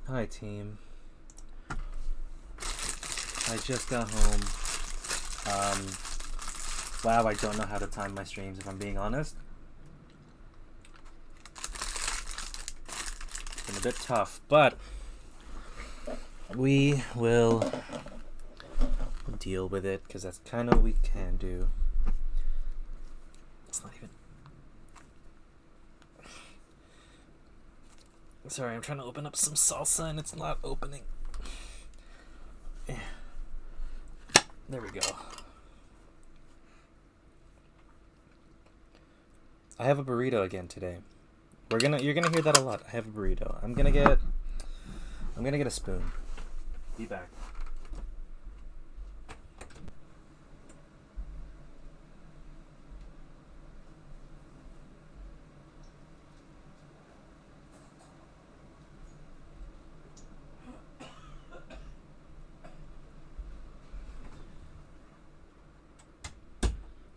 Hi team. I just got home. Wow, I don't know how to time my streams if I'm being honest. It's been a bit tough, but we will deal with it because that's kind of what we can do. It's not even... Sorry, I'm trying to open up some salsa and it's not opening. Yeah. There we go. I have a burrito again today. You're gonna hear that a lot. I have a burrito. I'm gonna get a spoon. Be back.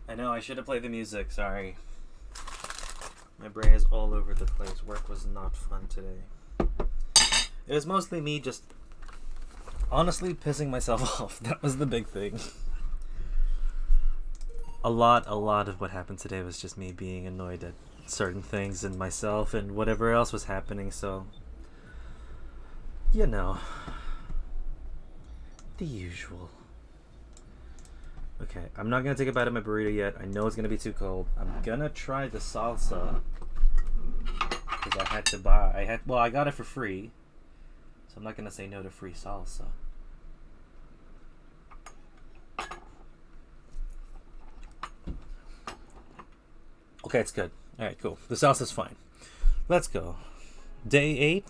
I know, I should have played the music, sorry. My brain is all over the place. Work was not fun today. It was mostly me just honestly pissing myself off. That was the big thing. A lot of what happened today was just me being annoyed at certain things and myself and whatever else was happening, so you know. The usual. Okay, I'm not gonna take a bite of my burrito yet. I know it's gonna be too cold. I'm gonna try the salsa because I had to buy. Well, I got it for free, so I'm not gonna say no to free salsa. Okay, it's good. All right, cool. The salsa's fine. Let's go. Day 8.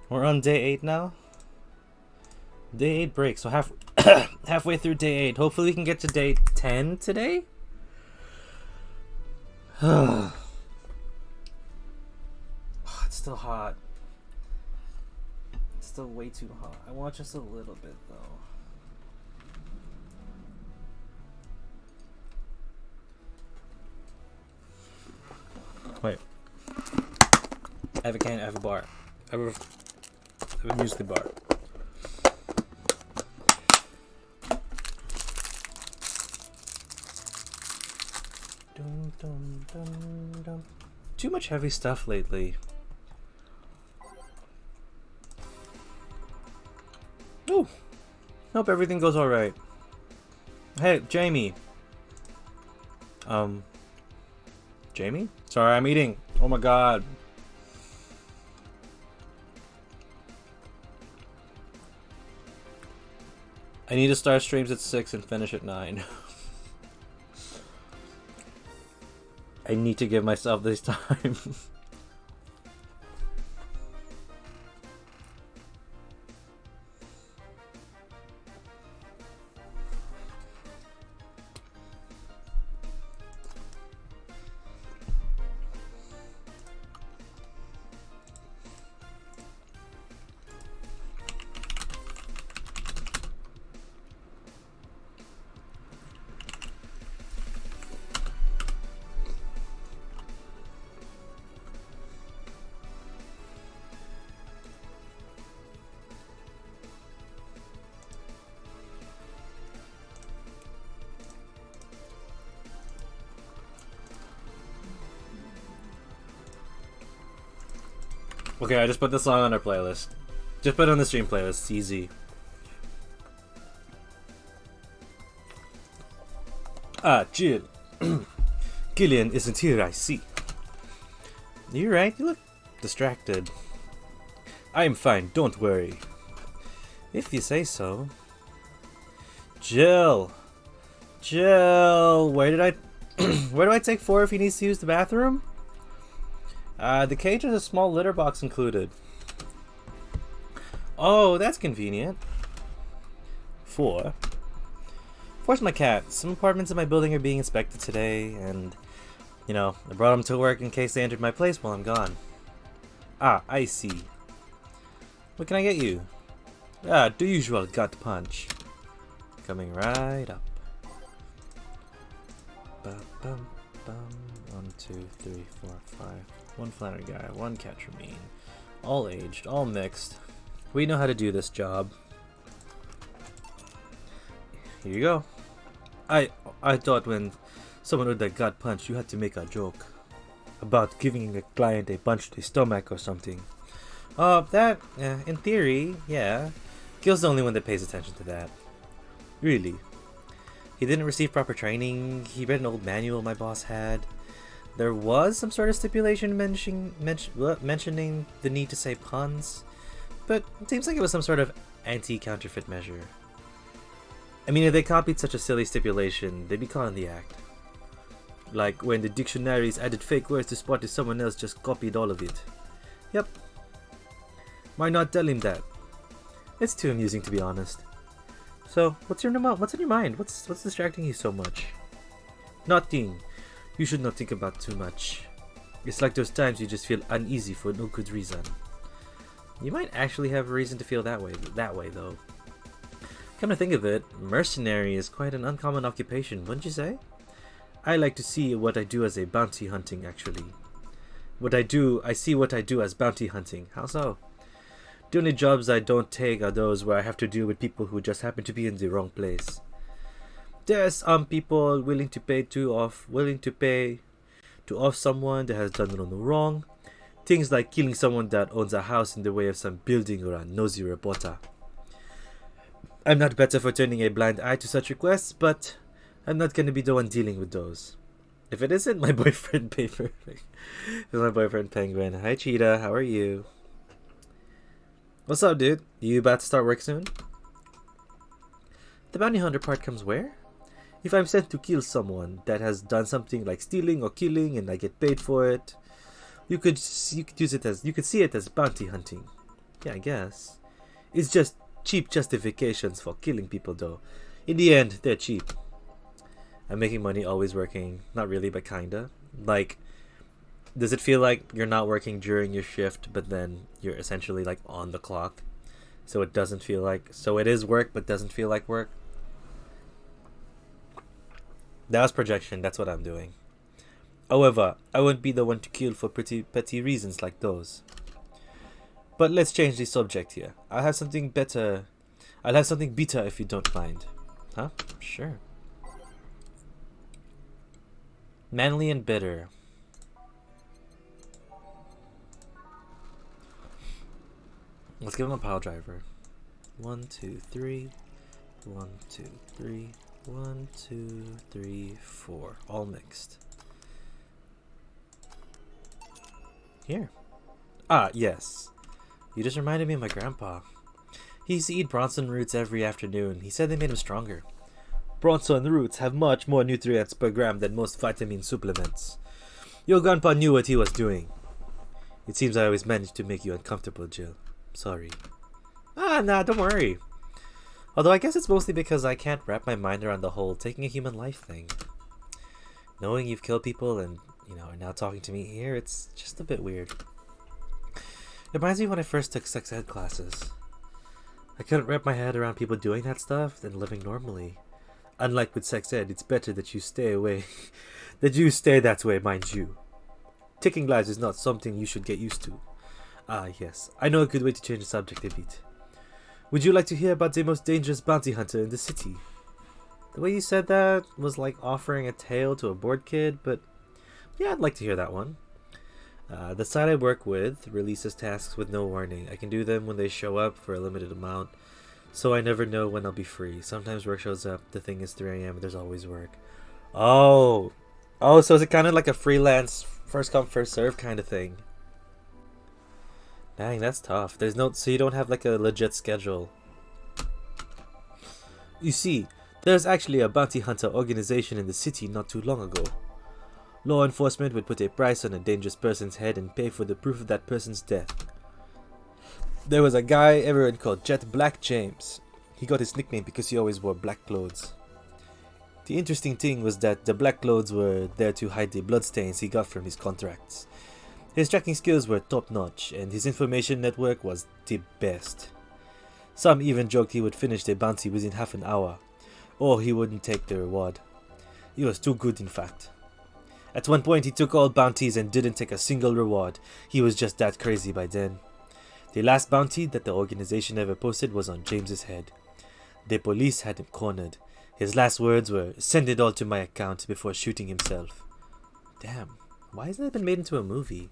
We're on day 8 now. Day 8 break, so halfway through day 8. Hopefully we can get to day 10 today. It's still hot. It's still way too hot. I want just a little bit though. Wait. I have a can, I have a bar. I have a music bar. Dum, dum, dum, dum. Too much heavy stuff lately. Ooh. Hope everything goes alright. Hey, Jamie. Jamie? Sorry, I'm eating. Oh my god. I need to start streams at 6 and finish at 9. I need to give myself this time. Okay, I just put the song on our playlist. Just put it on the stream playlist. It's easy. Ah, Jill. Gillian isn't here, I see. You're right, you look distracted. I'm fine, don't worry. If you say so. Jill! Jill! Where do I take 4 if he needs to use the bathroom? The cage has a small litter box included. Oh, that's convenient. 4. 4's my cat. Some apartments in my building are being inspected today, and, you know, I brought him to work in case they entered my place while I'm gone. Ah, I see. What can I get you? Ah, the usual gut punch. Coming right up. Bum, bum, bum. 1, 2, 3, 4, 5. 1 flannery guy, 1 catramine, All aged, all mixed. We know how to do this job. Here you go. I thought when someone with that got punched, you had to make a joke about giving a client a punch to the stomach or something. That, in theory, yeah. Gil's the only one that pays attention to that. Really. He didn't receive proper training. He read an old manual my boss had. There was some sort of stipulation mentioning the need to say puns, but it seems like it was some sort of anti-counterfeit measure. I mean, if they copied such a silly stipulation, they'd be caught in the act. Like when the dictionaries added fake words to spot if someone else just copied all of it. Yep. Why not tell him that? It's too amusing, to be honest. So, what's on your mind? What's distracting you so much? Nothing. You should not think about too much. It's like those times you just feel uneasy for no good reason. You might actually have a reason to feel that way though. Come to think of it, mercenary is quite an uncommon occupation, wouldn't you say? I like to see what I do as a bounty hunting, actually. I see what I do as bounty hunting. How so? The only jobs I don't take are those where I have to deal with people who just happen to be in the wrong place. There are some people willing to pay to off someone that has done no wrong. Things like killing someone that owns a house in the way of some building or a nosy reporter. I'm not better for turning a blind eye to such requests, but I'm not gonna be the one dealing with those. If it isn't my boyfriend Paper. It's my boyfriend Penguin. Hi Cheetah, how are you? What's up, dude? You about to start work soon? The bounty hunter part comes where? If I'm sent to kill someone that has done something like stealing or killing and I get paid for it, you could see it as bounty hunting. Yeah, I guess. It's just cheap justifications for killing people though. In the end, they're cheap. I'm making money always working. Not really, but kinda. Like, does it feel like you're not working during your shift, but then you're essentially like on the clock? So it doesn't feel like, so it is work, but doesn't feel like work? That was projection, that's what I'm doing. However, I won't be the one to kill for petty reasons like those. But let's change the subject here. I'll have something better if you don't mind. Huh? Sure. Manly and bitter. Let's give him a pile driver. 1, 2, 3. 1, 2, 3. 1, 2, 3, 4. All mixed. Here. Ah, yes. You just reminded me of my grandpa. He used to eat Bronson roots every afternoon. He said they made him stronger. Bronson roots have much more nutrients per gram than most vitamin supplements. Your grandpa knew what he was doing. It seems I always manage to make you uncomfortable, Jill. Sorry. Nah, don't worry. Although I guess it's mostly because I can't wrap my mind around the whole taking a human life thing. Knowing you've killed people and, are now talking to me here, it's just a bit weird. It reminds me when I first took sex ed classes. I couldn't wrap my head around people doing that stuff and living normally. Unlike with sex ed, it's better that you stay away. That you stay that way, mind you. Taking lives is not something you should get used to. Ah, yes. I know a good way to change the subject a bit. Would you like to hear about the most dangerous bounty hunter in the city? The way you said that was like offering a tale to a bored kid, but yeah, I'd like to hear that one. The site I work with releases tasks with no warning. I can do them when they show up for a limited amount, so I never know when I'll be free. Sometimes work shows up, the thing is 3 a.m. and there's always work. Oh, so is it kind of like a freelance, first come, first serve kind of thing? Dang, that's tough. So you don't have like a legit schedule. You see, there's actually a bounty hunter organization in the city not too long ago. Law enforcement would put a price on a dangerous person's head and pay for the proof of that person's death. There was a guy everyone called Jet Black James. He got his nickname because he always wore black clothes. The interesting thing was that the black clothes were there to hide the bloodstains he got from his contracts. His tracking skills were top-notch, and his information network was the best. Some even joked he would finish the bounty within half an hour, or he wouldn't take the reward. He was too good, in fact. At one point, he took all bounties and didn't take a single reward. He was just that crazy by then. The last bounty that the organization ever posted was on James's head. The police had him cornered. His last words were, "Send it all to my account," before shooting himself. Damn, why hasn't it been made into a movie?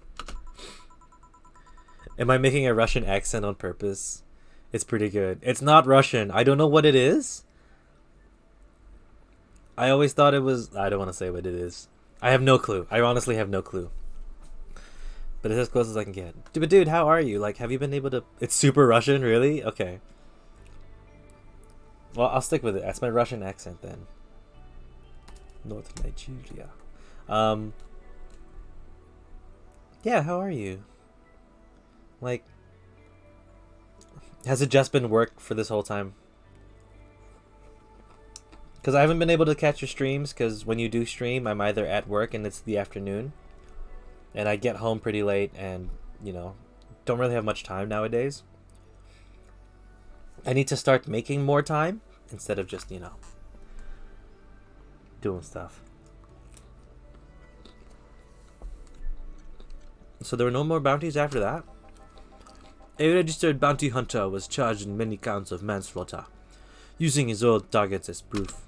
Am I making a Russian accent on purpose? It's pretty good. It's not Russian. I don't know what it is. I always thought it was... I don't want to say what it is. I have no clue. I honestly have no clue. But it's as close as I can get. But dude, how are you? Like, have you been able to... It's super Russian, really? Okay. Well, I'll stick with it. That's my Russian accent then. North Nigeria. Yeah, how are you? Like, has it just been work for this whole time? Because I haven't been able to catch your streams, because when you do stream, I'm either at work and it's the afternoon. And I get home pretty late and, you know, don't really have much time nowadays. I need to start making more time instead of just, you know, doing stuff. So there were no more bounties after that? A registered bounty hunter was charged in many counts of manslaughter, using his old targets as proof.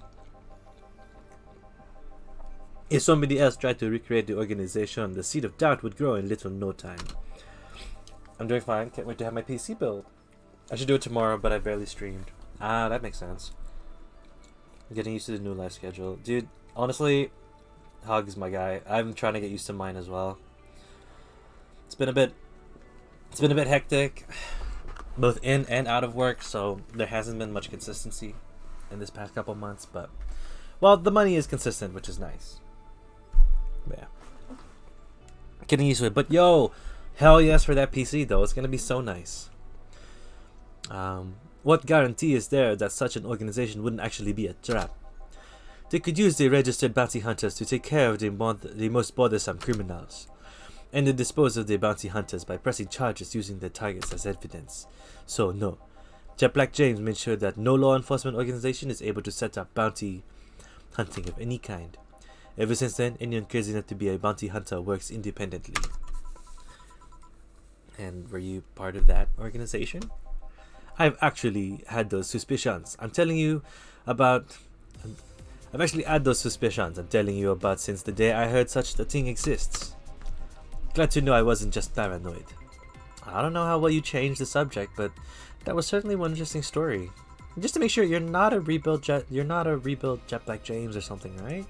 If somebody else tried to recreate the organization, the seed of doubt would grow in little no time. I'm doing fine. Can't wait to have my PC built. I should do it tomorrow, but I barely streamed. Ah, that makes sense. I'm getting used to the new life schedule. Dude, honestly, Hug's my guy. I'm trying to get used to mine as well. It's been a bit hectic, both in and out of work, so there hasn't been much consistency in this past couple months, but, well, the money is consistent, which is nice. But yeah. Getting used to it. But yo, hell yes for that PC though. It's gonna be so nice. What guarantee is there that such an organization wouldn't actually be a trap? They could use the registered bounty hunters to take care of the most bothersome criminals, and to dispose of the bounty hunters by pressing charges using their targets as evidence. So no, Jet Black James made sure that no law enforcement organization is able to set up bounty hunting of any kind. Ever since then, anyone crazy enough to be a bounty hunter works independently. And were you part of that organization? I've actually had those suspicions. I've actually had those suspicions I'm telling you about since the day I heard such a thing exists. Glad to know I wasn't just paranoid. I don't know how well you changed the subject, but that was certainly one interesting story. Just to make sure, you're not a rebuild Jet Black James or something, right?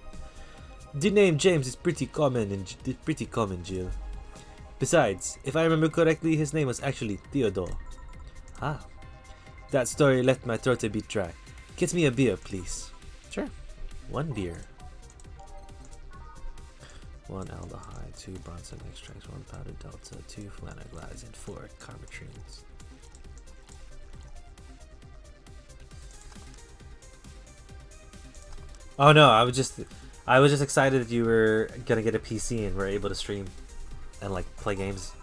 The name James is pretty common, Jill. Besides, if I remember correctly, his name was actually Theodore. Ah, that story left my throat a bit dry. Get me a beer, please. Sure, 1 beer. 1 aldehyde, 2 Bronson extracts, 1 powdered delta, 2 flanaglides, and 4 carbotrines. Oh no, I was just excited that you were gonna get a PC and were able to stream and like play games,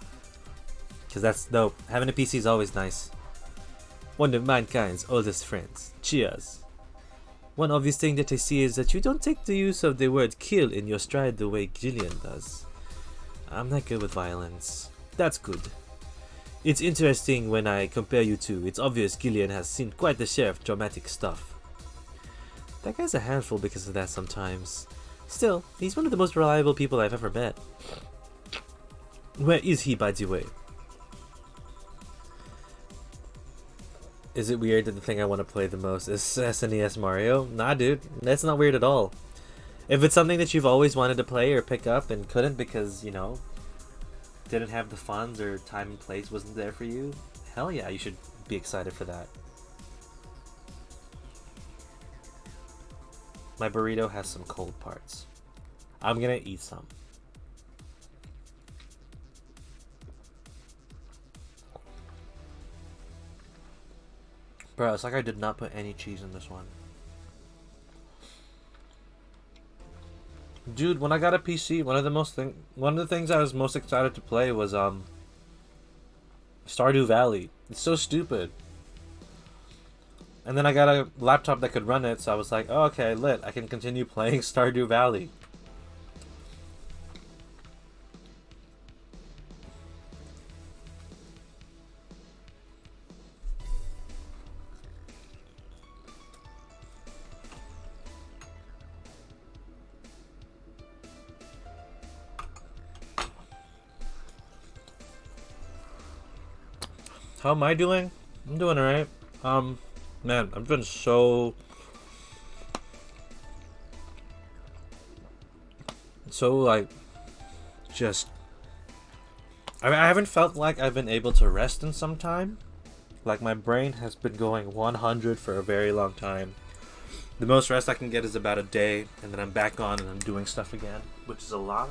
because that's dope. Having a PC is always nice. One of mankind's oldest friends. Cheers. One obvious thing that I see is that you don't take the use of the word kill in your stride the way Gillian does. I'm not good with violence. That's good. It's interesting when I compare you two. It's obvious Gillian has seen quite the share of dramatic stuff. That guy's a handful because of that sometimes. Still, he's one of the most reliable people I've ever met. Where is he, by the way? Is it weird that the thing I want to play the most is SNES Mario? Nah, dude. That's not weird at all. If it's something that you've always wanted to play or pick up and couldn't because, you know, didn't have the funds or time and place wasn't there for you, hell yeah, you should be excited for that. My burrito has some cold parts. I'm gonna eat some. Bro, it's like I did not put any cheese in this one. Dude, when I got a PC, one of the things I was most excited to play was Stardew Valley. It's so stupid. And then I got a laptop that could run it, so I was like, oh, okay, lit. I can continue playing Stardew Valley. How am I doing? I'm doing alright. Man, I've been so like, just. I haven't felt like I've been able to rest in some time. Like, my brain has been going 100 for a very long time. The most rest I can get is about a day, and then I'm back on and I'm doing stuff again, which is a lot.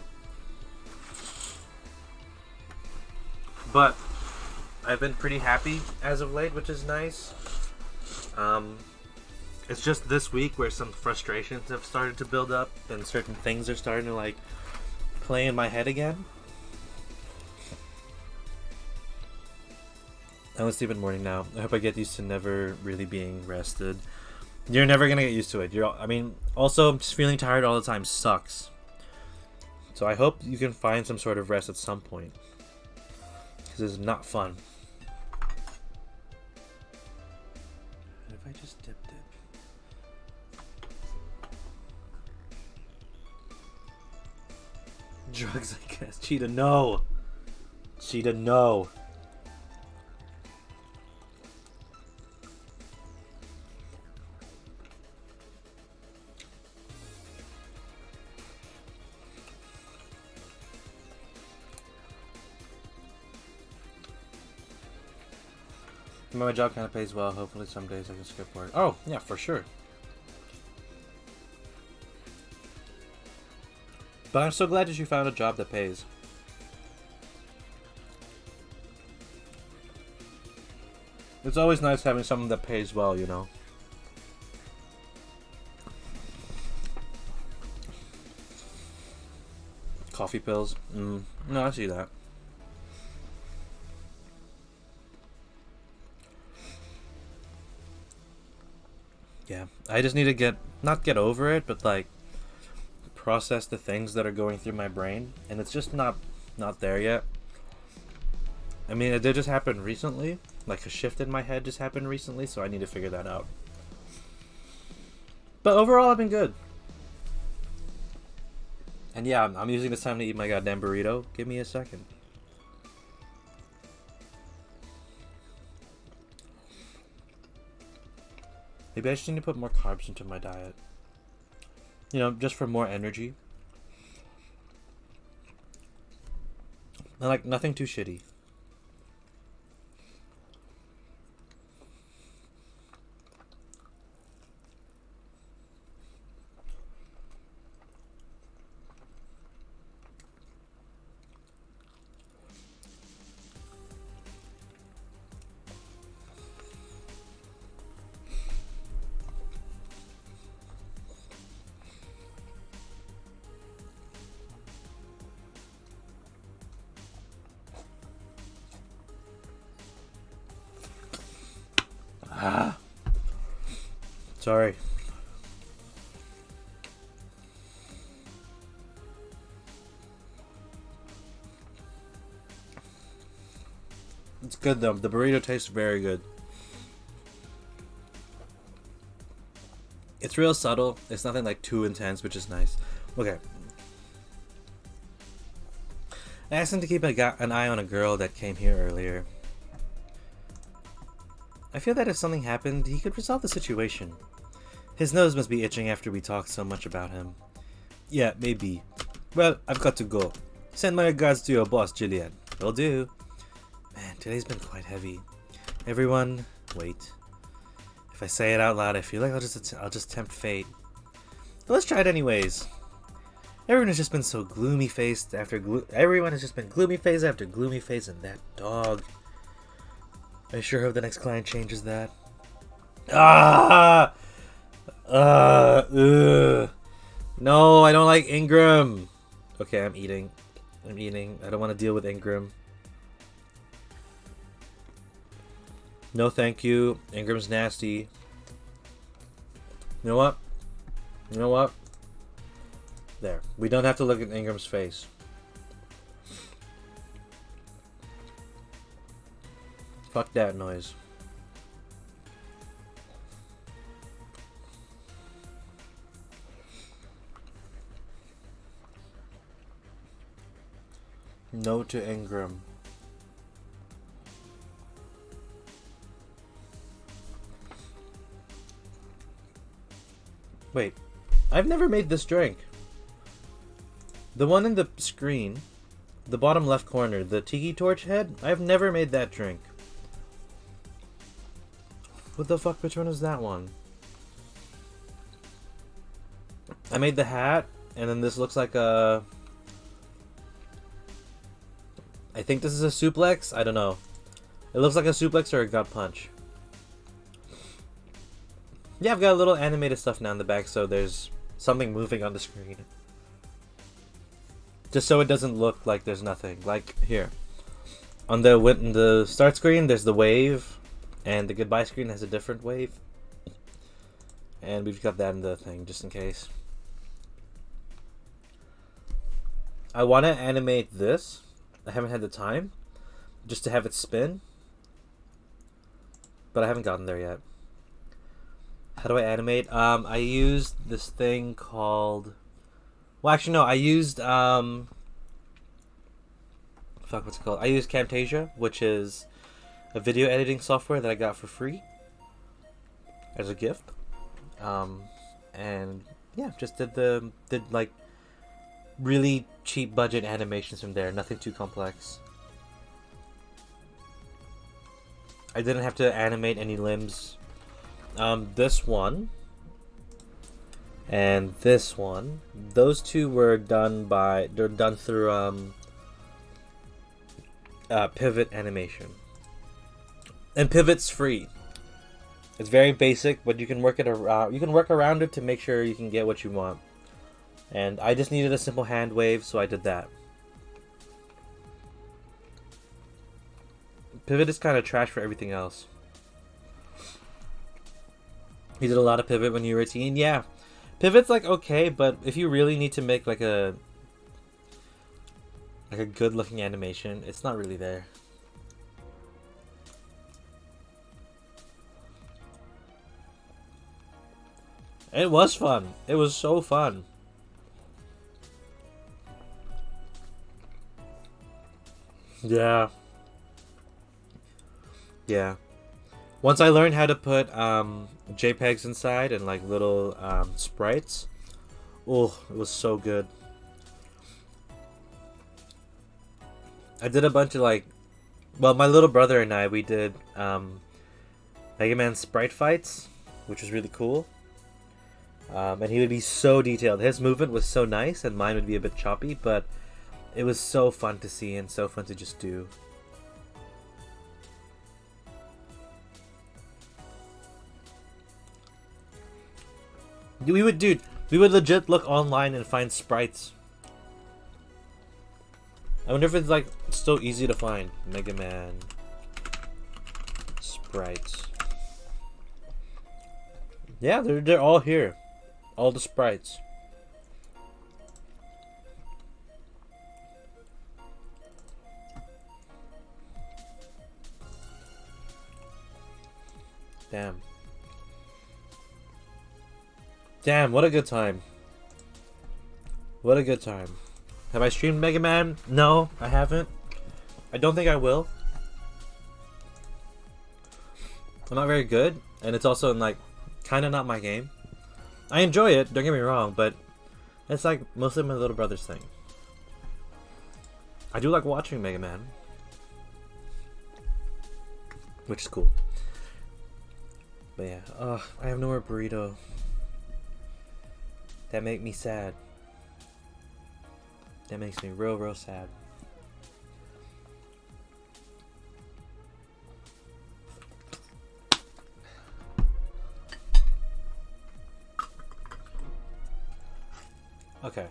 But I've been pretty happy as of late, which is nice. It's just this week where some frustrations have started to build up, and certain things are starting to like play in my head again. I'm sleeping morning now. I hope I get used to never really being rested. You're never gonna get used to it. Also, just feeling tired all the time sucks. So I hope you can find some sort of rest at some point, because it's not fun. What if I just dipped it? Drugs, I guess. Cheetah, no. Cheetah, no. My job kind of pays well. Hopefully some days I can skip work. Oh, yeah, for sure. But I'm so glad that you found a job that pays. It's always nice having something that pays well, you know. Coffee pills. No, I see that. Yeah, I just need to not get over it, but like process the things that are going through my brain, and it's just not there yet. I mean, it did just happen recently. Like, a shift in my head just happened recently, so I need to figure that out. But overall, I've been good. And yeah, I'm using this time to eat my goddamn burrito. Give me a second. Maybe I just need to put more carbs into my diet. You know, just for more energy. And like, nothing too shitty. Sorry. It's good though. The burrito tastes very good. It's real subtle. It's nothing like too intense, which is nice. Okay. I asked him to keep an eye on a girl that came here earlier. I feel that if something happened, he could resolve the situation. His nose must be itching after we talked so much about him. Yeah, maybe. Well, I've got to go. Send my regards to your boss, Jillian. Will do. Man, today's been quite heavy. Everyone, wait. If I say it out loud, I feel like I'll just tempt fate. But let's try it anyways. Everyone has just been so gloomy faced after everyone has just been gloomy face after gloomy face, and that dog. I sure hope the next client changes that. No, I don't like Ingram. Okay, I'm eating. I don't want to deal with Ingram. No, thank you. Ingram's nasty. You know what? There. We don't have to look at Ingram's face. Fuck that noise. No to Ingram. Wait, I've never made this drink. The one in the screen, the bottom left corner, the tiki torch head, I've never made that drink. What the fuck, which one is that one? I made the hat, and then this looks like a... I think this is a suplex? I don't know. It looks like a suplex or a gut punch. Yeah, I've got a little animated stuff now in the back, so there's something moving on the screen. Just so it doesn't look like there's nothing. Like, here. On the start screen, there's the wave, and the goodbye screen has a different wave. And we've got that in the thing, just in case. I want to animate this. I haven't had the time, just to have it spin. But I haven't gotten there yet. How do I animate? I used this thing called... Well, actually, no. I used... Fuck, what's it called? I used Camtasia, which is a video editing software that I got for free as a gift. And yeah, just did like really cheap budget animations from there. Nothing too complex. I didn't have to animate any limbs. This one and this one, those two were done through Pivot animation. And Pivot's free. It's very basic, but you can work around it to make sure you can get what you want. And I just needed a simple hand wave, so I did that. Pivot is kind of trash for everything else. You did a lot of Pivot when you were a teen? Yeah. Pivot's like okay, but if you really need to make like a good looking animation, it's not really there. It was fun. It was so fun. Yeah. Yeah. Once I learned how to put JPEGs inside and like little sprites, oh, it was so good. I did a bunch of like, well, my little brother and I, we did Mega Man sprite fights, which was really cool. And he would be so detailed. His movement was so nice, and mine would be a bit choppy, but it was so fun to see and so fun to just do. We would legit look online and find sprites. I wonder if it's like so easy to find. Mega Man sprites. Yeah, they're all here. All the sprites. Damn. Damn, what a good time. What a good time. Have I streamed Mega Man? No, I haven't. I don't think I will. I'm not very good, and it's also like kind of not my game. I enjoy it, don't get me wrong, but it's like mostly my little brother's thing. I do like watching Mega Man, which is cool. But yeah, I have no more burrito. That make me sad. That makes me real, real sad. Okay.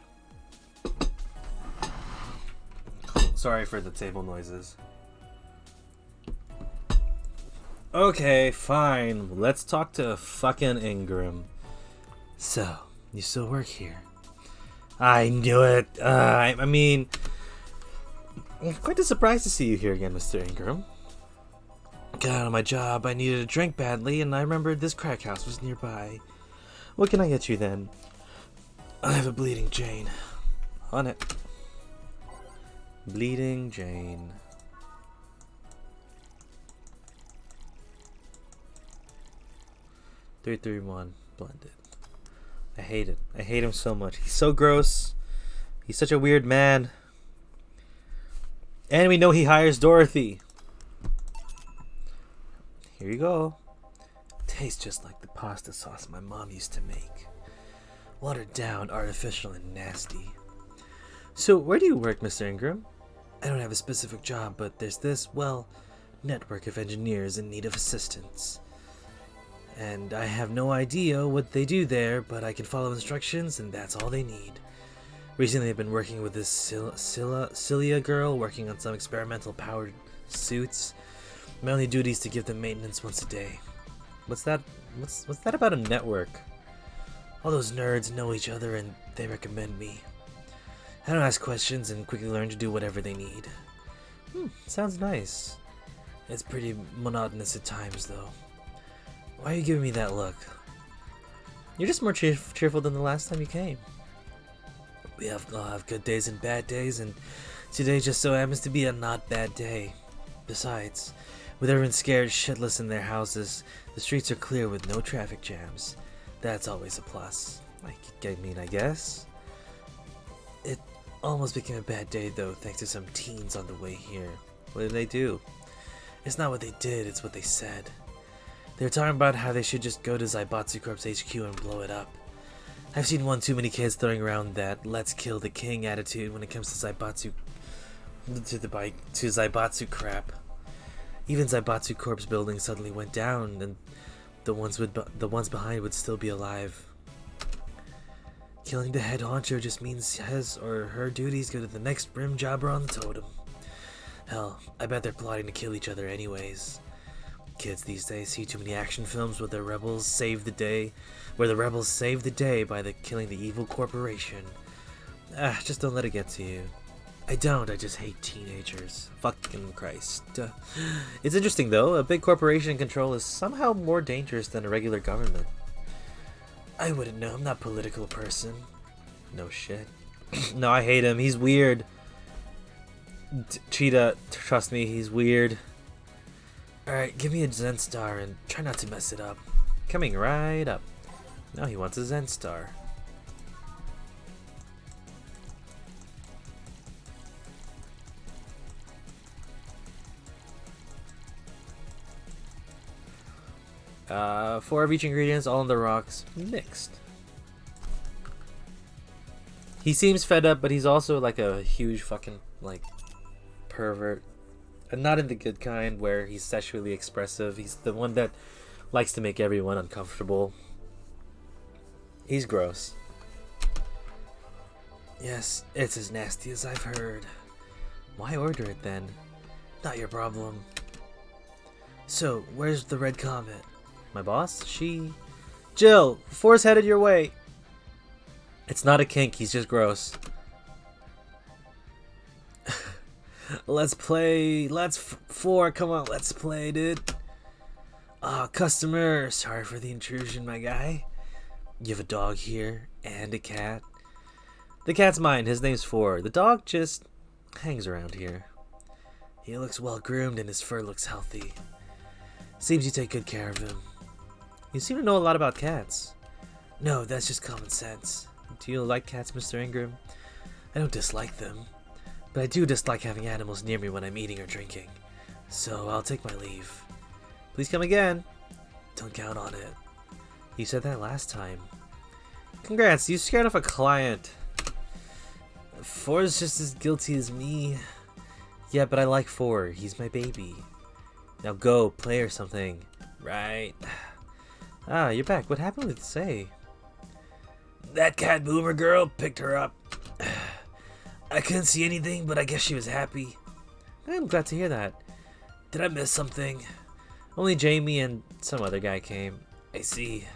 Sorry for the table noises. Okay, fine. Let's talk to fucking Ingram. So, you still work here? I knew it. I mean, I'm quite surprised to see you here again, Mr. Ingram. Got out of my job. I needed a drink badly, and I remembered this crack house was nearby. What can I get you then? I have a Bleeding Jane. On it. Bleeding Jane. Three, 3, 1, blended. I hate it. I hate him so much. He's so gross. He's such a weird man. And we know he hires Dorothy. Here you go. Tastes just like the pasta sauce my mom used to make. Watered down, artificial, and nasty. So, where do you work, Mr. Ingram? I don't have a specific job, but there's this, well, network of engineers in need of assistance. And I have no idea what they do there, but I can follow instructions, and that's all they need. Recently, I've been working with this Cilia girl, working on some experimental powered suits. My only duty is to give them maintenance once a day. What's that about a network? All those nerds know each other, and they recommend me. I don't ask questions and quickly learn to do whatever they need. Sounds nice. It's pretty monotonous at times, though. Why are you giving me that look? You're just more cheerful than the last time you came. We all have good days and bad days, and today just so happens to be a not bad day. Besides, with everyone scared shitless in their houses, the streets are clear with no traffic jams. That's always a plus. I guess. It almost became a bad day, though, thanks to some teens on the way here. What did they do? It's not what they did, it's what they said. They were talking about how they should just go to Zaibatsu Corp's HQ and blow it up. I've seen one too many kids throwing around that "let's kill the king" attitude when it comes to Zaibatsu crap. Even Zaibatsu Corp's building suddenly went down, and the ones behind would still be alive. Killing the head honcho just means his or her duties go to the next brim jobber on the totem. Hell, I bet they're plotting to kill each other anyways. Kids these days see too many action films where the rebels save the day by killing the evil corporation. Just don't let it get to you. I just hate teenagers. Fucking Christ. It's interesting though, a big corporation control is somehow more dangerous than a regular government. I wouldn't know, I'm not a political person. No shit. No, I hate him, he's weird. Cheetah, trust me, he's weird. Alright, give me a Zen Star and try not to mess it up. Coming right up. Now he wants a Zen Star. Four of each ingredients, all on the rocks, mixed. He seems fed up, but he's also like a huge fucking pervert. And not in the good kind where he's sexually expressive. He's the one that likes to make everyone uncomfortable. He's gross. Yes, it's as nasty as I've heard. Why order it then? Not your problem. So, where's the Red Comet? My boss? Jill, Four's headed your way. It's not a kink, he's just gross. Let's play. Four, come on, let's play, dude. Customer, sorry for the intrusion, my guy. You have a dog here, and a cat. The cat's mine, his name's Four. The dog just hangs around here. He looks well groomed and his fur looks healthy. Seems you take good care of him. You seem to know a lot about cats. No, that's just common sense. Do you like cats, Mr. Ingram? I don't dislike them, but I do dislike having animals near me when I'm eating or drinking. So I'll take my leave. Please come again. Don't count on it. You said that last time. Congrats, you scared off a client. Four's just as guilty as me. Yeah, but I like Four. He's my baby. Now go, play or something. Right. You're back. What happened with Say? That cat boomer girl picked her up. I couldn't see anything, but I guess she was happy. I'm glad to hear that. Did I miss something? Only Jamie and some other guy came. I see.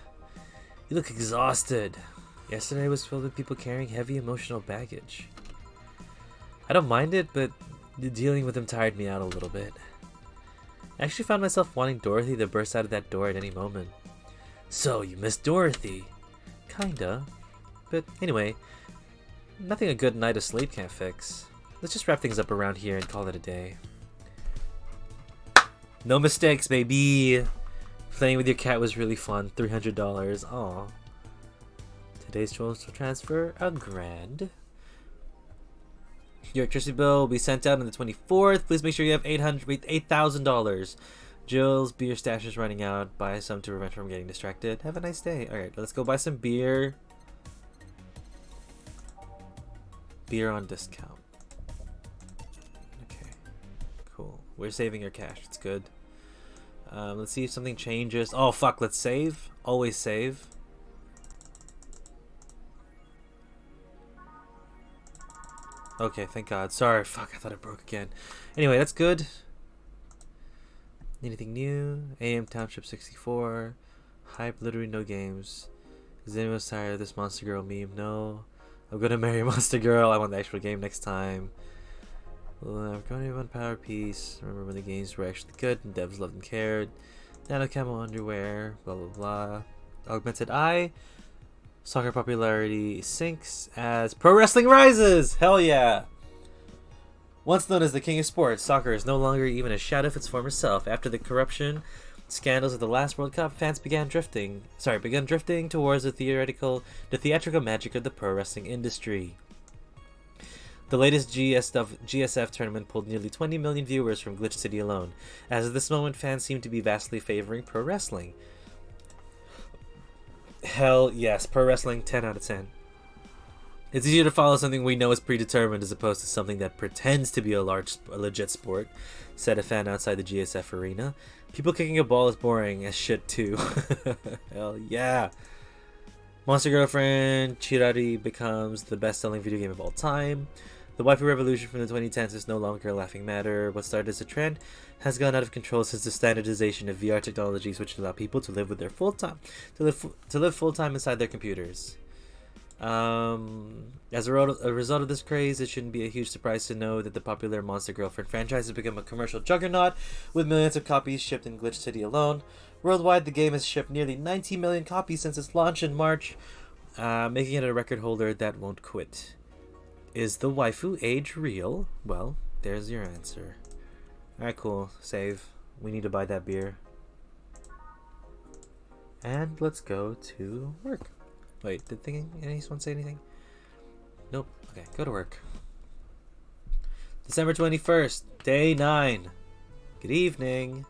You look exhausted. Yesterday was filled with people carrying heavy emotional baggage. I don't mind it, but dealing with them tired me out a little bit. I actually found myself wanting Dorothy to burst out of that door at any moment. So, you missed Dorothy. Kinda. But anyway, nothing a good night of sleep can't fix. Let's just wrap things up around here and call it a day. No mistakes, baby! Playing with your cat was really fun. $300. Aw. Today's postal transfer, $1,000. Your electricity bill will be sent out on the 24th. Please make sure you have $8,000. Jill's beer stash is running out. Buy some to prevent from getting distracted. Have a nice day. Alright, let's go buy some beer. Beer on discount. Okay. Cool. We're saving your cash. It's good. Let's see if something changes. Oh, fuck. Let's save. Always save. Okay, thank God. Sorry. Fuck, I thought it broke again. Anyway, that's good. Anything new? AM Township 64. Hype, literally no games. Is anyone tired of this Monster Girl meme? No. I'm gonna marry Monster Girl. I want the actual game next time. Well, I'm going to run Power Piece. Remember when the games were actually good and devs loved and cared. Nano Camo Underwear. Blah blah blah. Augmented Eye. Soccer popularity sinks as pro wrestling rises. Hell yeah! Once known as the king of sports, soccer is no longer even a shadow of its former self. After the corruption scandals of the last World Cup, fans began drifting towards the theatrical magic of the pro wrestling industry. The latest GSF tournament pulled nearly 20 million viewers from Glitch City alone. As of this moment, fans seem to be vastly favoring pro wrestling. Hell yes, pro wrestling, 10 out of 10. It's easier to follow something we know is predetermined as opposed to something that pretends to be a legit sport, said a fan outside the GSF arena. People kicking a ball is boring as shit too. Hell yeah. Monster Girlfriend Chirari becomes the best-selling video game of all time. The waifu revolution from the 2010s is no longer a laughing matter. What started as a trend has gone out of control since the standardization of VR technologies, which allow people to live with their live full-time inside their computers. As a result of this craze, it shouldn't be a huge surprise to know that the popular Monster Girlfriend franchise has become a commercial juggernaut, with millions of copies shipped in Glitch City alone. Worldwide, the game has shipped nearly 19 million copies since its launch in March, making it a record holder that won't quit. Is the waifu age real? Well, there's your answer. Alright, cool. Save. We need to buy that beer. And let's go to work. Wait, did anyone say anything? Nope. Okay, go to work. December 21st, day 9. Good evening.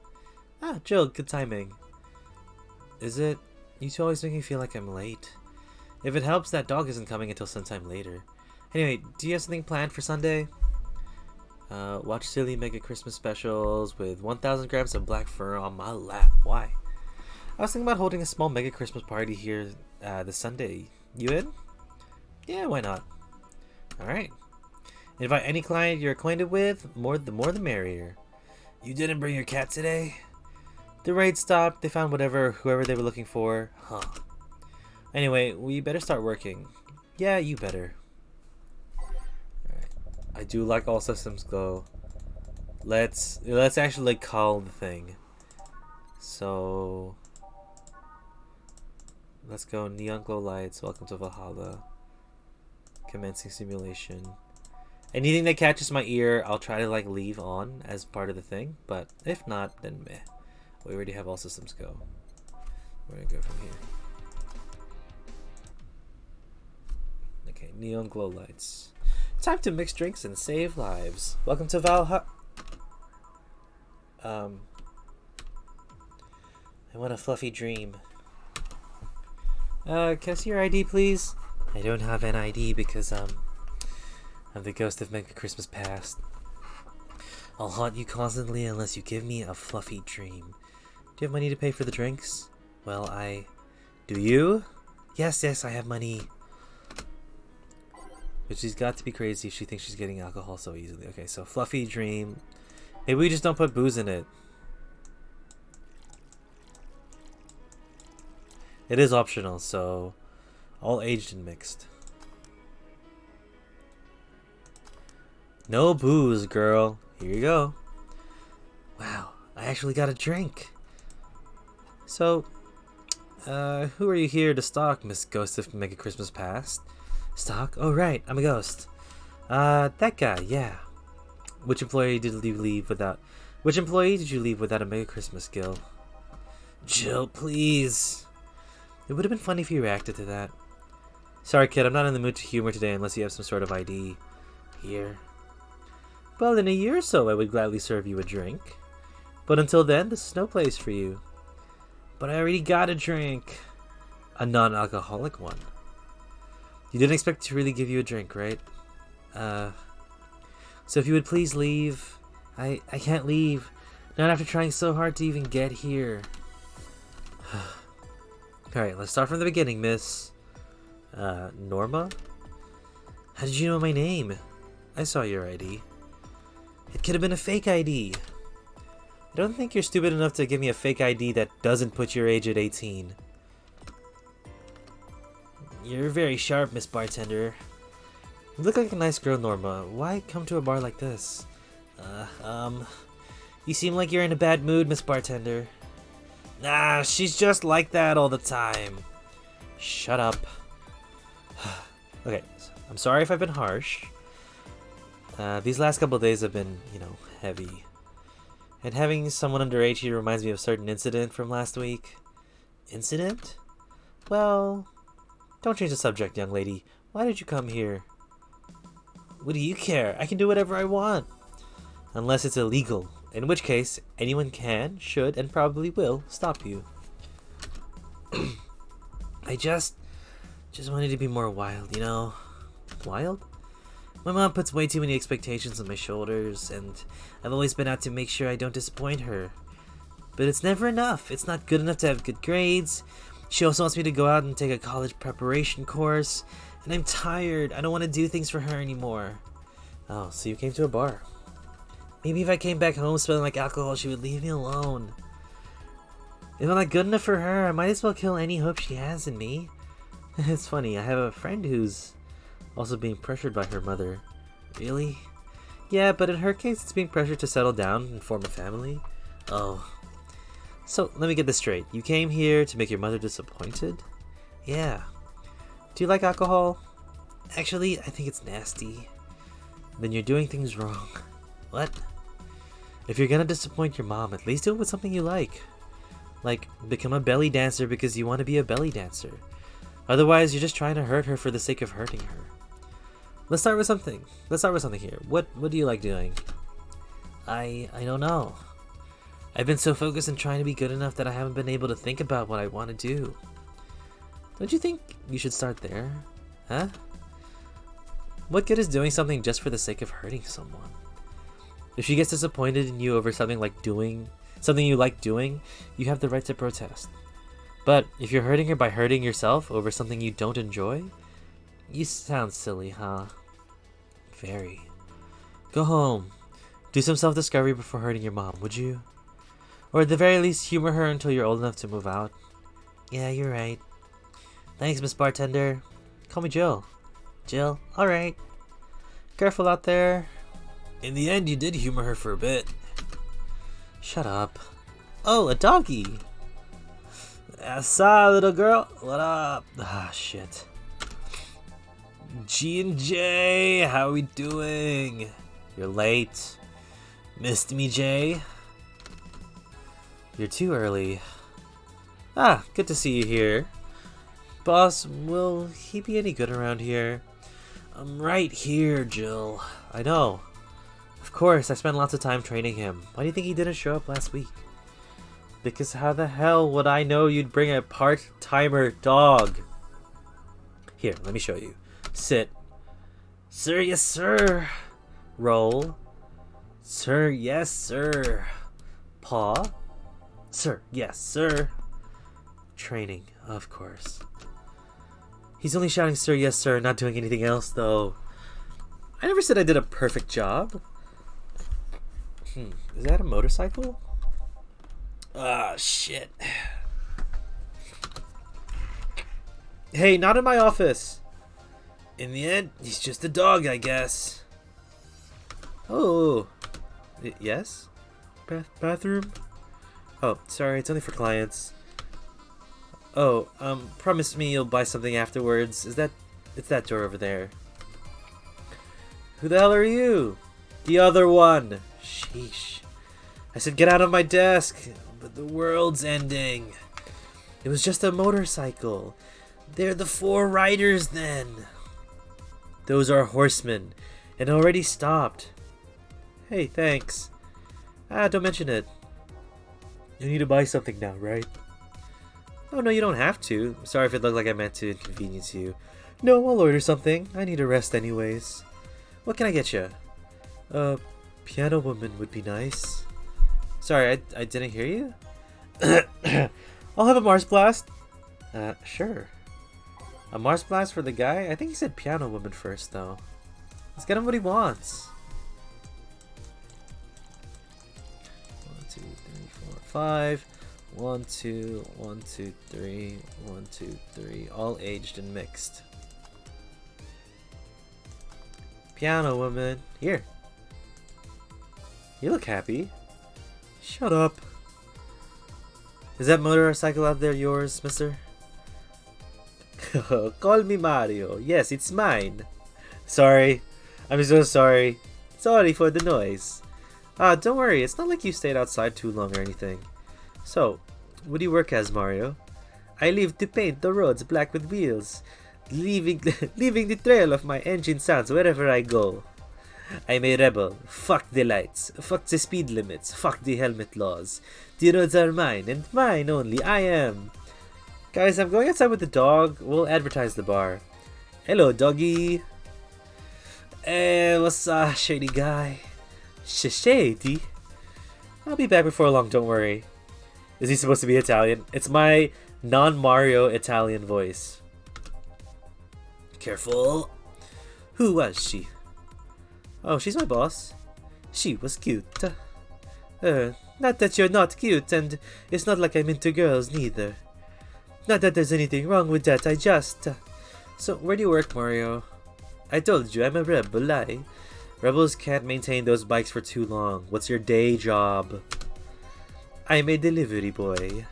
Ah, Jill, good timing. Is it? You two always make me feel like I'm late. If it helps, that dog isn't coming until sometime later. Anyway, do you have something planned for Sunday? Watch silly mega Christmas specials with 1,000 grams of black fur on my lap. Why? I was thinking about holding a small mega Christmas party here this Sunday. You in? Yeah, why not? Alright. Invite any client you're acquainted with. The more the merrier. You didn't bring your cat today? The raid stopped. They found whoever they were looking for. Huh. Anyway, we better start working. Yeah, you better. Alright. I do like all systems go. Let's actually call the thing. So let's go neon glow lights. Welcome to Valhalla. Commencing simulation. Anything that catches my ear, I'll try to leave on as part of the thing. But if not, then meh. We already have all systems go. We're gonna go from here. Okay, neon glow lights. Time to mix drinks and save lives. Welcome to Valhalla. I want a fluffy dream. Can I see your ID, please? I don't have an ID because, I'm the ghost of Mega Christmas Past. I'll haunt you constantly unless you give me a fluffy dream. Do you have money to pay for the drinks? Well, do you? Yes, I have money. But she's got to be crazy if she thinks she's getting alcohol so easily. Okay, so fluffy dream. Maybe we just don't put booze in it. It is optional, so all aged and mixed. No booze, girl. Here you go. Wow, I actually got a drink. So, who are you here to stalk, Miss Ghost of Mega Christmas Past? Stalk? Oh, right, I'm a ghost. That guy, yeah. Which employee did you leave without a Mega Christmas Gill? Jill, please. It would have been funny if you reacted to that. Sorry, kid, I'm not in the mood to humor today unless you have some sort of ID. Here. Well, in a year or so, I would gladly serve you a drink. But until then, this is no place for you. But I already got a drink. A non-alcoholic one. You didn't expect to really give you a drink, right? So if you would please leave. I can't leave. Not after trying so hard to even get here. Alright, let's start from the beginning, miss. Norma? How did you know my name? I saw your ID. It could have been a fake ID. I don't think you're stupid enough to give me a fake ID that doesn't put your age at 18. You're very sharp, Miss Bartender. You look like a nice girl, Norma. Why come to a bar like this? You seem like you're in a bad mood, Miss Bartender. Nah, she's just like that all the time. Shut up. Okay, I'm sorry if I've been harsh. These last couple of days have been, heavy. And having someone underage here reminds me of a certain incident from last week. Incident? Well, don't change the subject, young lady. Why did you come here? What do you care? I can do whatever I want. Unless it's illegal. In which case, anyone can, should, and probably will stop you. I just wanted to be more wild, Wild? My mom puts way too many expectations on my shoulders, and I've always been out to make sure I don't disappoint her. But it's never enough. It's not good enough to have good grades. She also wants me to go out and take a college preparation course, and I'm tired. I don't want to do things for her anymore. Oh, so you came to a bar. Maybe if I came back home smelling like alcohol, she would leave me alone. If I'm not good enough for her, I might as well kill any hope she has in me. It's funny, I have a friend who's also being pressured by her mother. Really? Yeah, but in her case, it's being pressured to settle down and form a family. Oh. So, let me get this straight. You came here to make your mother disappointed? Yeah. Do you like alcohol? Actually, I think it's nasty. Then you're doing things wrong. What? If you're gonna disappoint your mom, at least do it with something you like. Like, become a belly dancer because you want to be a belly dancer. Otherwise, you're just trying to hurt her for the sake of hurting her. Let's start with something. Here. What do you like doing? I don't know. I've been so focused on trying to be good enough that I haven't been able to think about what I want to do. Don't you think you should start there? Huh? What good is doing something just for the sake of hurting someone? If she gets disappointed in you over something you like doing, you have the right to protest. But if you're hurting her by hurting yourself over something you don't enjoy, you sound silly, huh? Very. Go home. Do some self-discovery before hurting your mom, would you? Or at the very least, humor her until you're old enough to move out. Yeah, you're right. Thanks, Miss Bartender. Call me Jill. Jill? Alright. Careful out there. In the end, you did humor her for a bit. Shut up. Oh, a doggy. Asa, little girl. What up? Ah, shit. G&J, how are we doing? You're late. Missed me, Jay? You're too early. Ah, good to see you here. Boss, will he be any good around here? I'm right here, Jill. I know. Of course, I spent lots of time training him. Why do you think he didn't show up last week? Because how the hell would I know you'd bring a part-timer dog? Here, let me show you. Sit. Sir, yes, sir. Roll. Sir, yes, sir. Paw. Sir, yes, sir. Training, of course. He's only shouting, sir, yes, sir, not doing anything else, though. I never said I did a perfect job. Is that a motorcycle? Ah, shit. Hey, not in my office. In the end, he's just a dog, I guess. Oh. Yes? Bathroom? Oh, sorry, it's only for clients. Oh, promise me you'll buy something afterwards. It's that door over there. Who the hell are you? The other one. Sheesh. I said get out of my desk, but the world's ending. It was just a motorcycle. They're the 4 riders then. Those are horsemen, and already stopped. Hey, thanks. Don't mention it. You need to buy something now, right? Oh, no, you don't have to. Sorry if it looked like I meant to inconvenience you. No, I'll order something. I need a rest anyways. What can I get you? Piano woman would be nice. Sorry, I didn't hear you? I'll have a Mars Blast. Sure. A Mars Blast for the guy? I think he said piano woman first, though. Let's get him what he wants. 1, 2, 3, 4, 5. 1, 2, 1, 2, 3, 1, 2, 3. All aged and mixed. Piano woman. Here. You look happy. Shut up. Is that motorcycle out there yours, mister? Call me Mario. Yes, it's mine. Sorry. I'm so sorry. Sorry for the noise. Don't worry. It's not like you stayed outside too long or anything. So, what do you work as, Mario? I live to paint the roads black with wheels, leaving the trail of my engine sounds wherever I go. I'm a rebel. Fuck the lights. Fuck the speed limits. Fuck the helmet laws. The roads are mine, and mine only. I am. Guys, I'm going outside with the dog. We'll advertise the bar. Hello, doggy. Hey, what's up, shady guy? Shady? I'll be back before long, don't worry. Is he supposed to be Italian? It's my non-Mario Italian voice. Careful. Who was she? Oh, she's my boss. She was cute. Not that you're not cute, and it's not like I'm into girls, neither. Not that there's anything wrong with that, I just... So, where do you work, Mario? I told you, I'm a rebel, Rebels can't maintain those bikes for too long. What's your day job? I'm a delivery boy.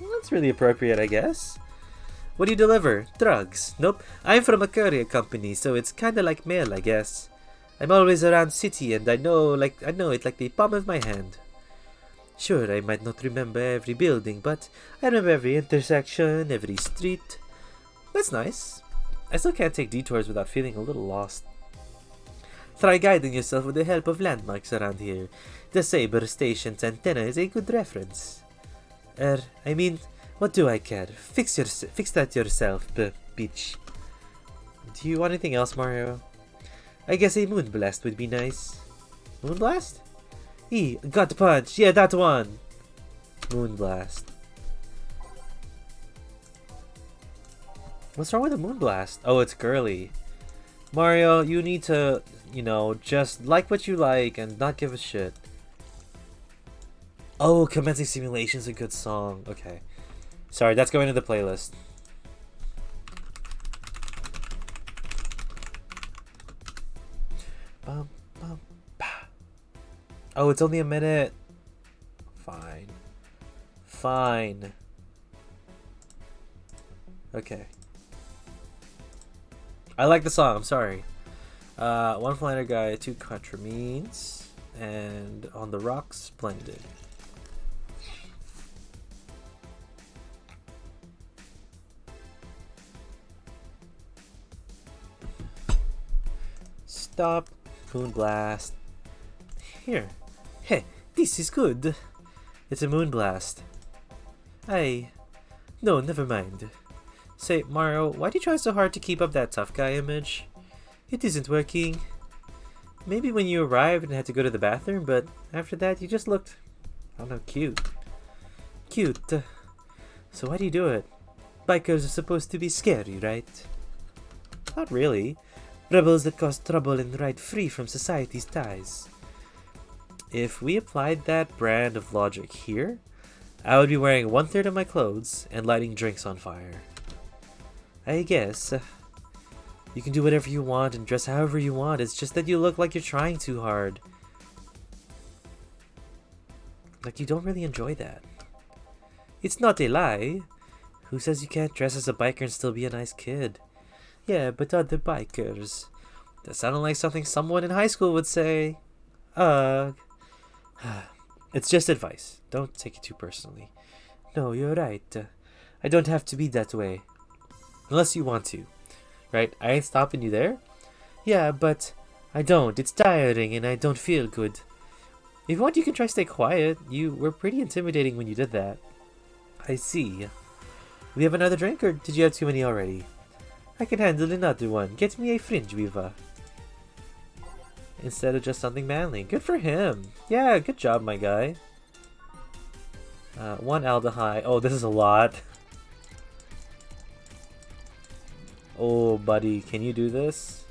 Well, that's really appropriate, I guess. What do you deliver? Drugs? Nope. I'm from a courier company, so it's kinda like mail, I guess. I'm always around city, and I know it like the palm of my hand. Sure, I might not remember every building, but I remember every intersection, every street. That's nice. I still can't take detours without feeling a little lost. Try guiding yourself with the help of landmarks around here. The Saber Station's antenna is a good reference. I mean, what do I care? Fix that yourself, bitch. Do you want anything else, Mario? I guess a Moonblast would be nice. Moonblast? Gut Punch! Yeah, that one! Moonblast. What's wrong with a Moonblast? Oh, it's girly. Mario, you need to, just like what you like and not give a shit. Oh, Commencing Simulation's a good song. Okay. Sorry, that's going to the playlist. Oh, it's only a minute. Fine. Okay. I like the song, I'm sorry. 1 Flanner Guy, 2 Contra Means, and On the Rocks, Splendid. Stop. Moonblast. Here. Hey, this is good. It's a Moonblast. No, never mind. Say, Mario, why do you try so hard to keep up that tough guy image? It isn't working. Maybe when you arrived and had to go to the bathroom, but after that you just looked, I don't know, cute. Cute. So why do you do it? Bikers are supposed to be scary, right? Not really. Rebels that cause trouble and ride free from society's ties. If we applied that brand of logic here, I would be wearing 1/3 of my clothes and lighting drinks on fire. I guess. You can do whatever you want and dress however you want, it's just that you look like you're trying too hard. Like you don't really enjoy that. It's not a lie. Who says you can't dress as a biker and still be a nice kid? Yeah, but other bikers. That sounded like something someone in high school would say. It's just advice. Don't take it too personally. No, you're right. I don't have to be that way. Unless you want to. Right? I ain't stopping you there. Yeah, but I don't. It's tiring and I don't feel good. If you want, you can try stay quiet. You were pretty intimidating when you did that. I see. We have another drink, or did you have too many already? I can handle another one. Get me a fringe weaver. Instead of just something manly. Good for him. Yeah, good job, my guy. One aldehyde. Oh, this is a lot. Oh, buddy, can you do this?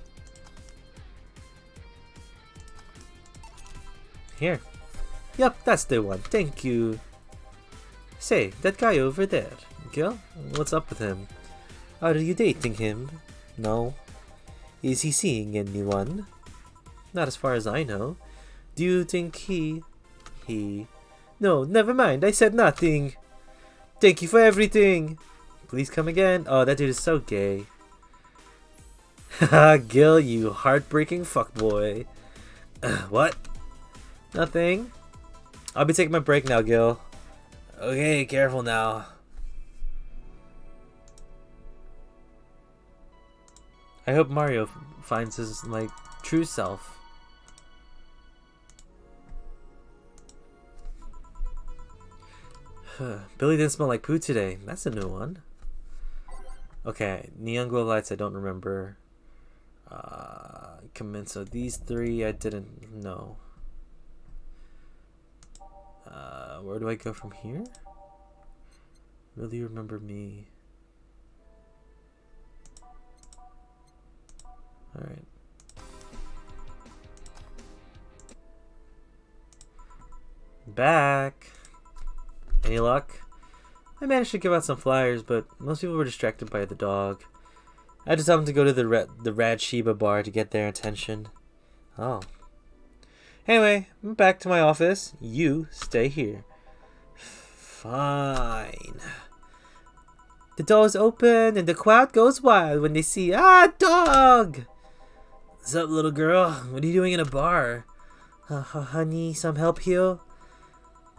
Here. Yep, that's the one. Thank you. Say, that guy over there. Gil, what's up with him? Are you dating him? No. Is he seeing anyone? Not as far as I know. Do you think he... No, never mind. I said nothing. Thank you for everything. Please come again. Oh, that dude is so gay. Haha, Gil, you heartbreaking fuckboy. What? Nothing. I'll be taking my break now, Gil. Okay, careful now. I hope Mario finds his, like, true self. Billy didn't smell like poo today. That's a new one. Okay, neon glow lights I don't remember. So these three I didn't know. Where do I go from here? Really remember me. Alright. Back. Any luck? I managed to give out some flyers, but most people were distracted by the dog. I just happened to go to the Rad Shiba bar to get their attention. Oh. Anyway, I'm back to my office. You stay here. Fine. The doors open and the crowd goes wild when they see dog. What's up, little girl? What are you doing in a bar? Honey, some help here?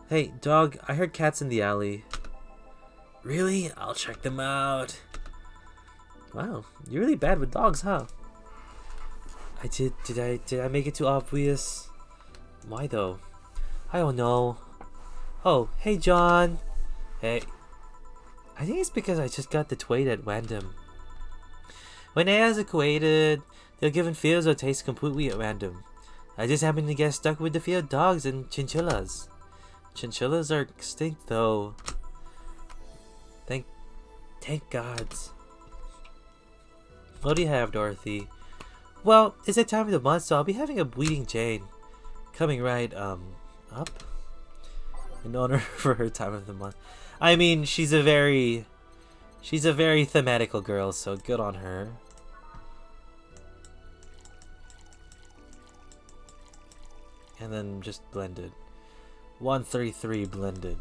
Hey, dog, I heard cats in the alley. Really? I'll check them out. Wow, you're really bad with dogs, huh? Did I make it too obvious? Why though? I don't know. Oh, hey John. Hey. I think it's because I just got the tweet at random. When AIs are created, they're given fields or tastes completely at random. I just happened to get stuck with the field dogs and chinchillas. Chinchillas are extinct though. Thank God. What do you have, Dorothy? Well, it's that time of the month, so I'll be having a bleeding Jane coming right up in honor for her time of the month. I mean, she's a very thematical girl, so good on her. And then just blended. 133 blended.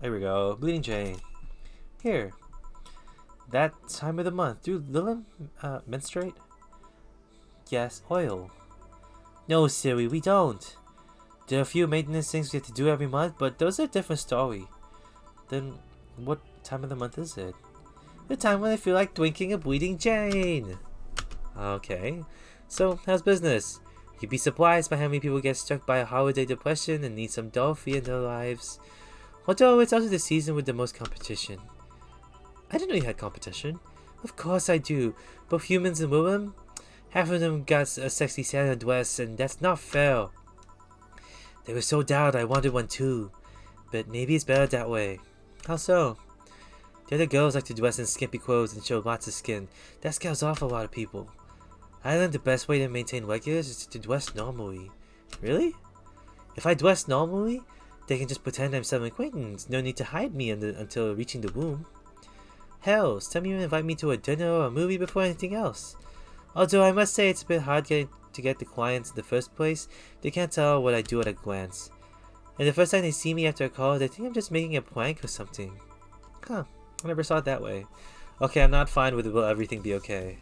There we go. Bleeding Jane. Here. That time of the month. Do Lilith menstruate? Yes, oil. No, silly, we don't. There are a few maintenance things we have to do every month, but those are a different story. Then, what time of the month is it? The time when I feel like drinking a bleeding Jane. Okay. So, how's business? You'd be surprised by how many people get struck by a holiday depression and need some Dolphy in their lives. Although it's also the season with the most competition. I didn't know you had competition. Of course I do. Both humans and women. Half of them got a sexy Santa dress, and that's not fair. They were so down I wanted one too. But maybe it's better that way. How so? The other girls like to dress in skimpy clothes and show lots of skin. That scares off a lot of people. I learned the best way to maintain regulars is to dress normally. Really? If I dress normally, they can just pretend I'm some acquaintance. No need to hide me until reaching the womb. Hell, some even invite me to a dinner or a movie before anything else. Although I must say it's a bit hard to get the clients in the first place. They can't tell what I do at a glance. And the first time they see me after a call, they think I'm just making a prank or something. Huh, I never saw it that way. Okay, I'm not fine with it, will everything be okay?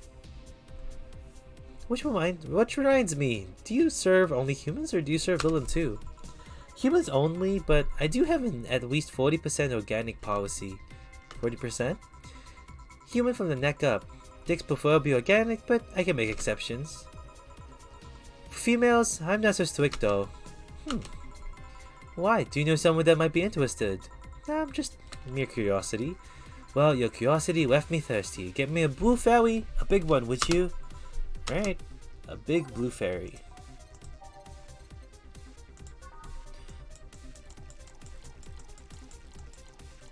Which reminds me, do you serve only humans or do you serve villain too? Humans only, but I do have an at least 40% organic policy. 40%? Human from the neck up. Dicks preferably organic, but I can make exceptions. For females, I'm not so strict though. Why? Do you know someone that might be interested? Just mere curiosity. Well, your curiosity left me thirsty. Get me a blue fairy, a big one, would you? Right, a big blue fairy.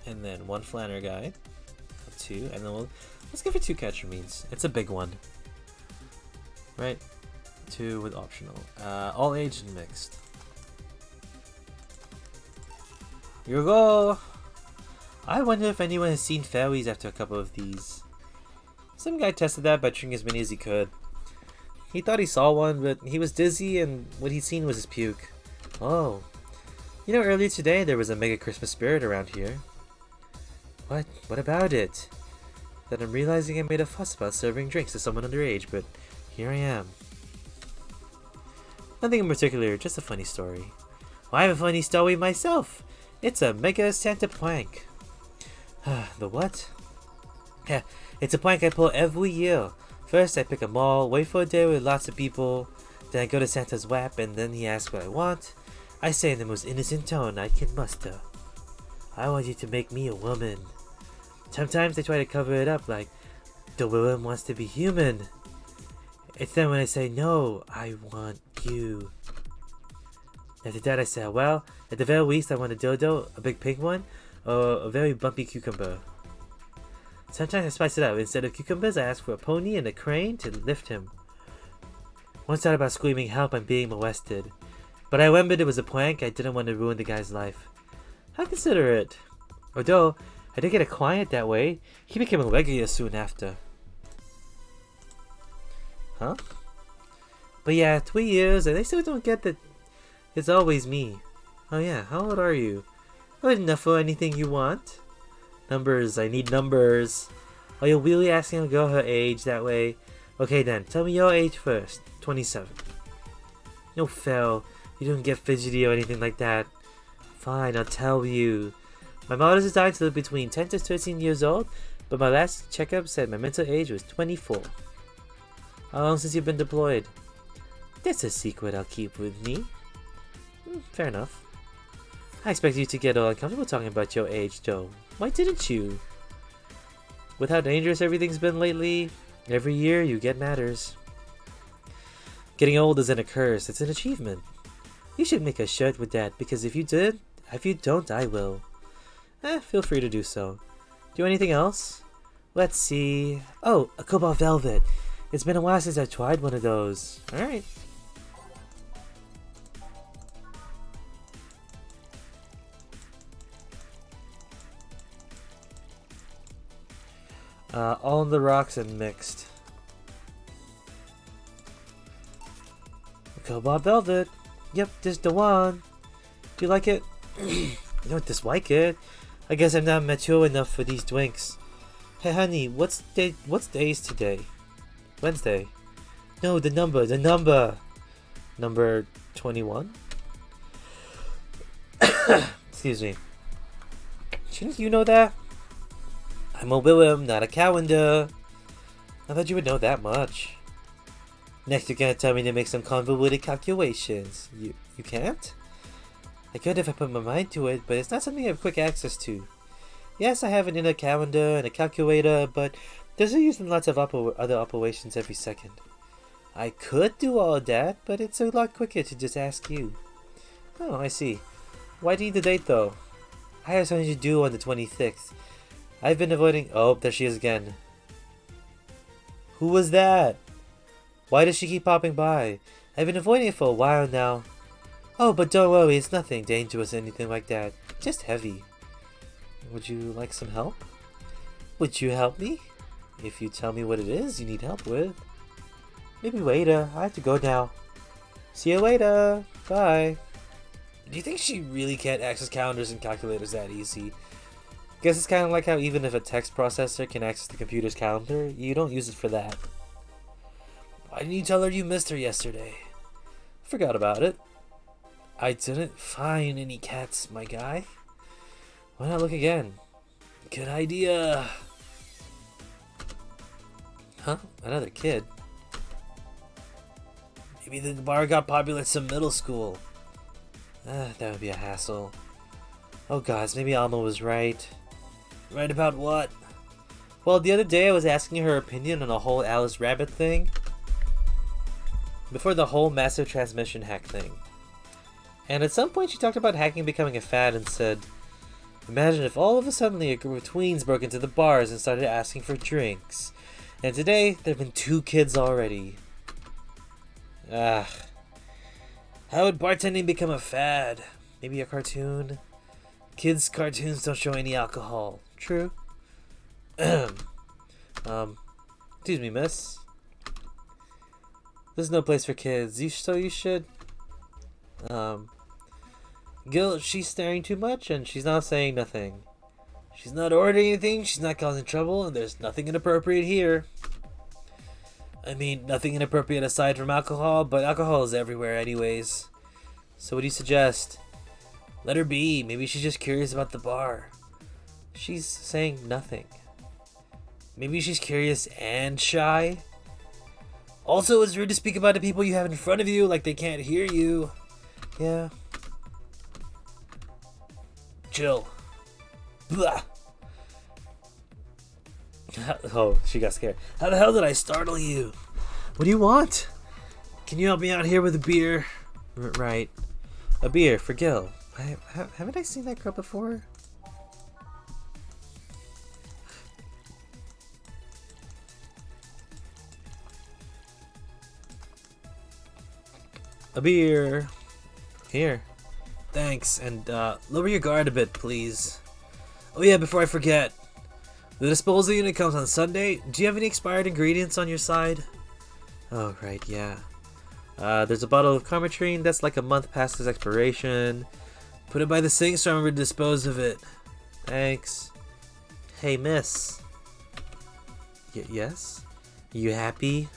And then 1 flanner guide. 2, and then let's give it 2 catcher means. It's a big one. Right? 2 with optional. All age and mixed. Here we go! I wonder if anyone has seen fairies after a couple of these. Some guy tested that by drinking as many as he could. He thought he saw one, but he was dizzy and what he'd seen was his puke. Oh. You know, earlier today there was a mega Christmas spirit around here. What? What about it? Then I'm realizing I made a fuss about serving drinks to someone underage, but here I am. Nothing in particular, just a funny story. Well, I have a funny story myself. It's a mega Santa prank. The what? Yeah, it's a prank I pull every year. First I pick a mall, wait for a day with lots of people, then I go to Santa's WAP and then he asks what I want. I say in the most innocent tone I can muster. I want you to make me a woman. Sometimes they try to cover it up like, the woman wants to be human. It's then when I say, no, I want you. After that I say, well, at the very least I want a dildo, a big pink one, or a very bumpy cucumber. Sometimes I spice it up. Instead of cucumbers, I ask for a pony and a crane to lift him. Once thought about screaming, help, I'm being molested. But I remembered it was a prank, I didn't want to ruin the guy's life. I consider it. Although, I did get a client that way. He became a regular soon after. Huh? But yeah, 3 years, and they still don't get that it's always me. Oh yeah, how old are you? Good enough for anything you want. Numbers, I need numbers. Are you really asking a girl her age that way? Okay then, tell me your age first. 27. No fail, you don't get fidgety or anything like that. Fine, I'll tell you. My mother is designed to live between 10 to 13 years old, but my last checkup said my mental age was 24. How long since you've been deployed? That's a secret I'll keep with me. Fair enough. I expect you to get all uncomfortable talking about your age, though. Why didn't you? With how dangerous everything's been lately, every year you get matters. Getting old isn't a curse, it's an achievement. You should make a shirt with that, because if you don't, I will. Feel free to do so. Do anything else? Let's see. Oh, a cobalt velvet. It's been a while since I've tried one of those. Alright. All on the rocks and mixed. Cobalt velvet. Yep, this the one. Do you like it? You don't dislike it. I guess I'm not mature enough for these drinks. Hey honey, what's days today? Wednesday. No, the number. Number 21? Excuse me. Shouldn't you know that? I'm a Willem, not a calendar. I thought you would know that much. Next you're gonna tell me to make some convoluted calculations. You can't? I could if I put my mind to it, but it's not something I have quick access to. Yes, I have an inner calendar and a calculator, but those are used in lots of other operations every second. I could do all of that, but it's a lot quicker to just ask you. Oh, I see. Why do you need the date though? I have something to do on the 26th. I've been avoiding— oh, there she is again. Who was that? Why does she keep popping by? I've been avoiding it for a while now. Oh, but don't worry, it's nothing dangerous or anything like that. Just heavy. Would you like some help? Would you help me? If you tell me what it is you need help with. Maybe later. I have to go now. See you later. Bye. Do you think she really can't access calendars and calculators that easy? Guess it's kind of like how even if a text processor can access the computer's calendar, you don't use it for that. Why didn't you tell her you missed her yesterday? Forgot about it. I didn't find any cats, my guy. Why not look again? Good idea. Huh? Another kid? Maybe the bar got popular at some middle school. That would be a hassle. Oh gosh, maybe Alma was right. Right about what? Well, the other day I was asking her opinion on the whole Alice Rabbit thing. Before the whole massive transmission hack thing. And at some point she talked about hacking becoming a fad and said, imagine if all of a sudden a group of tweens broke into the bars and started asking for drinks. And today, there have been 2 kids already. How would bartending become a fad? Maybe a cartoon? Kids' cartoons don't show any alcohol. True. Excuse me, miss. This is no place for kids. So you should... Gil, she's staring too much and she's not saying nothing. She's not ordering anything, she's not causing trouble, and there's nothing inappropriate here. I mean, nothing inappropriate aside from alcohol, but alcohol is everywhere anyways. So what do you suggest? Let her be. Maybe she's just curious about the bar. She's saying nothing. Maybe she's curious and shy. Also, it's rude to speak about the people you have in front of you like they can't hear you. Yeah. Chill. Blah. Oh, she got scared. How the hell did I startle you? What do you want? Can you help me out here with a beer? Right. A beer for Gil. Haven't I seen that girl before? A beer. Here. Thanks, and lower your guard a bit, please. Oh yeah, before I forget. The disposal unit comes on Sunday. Do you have any expired ingredients on your side? Oh, right, yeah. There's a bottle of Carmetrine that's like a month past its expiration. Put it by the sink so I remember to dispose of it. Thanks. Hey, miss. Yes? You happy?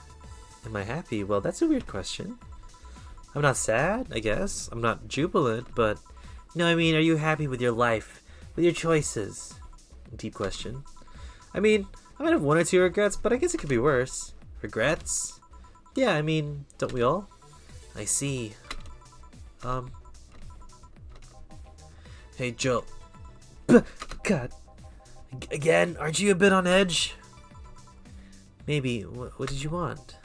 Am I happy? Well, that's a weird question. I'm not sad, I guess. I'm not jubilant, but... No, I mean, are you happy with your life? With your choices? Deep question. I mean, I might have 1 or 2 regrets, but I guess it could be worse. Regrets? Yeah, I mean, don't we all? I see. Hey, Joe. God. Again, aren't you a bit on edge? Maybe. What did you want?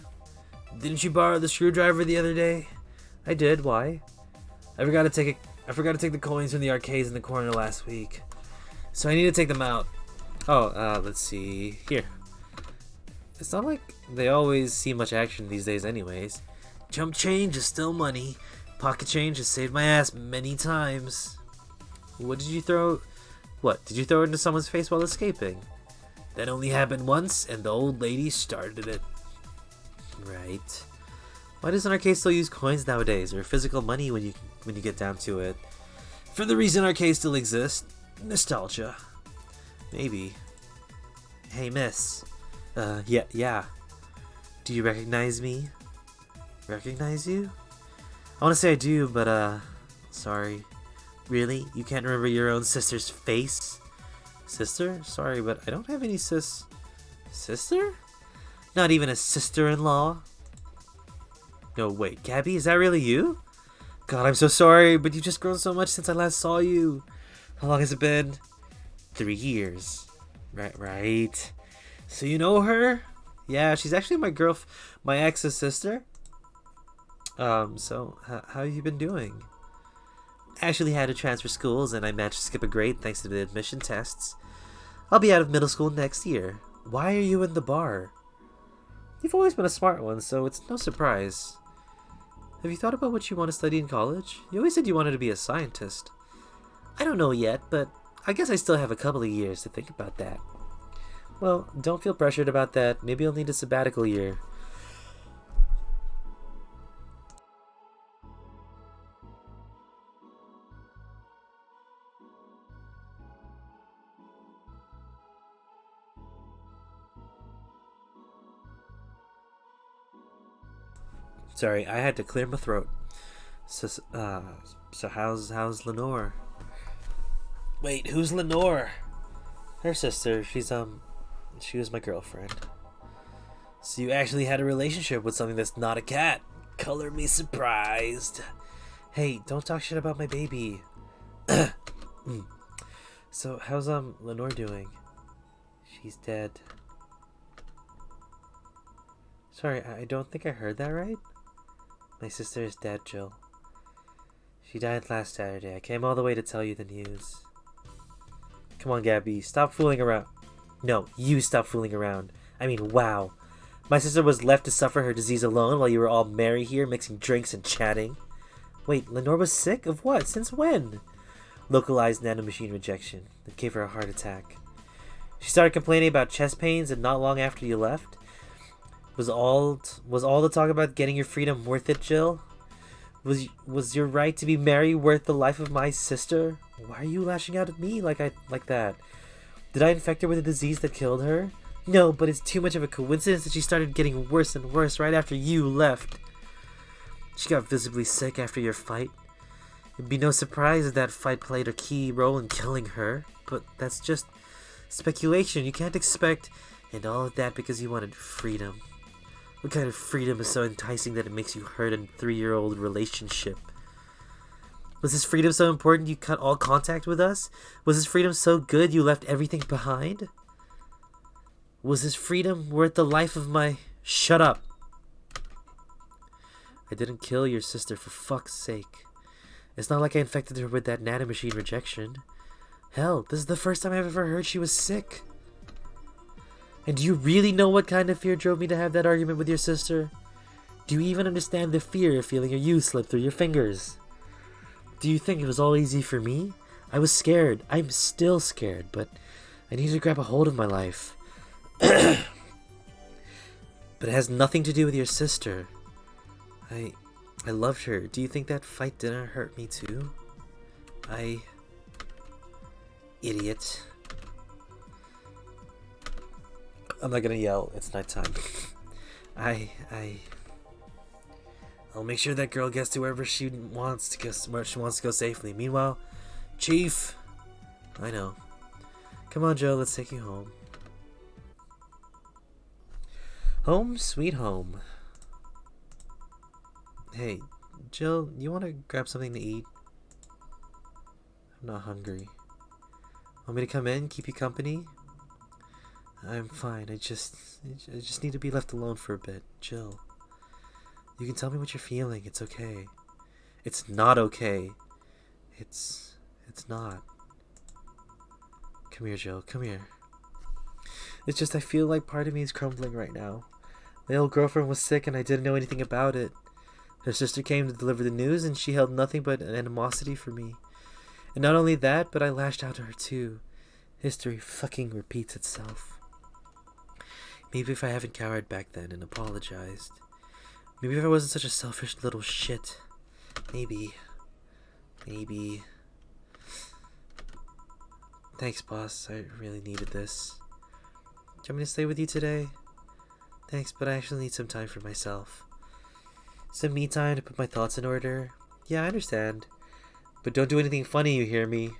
Didn't you borrow the screwdriver the other day? I did. Why? I forgot to take the coins from the arcades in the corner last week. So I need to take them out. Oh, let's see. Here. It's not like they always see much action these days anyways. Jump change is still money. Pocket change has saved my ass many times. What did you throw? What, did you throw it into someone's face while escaping? That only happened once, and the old lady started it. Right. Why doesn't arcade still use coins nowadays, or physical money when you get down to it? For the reason arcades still exist. Nostalgia. Maybe. Hey, miss. Yeah. Do you recognize me? Recognize you? I want to say I do, but, sorry. Really? You can't remember your own sister's face? Sister? Sorry, but I don't have any Sister? Not even a sister-in-law? No, wait, Gabby, is that really you? God, I'm so sorry, but you've just grown so much since I last saw you. How long has it been? 3 years. Right. So you know her? Yeah, she's actually my ex's sister. So, how have you been doing? I actually had to transfer schools, and I managed to skip a grade thanks to the admission tests. I'll be out of middle school next year. Why are you in the bar? You've always been a smart one, so it's no surprise. Have you thought about what you want to study in college? You always said you wanted to be a scientist. I don't know yet, but I guess I still have a couple of years to think about that. Well, don't feel pressured about that. Maybe you'll need a sabbatical year. Sorry, I had to clear my throat. So how's Lenore? Wait, who's Lenore? Her sister. She was my girlfriend. So you actually had a relationship with something that's not a cat. Color me surprised. Hey, don't talk shit about my baby. So how's Lenore doing? She's dead. Sorry, I don't think I heard that right. My sister is dead, Jill. She died last Saturday. I came all the way to tell you the news. Come on, Gabby, stop fooling around. No, you stop fooling around. I mean, wow. My sister was left to suffer her disease alone while you were all merry here, mixing drinks and chatting. Wait, Lenore was sick? Of what? Since when? Localized nanomachine rejection. It gave her a heart attack. She started complaining about chest pains, and not long after you left. Was all the talk about getting your freedom worth it, Jill? Was your right to be merry worth the life of my sister? Why are you lashing out at me like that? Did I infect her with a disease that killed her? No, but it's too much of a coincidence that she started getting worse and worse right after you left. She got visibly sick after your fight. It'd be no surprise if that fight played a key role in killing her, but that's just speculation. You can't expect, and all of that because you wanted freedom. What kind of freedom is so enticing that it makes you hurt a 3-year-old relationship? Was this freedom so important you cut all contact with us? Was this freedom so good you left everything behind? Was this freedom worth the life of my... Shut up! I didn't kill your sister, for fuck's sake. It's not like I infected her with that nanomachine rejection. Hell, this is the first time I've ever heard she was sick. And do you really know what kind of fear drove me to have that argument with your sister? Do you even understand the fear of feeling your youth slip through your fingers? Do you think it was all easy for me? I was scared. I'm still scared, but I need to grab a hold of my life. But it has nothing to do with your sister. I loved her. Do you think that fight didn't hurt me too? Idiot. I'm not gonna yell. It's nighttime. I'll make sure that girl gets to wherever she wants to go, where she wants to go safely. Meanwhile, Chief. I know. Come on, Joe. Let's take you home. Home, sweet home. Hey, Jill, you want to grab something to eat? I'm not hungry. Want me to come in, keep you company? I'm fine. I just need to be left alone for a bit. Jill, you can tell me what you're feeling. It's okay. It's not okay. It's not. Come here, Jill. Come here. It's just I feel like part of me is crumbling right now. My old girlfriend was sick and I didn't know anything about it. Her sister came to deliver the news and she held nothing but an animosity for me. And not only that, but I lashed out to her too. History fucking repeats itself. Maybe if I haven't cowered back then and apologized. Maybe if I wasn't such a selfish little shit. Maybe. Thanks, boss. I really needed this. Do you want me to stay with you today? Thanks, but I actually need some time for myself. Some me time to put my thoughts in order. Yeah, I understand. But don't do anything funny, you hear me?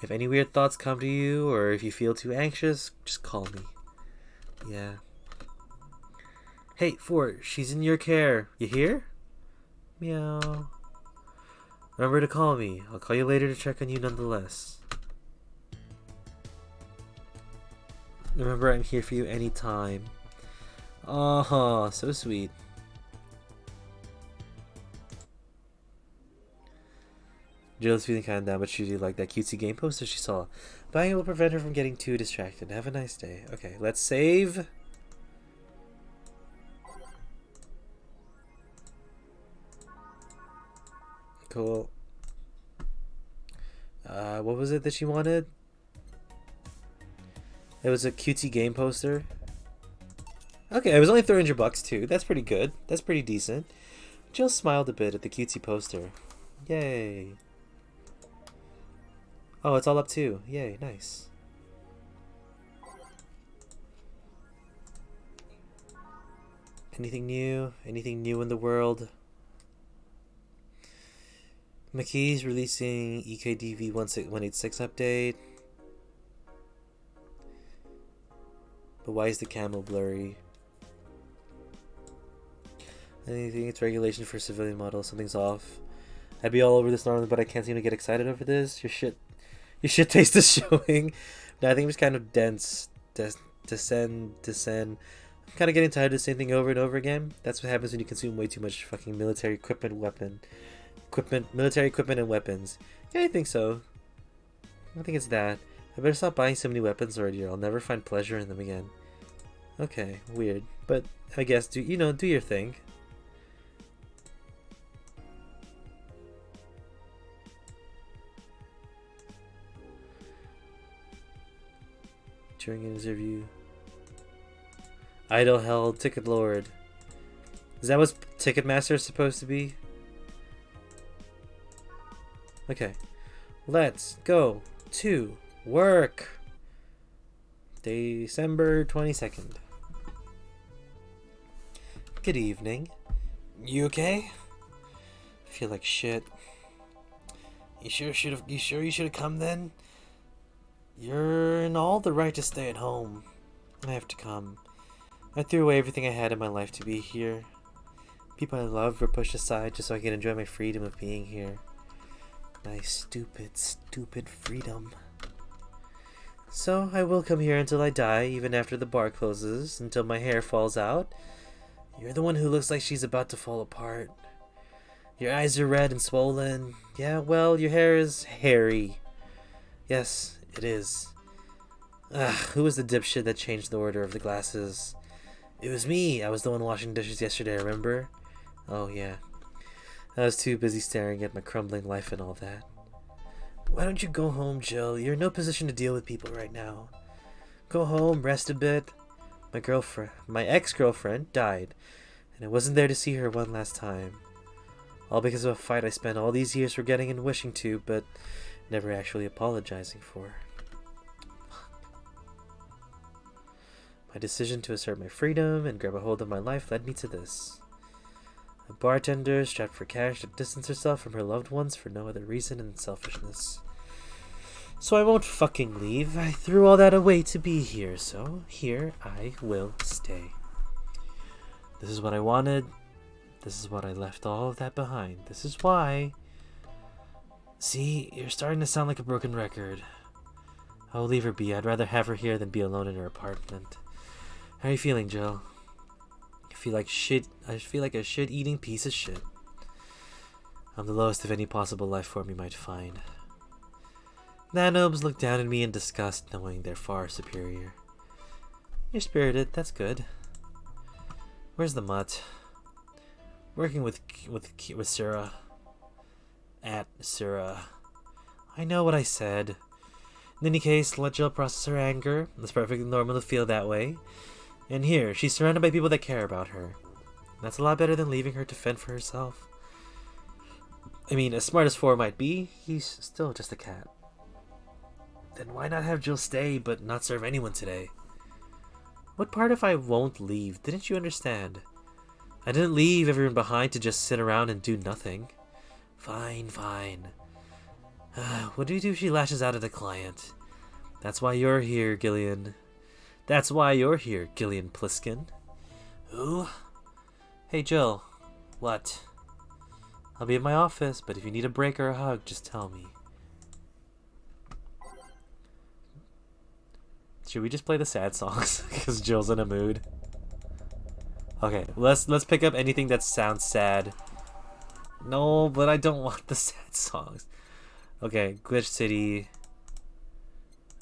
If any weird thoughts come to you, or if you feel too anxious, just call me. Yeah. Hey, Fort, she's in your care. You hear? Meow. Remember to call me. I'll call you later to check on you nonetheless. Remember, I'm here for you anytime. Oh, so sweet. Jill's feeling kind of down, but she really liked that cutesy game poster she saw. Buying it will prevent her from getting too distracted. Have a nice day. Okay, let's save. Cool. What was it that she wanted? It was a cutesy game poster. Okay, it was only $300 too. That's pretty good. That's pretty decent. Jill smiled a bit at the cutesy poster. Yay. Oh, it's all up too. Yay, nice. Anything new? Anything new in the world? McKee's releasing EKDV 186 update. But why is the camo blurry? I think it's regulation for civilian models. Something's off. I'd be all over this normally, but I can't seem to get excited over this. Your shit taste is showing. No, I think it's kind of dense. Descend. I'm kind of getting tired of the same thing over and over again. That's what happens when you consume way too much fucking military equipment, military equipment and weapons. Yeah, I think so. I think it's that. I better stop buying so many weapons already, or I'll never find pleasure in them again. Okay, weird, but I guess do your thing. During an interview. Idle held Ticket Lord. Is that what Ticketmaster is supposed to be? Okay. Let's go to work. December 22nd. Good evening. You okay? I feel like shit. You sure you should have come then? You're in all the right to stay at home. I have to come. I threw away everything I had in my life to be here. People I loved were pushed aside just so I could enjoy my freedom of being here. My stupid freedom. So I will come here until I die, even after the bar closes, until my hair falls out. You're the one who looks like she's about to fall apart. Your eyes are red and swollen. Yeah, well, your hair is hairy. Yes, it is. Who was the dipshit that changed the order of the glasses? It was me. I was the one washing dishes yesterday, remember? Oh, yeah. I was too busy staring at my crumbling life and all that. Why don't you go home, Jill? You're in no position to deal with people right now. Go home, rest a bit. My ex-girlfriend died, and I wasn't there to see her one last time. All because of a fight I spent all these years forgetting and wishing to, but never actually apologizing for. My decision to assert my freedom and grab a hold of my life led me to this. A bartender strapped for cash to distance herself from her loved ones for no other reason than selfishness. So I won't fucking leave. I threw all that away to be here, so here I will stay. This is what I wanted. This is what I left all of that behind. This is why. See, you're starting to sound like a broken record. I'll leave her be. I'd rather have her here than be alone in her apartment. How are you feeling, Jill? I feel like shit. I feel like a shit-eating piece of shit. I'm the lowest of any possible life form you might find. Nanobes look down at me in disgust, knowing they're far superior. You're spirited. That's good. Where's the mutt? Working with Sarah. At Sarah. I know what I said. In any case, let Jill process her anger. It's perfectly normal to feel that way. And here, she's surrounded by people that care about her. That's a lot better than leaving her to fend for herself. I mean, as smart as 4 might be, he's still just a cat. Then why not have Jill stay, but not serve anyone today? What part of I won't leave? Didn't you understand? I didn't leave everyone behind to just sit around and do nothing. Fine. What do you do if she lashes out at a client? That's why you're here, Gillian. That's why you're here, Gillian Pliskin. Who? Hey, Jill. What? I'll be at my office, but if you need a break or a hug, just tell me. Should we just play the sad songs? Because Jill's in a mood. Okay, let's pick up anything that sounds sad. No, but I don't want the sad songs. Okay, Glitch City.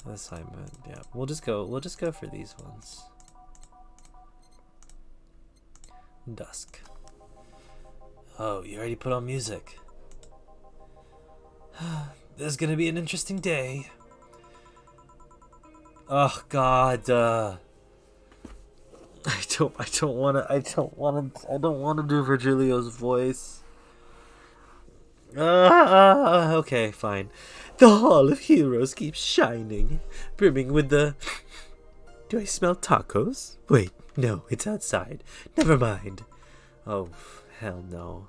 Assignment. Yeah, we'll just go for these ones. Dusk. Oh, you already put on music. This is gonna be an interesting day. Oh God. I don't wanna do Virgilio's voice. Okay, fine. The Hall of Heroes keeps shining, brimming with the Do I smell tacos? Wait, no, it's outside. Never mind. Oh, hell no.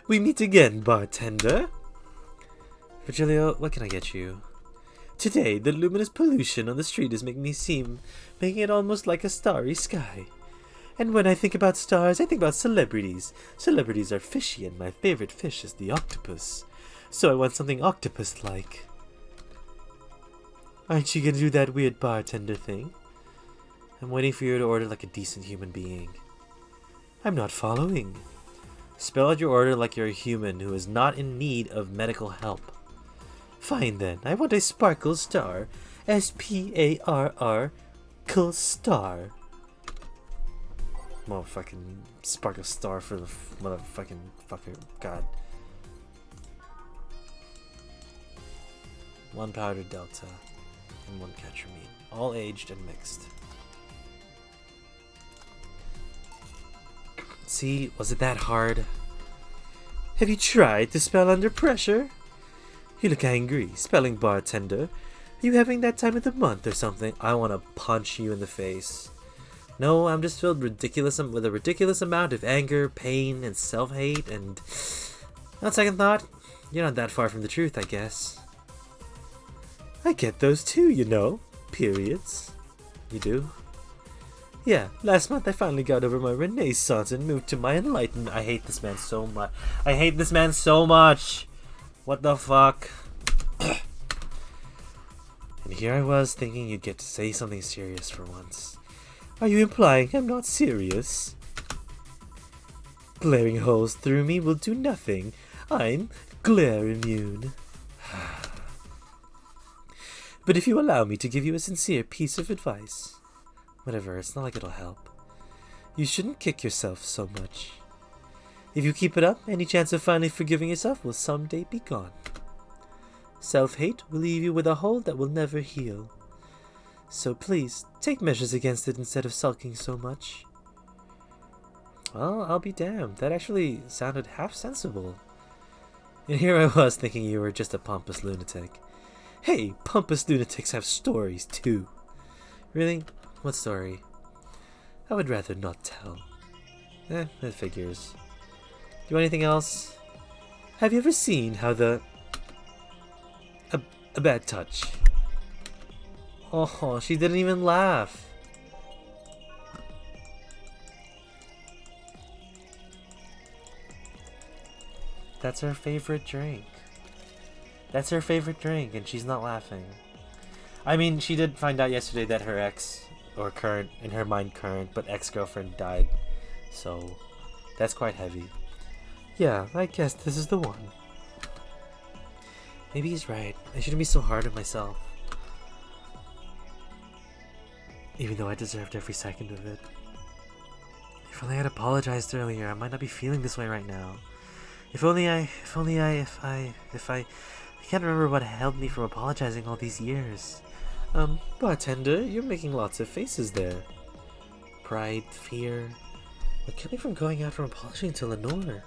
We meet again, bartender. Virgilio, what can I get you? Today, the luminous pollution on the street is making it almost like a starry sky. And when I think about stars, I think about celebrities. Celebrities are fishy, and my favorite fish is the octopus. So I want something octopus-like. Aren't you gonna do that weird bartender thing? I'm waiting for you to order like a decent human being. I'm not following. Spell out your order like you're a human who is not in need of medical help. Fine then, I want a sparkle star. S-P-A-R-R, -Kle star. Motherfucking sparkle star for the motherfucking fucker. God. 1 powdered delta and 1 catramine. All aged and mixed. See, was it that hard? Have you tried to spell under pressure? You look angry. Spelling bartender. Are you having that time of the month or something? I want to punch you in the face. No, I'm just filled with a ridiculous amount of anger, pain, and self-hate, and on second thought, you're not that far from the truth, I guess. I get those too, you know. Periods. You do? Yeah, last month I finally got over my renaissance and moved to my enlightenment. I hate this man so much. I hate this man so much. What the fuck? And here I was thinking you'd get to say something serious for once. Are you implying I'm not serious? Glaring holes through me will do nothing. I'm glare immune. But if you allow me to give you a sincere piece of advice, whatever, it's not like it'll help. You shouldn't kick yourself so much. If you keep it up, any chance of finally forgiving yourself will someday be gone. Self-hate will leave you with a hole that will never heal. So please, take measures against it instead of sulking so much. Well, I'll be damned. That actually sounded half sensible. And here I was thinking you were just a pompous lunatic. Hey, pompous lunatics have stories too. Really? What story? I would rather not tell. That figures. Do you want anything else? Have you ever seen how a bad touch? Oh, she didn't even laugh. That's her favorite drink. That's her favorite drink, and she's not laughing. I mean, she did find out yesterday that her ex, or current, in her mind current, but ex-girlfriend died. So, that's quite heavy. Yeah, I guess this is the one. Maybe he's right. I shouldn't be so hard on myself. Even though I deserved every second of it. If only I'd apologized earlier, I might not be feeling this way right now. If I can't remember what held me from apologizing all these years. Bartender, you're making lots of faces there. Pride, fear. What kept me from going out from apologizing to Lenore?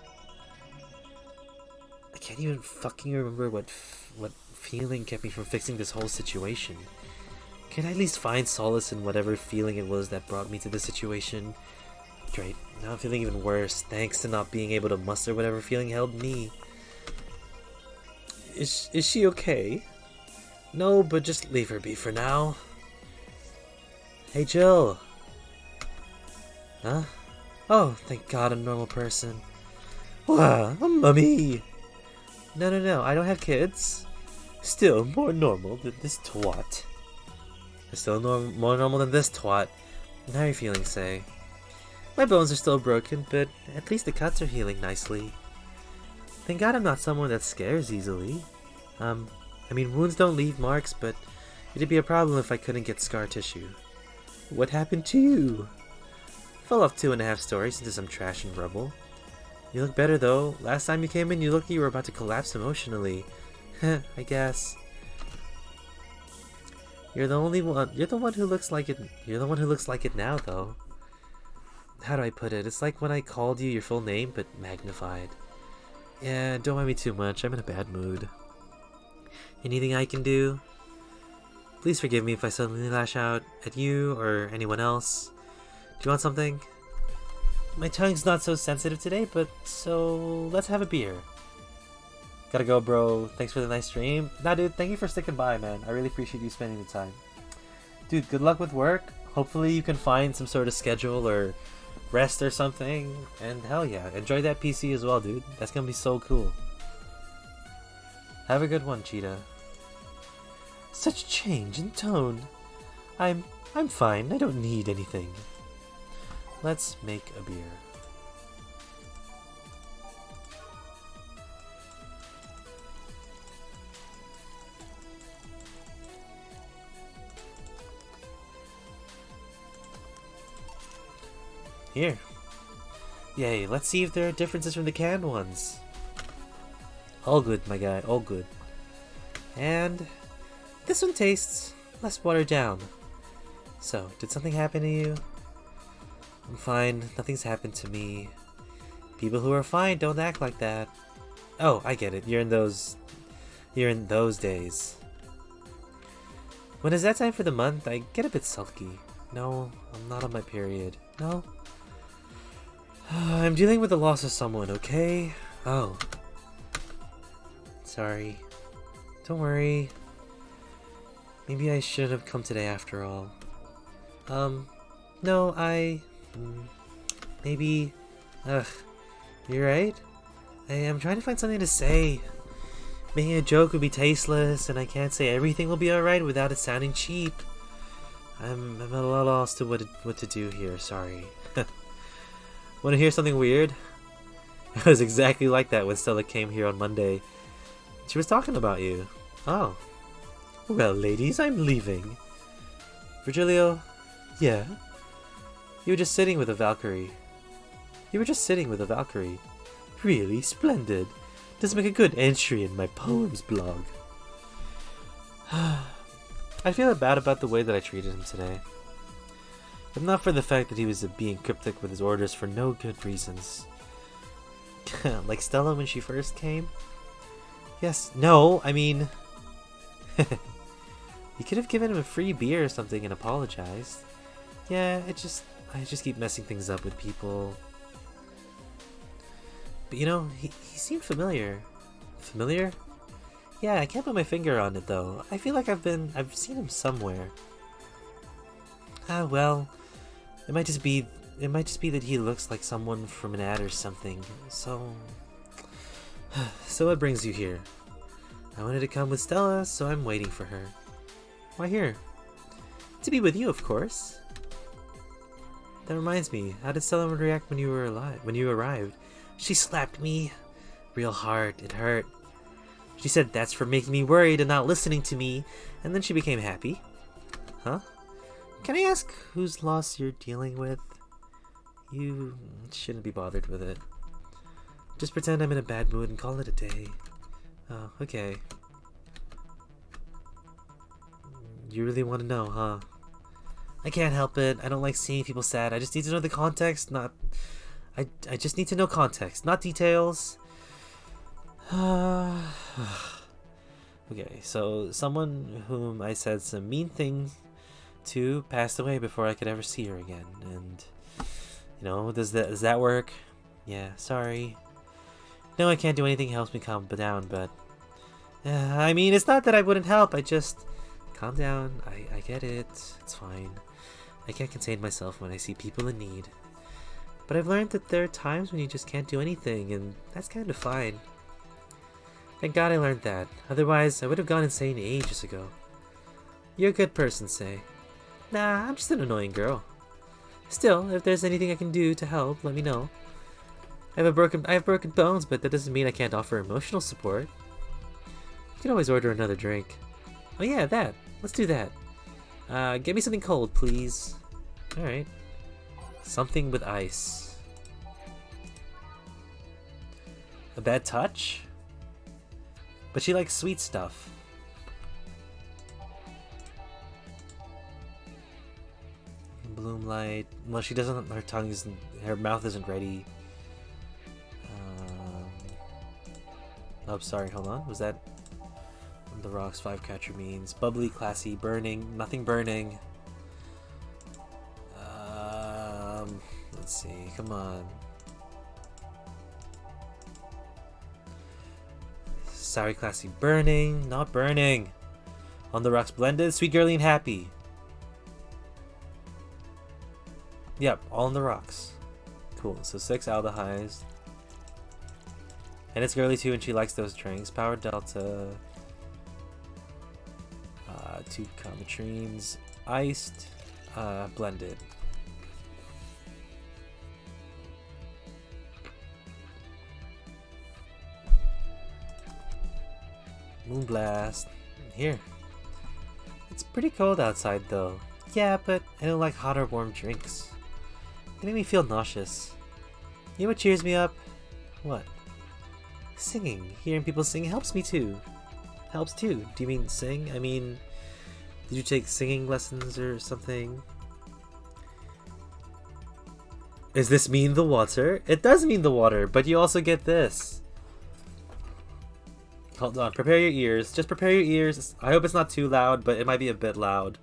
I can't even fucking remember what feeling kept me from fixing this whole situation. Can I at least find solace in whatever feeling it was that brought me to the situation? Great, now I'm feeling even worse, thanks to not being able to muster whatever feeling held me. Is she okay? No, but just leave her be for now. Hey, Jill. Huh? Oh, thank God, a normal person. Wow, a mummy. No, I don't have kids. Still more normal than this twat. Still more normal than this twat. How are you feeling, say? My bones are still broken, but at least the cuts are healing nicely. Thank God I'm not someone that scares easily. I mean, wounds don't leave marks, but it'd be a problem if I couldn't get scar tissue. What happened to you? Fell off 2.5 stories into some trash and rubble. You look better though. Last time you came in, you looked like you were about to collapse emotionally. Heh, I guess. You're the one who looks like it. You're the one who looks like it now, though. How do I put it? It's like when I called you your full name, but magnified. Yeah, don't mind me too much. I'm in a bad mood. Anything I can do? Please forgive me if I suddenly lash out at you or anyone else. Do you want something? My tongue's not so sensitive today, but so let's have a beer. Gotta go, bro. Thanks for the nice stream. Nah, dude, thank you for sticking by, man. I really appreciate you spending the time. Dude, good luck with work. Hopefully you can find some sort of schedule or rest or something. And hell yeah, enjoy that PC as well, dude. That's gonna be so cool. Have a good one, Cheetah. Such change in tone. I'm fine. I don't need anything. Let's make a beer. Here. Yay, let's see if there are differences from the canned ones. All good, my guy, all good. And this one tastes less watered down. So, did something happen to you? I'm fine, nothing's happened to me. People who are fine don't act like that. Oh, I get it, you're in those days. When it's that time for the month, I get a bit sulky. No, I'm not on my period. No? I'm dealing with the loss of someone, okay? Oh. Sorry. Don't worry. Maybe I shouldn't have come today after all. No, maybe... You're right? I am trying to find something to say. Making a joke would be tasteless, and I can't say everything will be alright without it sounding cheap. I'm at a loss to what to do here, sorry. Want to hear something weird? It was exactly like that when Stella came here on Monday. She was talking about you. Oh. Well, ladies, I'm leaving. Virgilio? Yeah? You were just sitting with a Valkyrie. Really splendid. Does make a good entry in my poems blog. I feel bad about the way that I treated him today. If not for the fact that he was being cryptic with his orders for no good reasons. Like Stella when she first came? Yes, no, I mean... You could have given him a free beer or something and apologized. Yeah, I just keep messing things up with people. But you know, he seemed familiar. Familiar? Yeah, I can't put my finger on it though. I feel like I've seen him somewhere. Ah, well, it might just be that he looks like someone from an ad or something. So what brings you here? I wanted to come with Stella, so I'm waiting for her. Why here? To be with you, of course. That reminds me, how did Stella react when you arrived? She slapped me real hard. It hurt. She said that's for making me worried and not listening to me, and then she became happy. Huh? Can I ask whose loss you're dealing with? You shouldn't be bothered with it. Just pretend I'm in a bad mood and call it a day. Oh, okay. You really want to know, huh? I can't help it. I don't like seeing people sad. I just need to know the context, not... I just need to know context, not details. Okay, so someone whom I said some mean things to passed away before I could ever see her again, and you know, does that work? Yeah, sorry. No, I can't do anything helps me calm down, but I mean, it's not that I wouldn't help. I just calm down. I get it. It's fine. I can't contain myself when I see people in need. But I've learned that there are times when you just can't do anything, and that's kind of fine. Thank God I learned that. Otherwise, I would have gone insane ages ago. You're a good person, Say. Nah, I'm just an annoying girl. Still, if there's anything I can do to help, let me know. I have broken bones, but that doesn't mean I can't offer emotional support. You can always order another drink. Oh yeah, that. Let's do that. Get me something cold, please. Alright. Something with ice. A bad touch? But she likes sweet stuff. Bloom light. Well, she doesn't. Her mouth isn't ready. Oh, sorry. Hold on. Was that the rocks, 5 catcher means. Bubbly, classy, burning, nothing burning. Let's see, come on. Sorry, classy, burning, not burning. On the rocks, blended, sweet, girly, and happy. Yep, all on the rocks. Cool, so 6 aldehydes. And it's girly too, and she likes those drinks. Power Delta. 2 cometrines. Iced. Blended. Moonblast. Here. It's pretty cold outside though. Yeah, but I don't like hot or warm drinks. They make me feel nauseous. You know what cheers me up? What? Singing. Hearing people sing helps me too. Helps too. Do you mean sing? I mean, did you take singing lessons or something? Does this mean the water? It does mean the water, but you also get this. Hold on, prepare your ears. Just prepare your ears. I hope it's not too loud, but it might be a bit loud.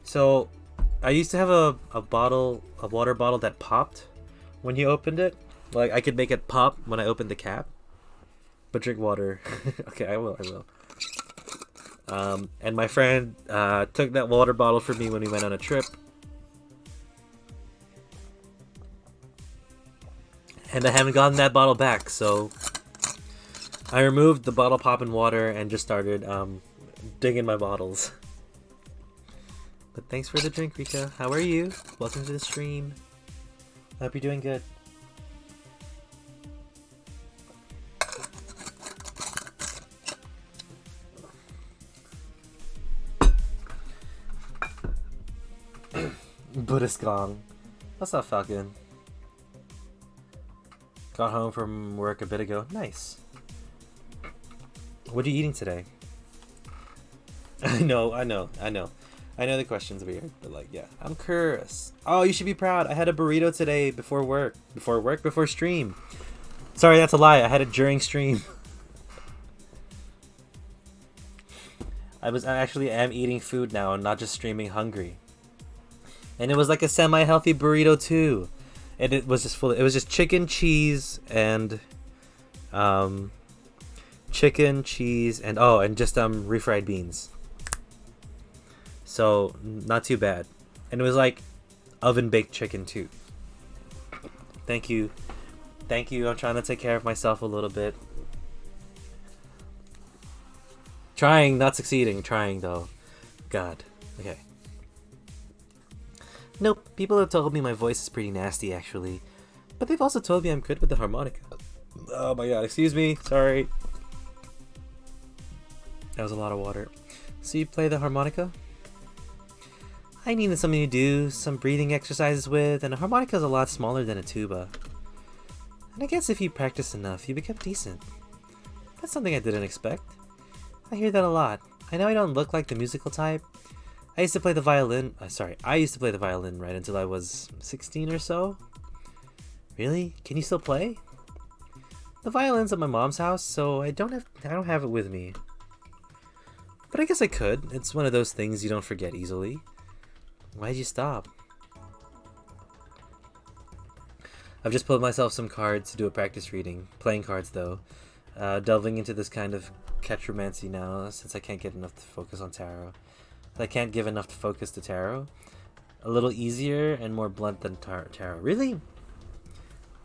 So, I used to have a water bottle that popped when you opened it. Like, I could make it pop when I opened the cap. But drink water. Okay, I will. And my friend took that water bottle from me when we went on a trip. And I haven't gotten that bottle back, so I removed the bottle popping water and just started digging my bottles. But thanks for the drink, Rika. How are you? Welcome to the stream. I hope you're doing good. Buddhist gong. What's up, Falcon? Got home from work a bit ago. Nice. What are you eating today? I know the question's weird, but like, yeah. I'm curious. Oh, you should be proud. I had a burrito today before stream. Sorry, that's a lie. I had it during stream. I actually am eating food now and not just streaming hungry. And it was like a semi-healthy burrito too. And it was just chicken, cheese, and refried beans. So, not too bad. And it was like oven-baked chicken too. Thank you. I'm trying to take care of myself a little bit. Trying, not succeeding. Trying though. God. Okay. Nope, people have told me my voice is pretty nasty actually. But they've also told me I'm good with the harmonica. Oh my god, excuse me, sorry. That was a lot of water. So you play the harmonica? I needed something to do, some breathing exercises with, and a harmonica is a lot smaller than a tuba. And I guess if you practice enough, you become decent. That's something I didn't expect. I hear that a lot. I know I don't look like the musical type. I used to play the violin right until I was 16 or so. Really? Can you still play? The violin's at my mom's house, so I don't have it with me. But I guess I could. It's one of those things you don't forget easily. Why'd you stop? I've just pulled myself some cards to do a practice reading. Playing cards though. Delving into this kind of catchromancy now, since I can't get enough to focus on tarot. I can't give enough to focus to tarot. A little easier and more blunt than tarot. Really?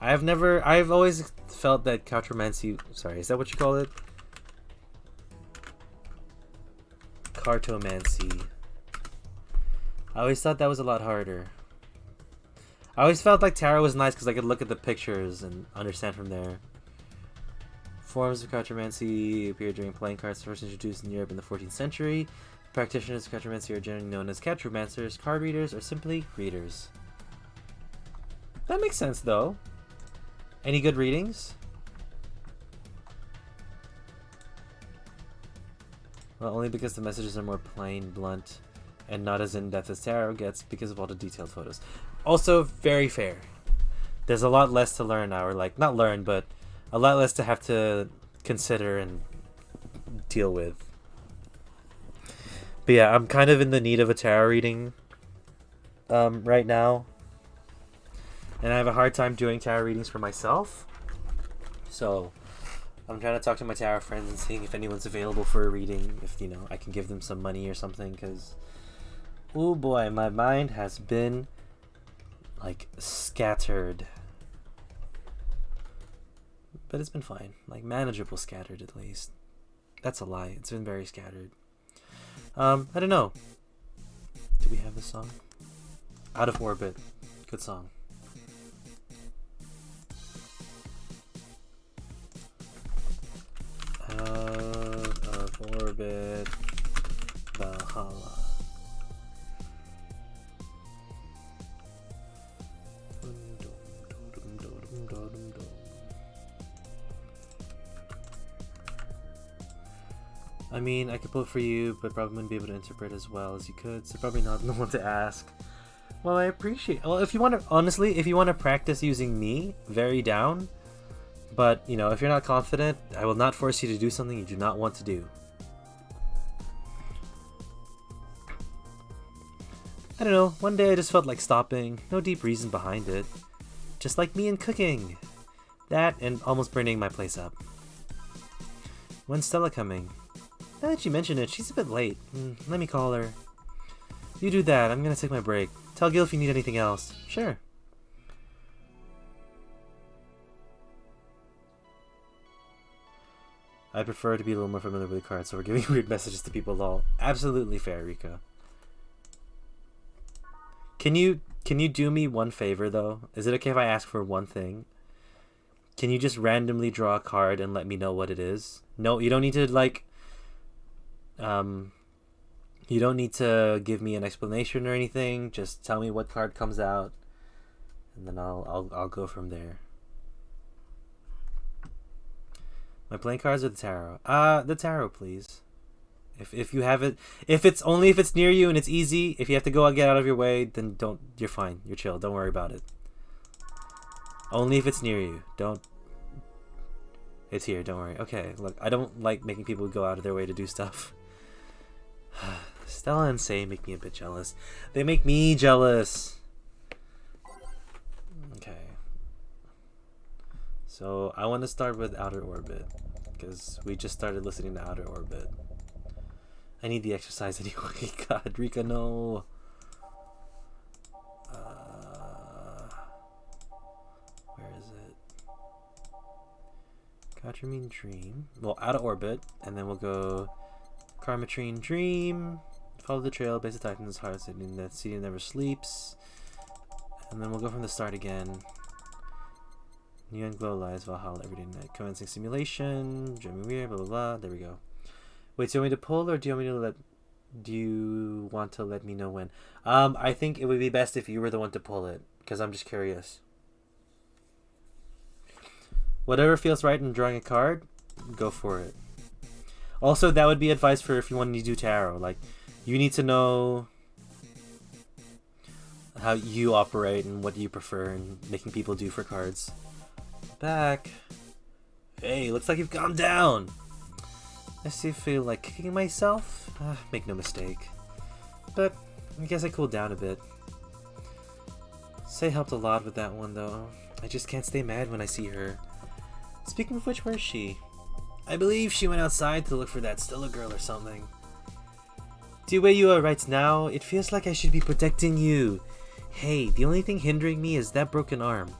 I've always felt that cartomancy, sorry, is that what you call it? Cartomancy. I always thought that was a lot harder. I always felt like tarot was nice because I could look at the pictures and understand from there. Forms of cartomancy appeared during playing cards first introduced in Europe in the 14th century. Practitioners of cartomancy are generally known as cartomancers, card readers, or simply readers. That makes sense, though. Any good readings? Well, only because the messages are more plain, blunt. and not as in-depth as tarot gets because of all the detailed photos. Also, very fair. There's a lot less to learn now, or like, not learn, but a lot less to have to consider and deal with. But yeah, I'm kind of in the need of a tarot reading right now. And I have a hard time doing tarot readings for myself. So I'm trying to talk to my tarot friends and seeing if anyone's available for a reading. If, you know, I can give them some money or something. Because, oh boy, my mind has been, like, scattered. But it's been fine. Like, manageable scattered, at least. That's a lie. It's been very scattered. I don't know. Do we have this song? Out of Orbit. Good song. Out of Orbit. Valhalla. I mean, I could pull it for you, but probably wouldn't be able to interpret as well as you could, so probably not the one to ask. Well, I appreciate. Well, if you want to, honestly, if you want to practice using me, very down. But, you know, if you're not confident, I will not force you to do something you do not want to do. I don't know, one day I just felt like stopping. No deep reason behind it. Just like me and cooking. That and almost burning my place up. When's Stella coming? Now that you mention it, she's a bit late. Let me call her. You do that, I'm gonna take my break. Tell Gil if you need anything else. Sure. I prefer to be a little more familiar with the cards, so we're giving weird messages to people lol. Absolutely fair, Rika. Can you do me one favor though? Is it okay if I ask for one thing? Can you just randomly draw a card and let me know what it is? No, you don't need to like you don't need to give me an explanation or anything. Just tell me what card comes out and then I'll go from there. My playing cards or the tarot? The tarot, please. If you have it, if it's near you and it's easy. If you have to go get out of your way, then don't. You're fine. You're chill. Don't worry about it. Only if it's near you. Don't. It's here. Don't worry. Okay. Look, I don't like making people go out of their way to do stuff. Stella and Say make me a bit jealous. They make me jealous. Okay. So I want to start with Outer Orbit because we just started listening to Outer Orbit. I need the exercise anyway. God, Rika, no. Where is it? Cartrine Dream. Well, Out of Orbit, and then we'll go Carmatrine Dream. Follow the trail, base of Titans, heart sitting that city never sleeps. And then we'll go from the start again. Neon Glow Lies, Valhalla, Everyday Night, Commencing Simulation, Dreaming Weird, blah blah blah. There we go. Wait, do you want me to pull or do you want to let me know when? I think it would be best if you were the one to pull it, because I'm just curious. Whatever feels right in drawing a card, go for it. Also, that would be advice for if you want to do tarot. Like, you need to know how you operate and what you prefer and making people do for cards. Back. Hey, looks like you've calmed down. I still feel like kicking myself. Make no mistake. But I guess I cooled down a bit. Say helped a lot with that one though. I just can't stay mad when I see her. Speaking of which, where is she? I believe she went outside to look for that Stella girl or something. The way you are right now, it feels like I should be protecting you. Hey, the only thing hindering me is that broken arm.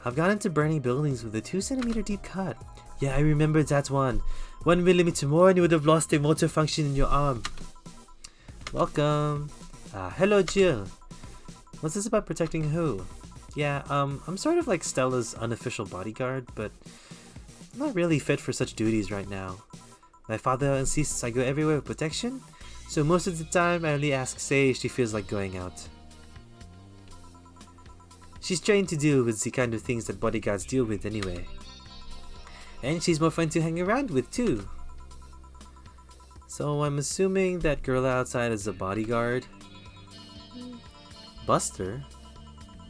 I've gone into burning buildings with a 2cm deep cut. Yeah, I remember that one. 1 millimeter more and you would have lost a motor function in your arm. Welcome. Hello Jill. What's this about protecting who? Yeah, I'm sort of like Stella's unofficial bodyguard, but I'm not really fit for such duties right now. My father insists I go everywhere with protection, so most of the time I only ask Say if she feels like going out. She's trying to deal with the kind of things that bodyguards deal with anyway. And she's more fun to hang around with too. So I'm assuming that girl outside is a bodyguard. Buster?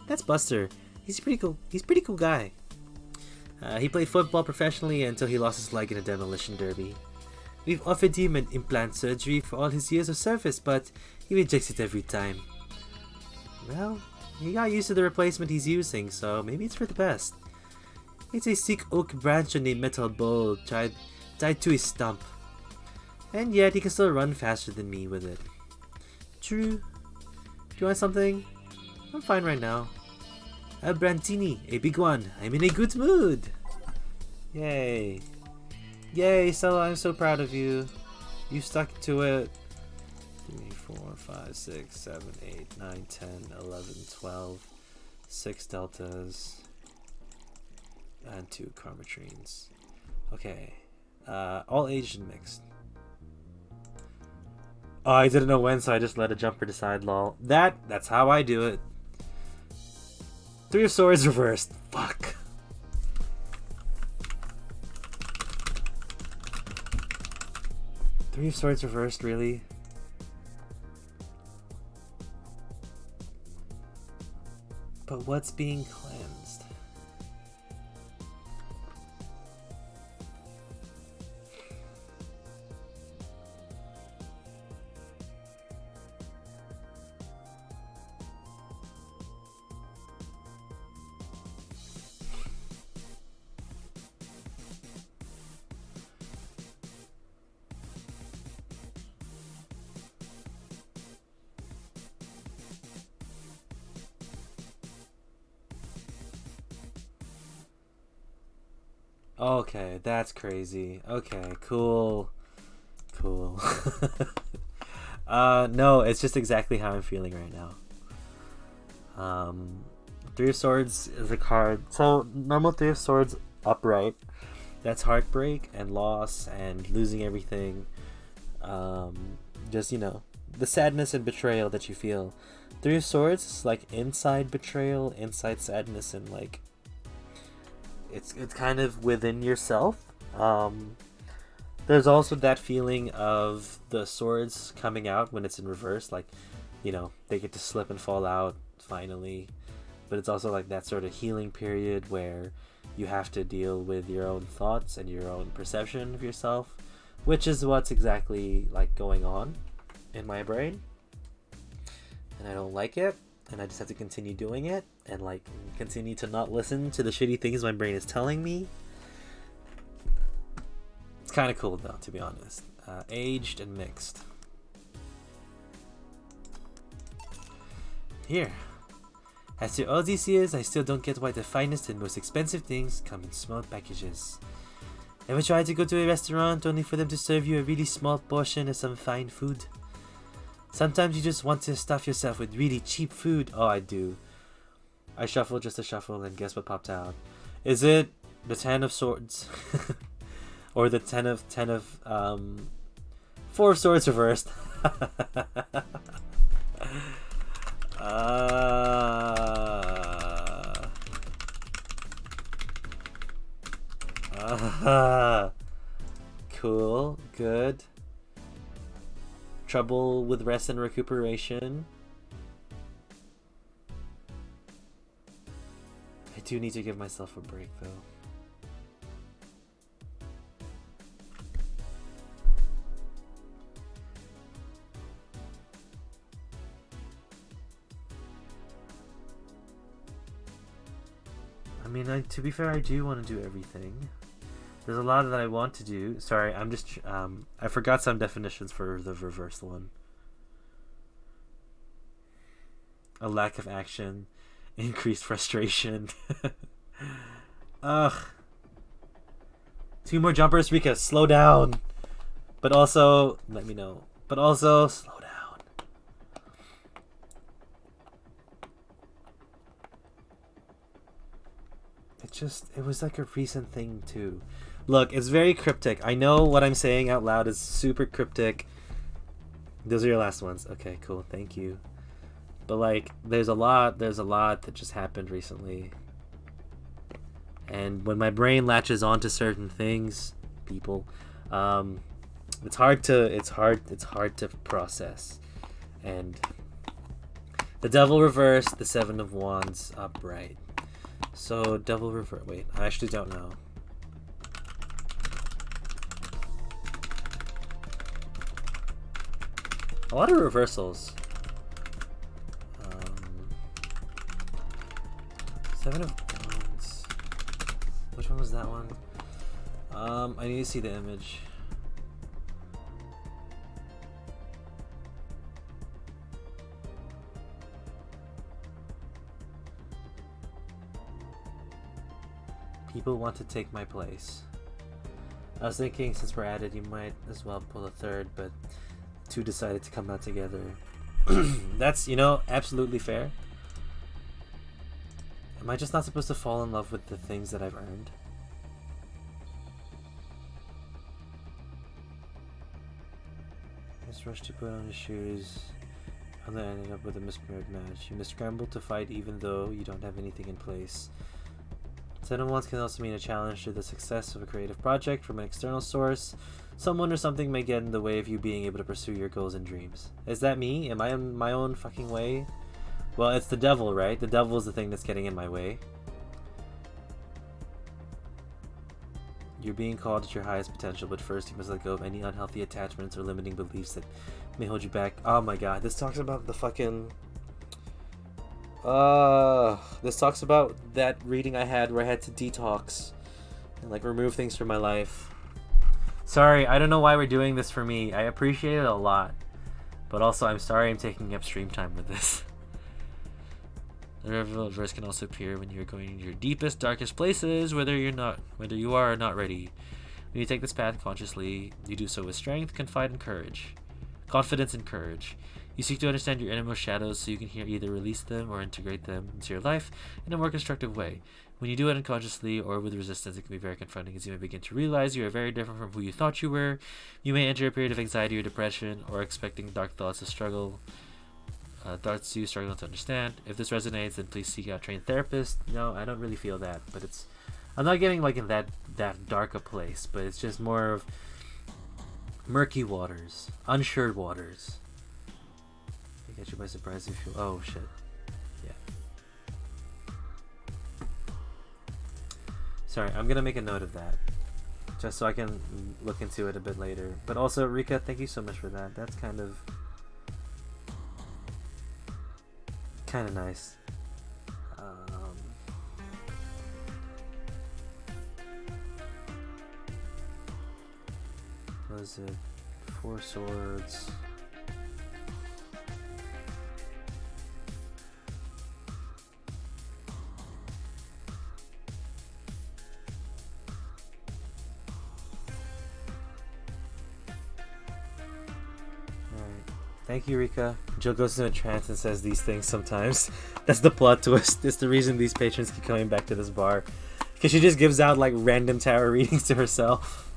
That's Buster. He's pretty cool. He's a pretty cool guy. He played football professionally until he lost his leg in a demolition derby. We've offered him an implant surgery for all his years of service, but he rejects it every time. Well, he got used to the replacement he's using, so maybe it's for the best. It's a thick oak branch on a metal bowl tied to his stump. And yet he can still run faster than me with it. True. Do you want something? I'm fine right now. A Brantini, a big one. I'm in a good mood. Yay. Yay, Stella, I'm so proud of you. You stuck to it. 3, 4, 5, 6, 7, 8, 9, 10, 11, 12. 6 deltas. And 2 chromatrines. Okay. All aged and mixed. Oh, I didn't know when, so I just let a jumper decide, lol. That's how I do it. 3 of Swords reversed. Fuck. Three of Swords reversed, really? But what's being cleansed? Okay, that's crazy. Okay, cool. Cool. No, it's just exactly how I'm feeling right now. 3 of Swords is a card. So, normal 3 of Swords upright. That's heartbreak and loss and losing everything. Just, the sadness and betrayal that you feel. 3 of Swords is like inside betrayal, inside sadness, and like it's kind of within yourself. There's also that feeling of the swords coming out when it's in reverse, like, they get to slip and fall out finally. But it's also like that sort of healing period where you have to deal with your own thoughts and your own perception of yourself, which is what's exactly like going on in my brain. And I don't like it, and I just have to continue doing it and like continue to not listen to the shitty things my brain is telling me. It's kind of cool though, to be honest. Aged and mixed. Here. After all these years, I still don't get why the finest and most expensive things come in small packages. Ever tried to go to a restaurant only for them to serve you a really small portion of some fine food? Sometimes you just want to stuff yourself with really cheap food. Oh, I do. I shuffled just to shuffle, and guess what popped out? Is it the 10 of Swords? Or the 10 of 4 of Swords reversed? Cool, good. Trouble with rest and recuperation. I do need to give myself a break though. I mean, to be fair, I do want to do everything. There's a lot that I want to do. Sorry, I'm just I forgot some definitions for the reverse one. A lack of action, increased frustration. Ugh. 2 more jumpers, Rika, slow down. But also, let me know. But also, slow down. It was like a recent thing too. Look, it's very cryptic. I know what I'm saying out loud is super cryptic. Those are your last ones. Okay, cool. Thank you. But like, there's a lot that just happened recently. And when my brain latches onto certain things, people, It's hard to process. And the Devil reversed, the Seven of Wands upright. So Devil reverse. Wait, I actually don't know. A lot of reversals. Seven of Wands. Which one was that one? I need to see the image. People want to take my place. I was thinking, since we're at it, you might as well pull a third, but two decided to come out together. That's, you know, absolutely fair. Am I just not supposed to fall in love with the things that I've earned? Just rushed to put on his shoes, and then ended up with a mismarried match. You must scramble to fight even though you don't have anything in place. Seven of Wands can also mean a challenge to the success of a creative project from an external source. Someone or something may get in the way of you being able to pursue your goals and dreams. Is that me? Am I in my own fucking way? Well, it's the devil, right? The devil is the thing that's getting in my way. You're being called at your highest potential, but first you must let go of any unhealthy attachments or limiting beliefs that may hold you back. Oh my god, this talks about the fucking... this talks about that reading I had where I had to detox and like remove things from my life. Sorry, I don't know why we're doing this for me. I appreciate it a lot, but also I'm sorry I'm taking up stream time with this. The reveal verse can also appear when you're going into your deepest, darkest places, whether you are or not ready. When you take this path consciously, you do so with strength, confidence, and courage. You seek to understand your innermost shadows so you can either release them or integrate them into your life in a more constructive way. When you do it unconsciously or with resistance, it can be very confronting as you may begin to realize you are very different from who you thought you were. You may enter a period of anxiety or depression or expecting dark thoughts to struggling to understand. If this resonates, then please seek out a trained therapist. No, I don't really feel that, but I'm not getting like in that dark a place, but it's just more of murky waters, unsure waters. I get you by surprise if you... Oh shit. Yeah. Sorry, I'm gonna make a note of that, just so I can look into it a bit later. But also, Rika, thank you so much for that. That's kind of nice. What is it? Four Swords. Thank you, Rika. Jill goes into a trance and says these things sometimes. That's the plot twist. It's the reason these patrons keep coming back to this bar. Because she just gives out like random tarot readings to herself.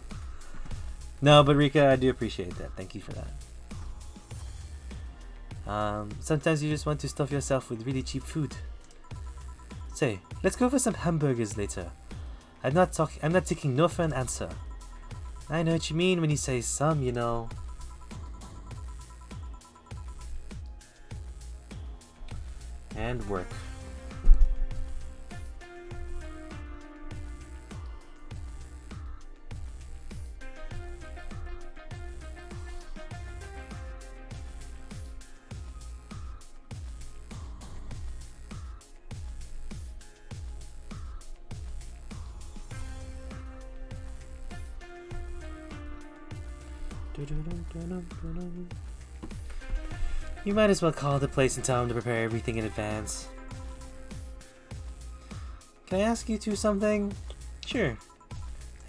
No, but Rika, I do appreciate that. Thank you for that. Sometimes you just want to stuff yourself with really cheap food. Say, let's go for some hamburgers later. I'm not taking no for an answer. I know what you mean when you say some, you know. And work. You might as well call the place and tell them to prepare everything in advance. Can I ask you two something? Sure.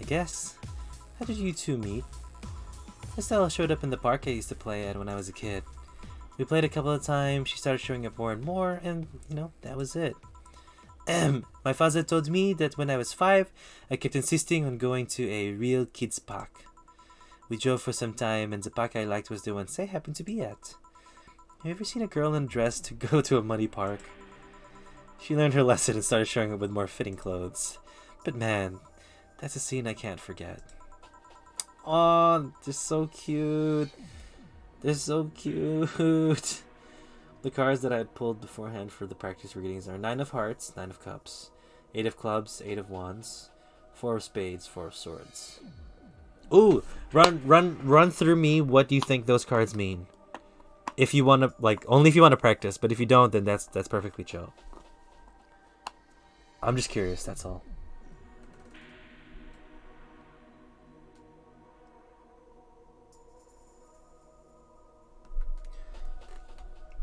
I guess. How did you two meet? Estella showed up in the park I used to play at when I was a kid. We played a couple of times, she started showing up more and more, and, you know, that was it. My father told me that when I was 5, I kept insisting on going to a real kids park. We drove for some time, and the park I liked was the one I happened to be at. Have you ever seen a girl in a dress to go to a muddy park? She learned her lesson and started showing up with more fitting clothes. But man, that's a scene I can't forget. Oh, they're so cute. They're so cute. The cards that I had pulled beforehand for the practice readings are 9 of Hearts, 9 of Cups, 8 of Clubs, 8 of Wands, 4 of Spades, 4 of Swords. Ooh, run through me. What do you think those cards mean? If you want to, like, only if you want to practice, but if you don't, then that's perfectly chill. I'm just curious, that's all.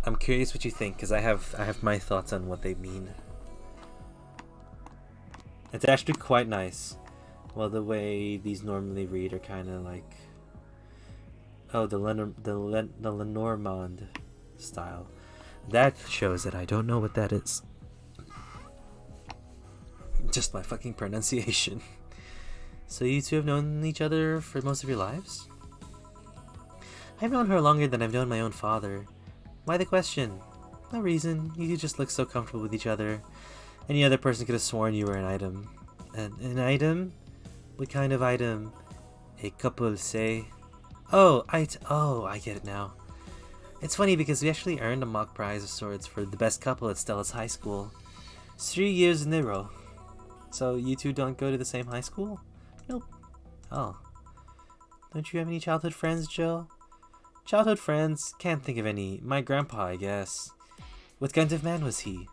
I'm curious what you think, because I have my thoughts on what they mean. It's actually quite nice. Well, the way these normally read are kind of like, oh, the Lenormand style. That shows that I don't know what that is. Just my fucking pronunciation. So you two have known each other for most of your lives? I've known her longer than I've known my own father. Why the question? No reason. You just look so comfortable with each other. Any other person could have sworn you were an item. An item? What kind of item? A couple, say. Oh, I get it now. It's funny because we actually earned a mock prize of sorts for the best couple at Stella's high school. 3 years in a row. So you two don't go to the same high school? Nope. Oh. Don't you have any childhood friends, Joe? Childhood friends? Can't think of any. My grandpa, I guess. What kind of man was he?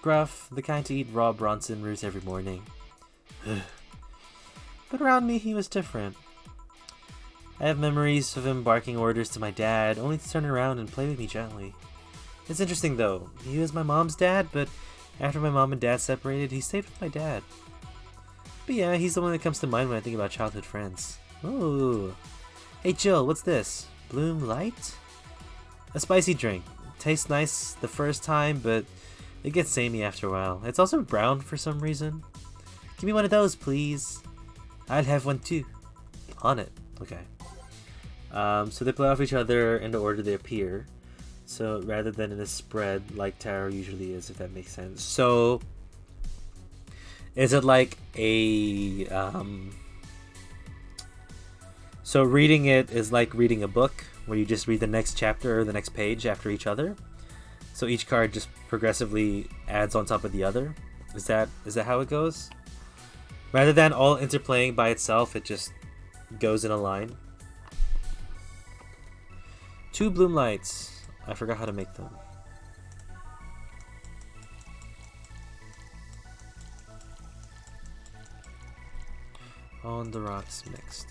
Gruff, the kind to eat raw Bronson roots every morning. But around me, he was different. I have memories of him barking orders to my dad, only to turn around and play with me gently. It's interesting though, he was my mom's dad, but after my mom and dad separated, he stayed with my dad. But yeah, he's the one that comes to mind when I think about childhood friends. Ooh. Hey Jill, what's this? Bloom Light? A spicy drink. Tastes nice the first time, but it gets samey after a while. It's also brown for some reason. Give me one of those, please. I'll have one too. On it. Okay. So they play off each other in the order they appear. So rather than in a spread like tarot usually is, if that makes sense. So is it like a so reading it is like reading a book where you just read the next chapter or the next page after each other? So each card just progressively adds on top of the other? Is that how it goes? Rather than all interplaying by itself, it just goes in a line. 2 bloom lights. I forgot how to make them. On the rocks mixed.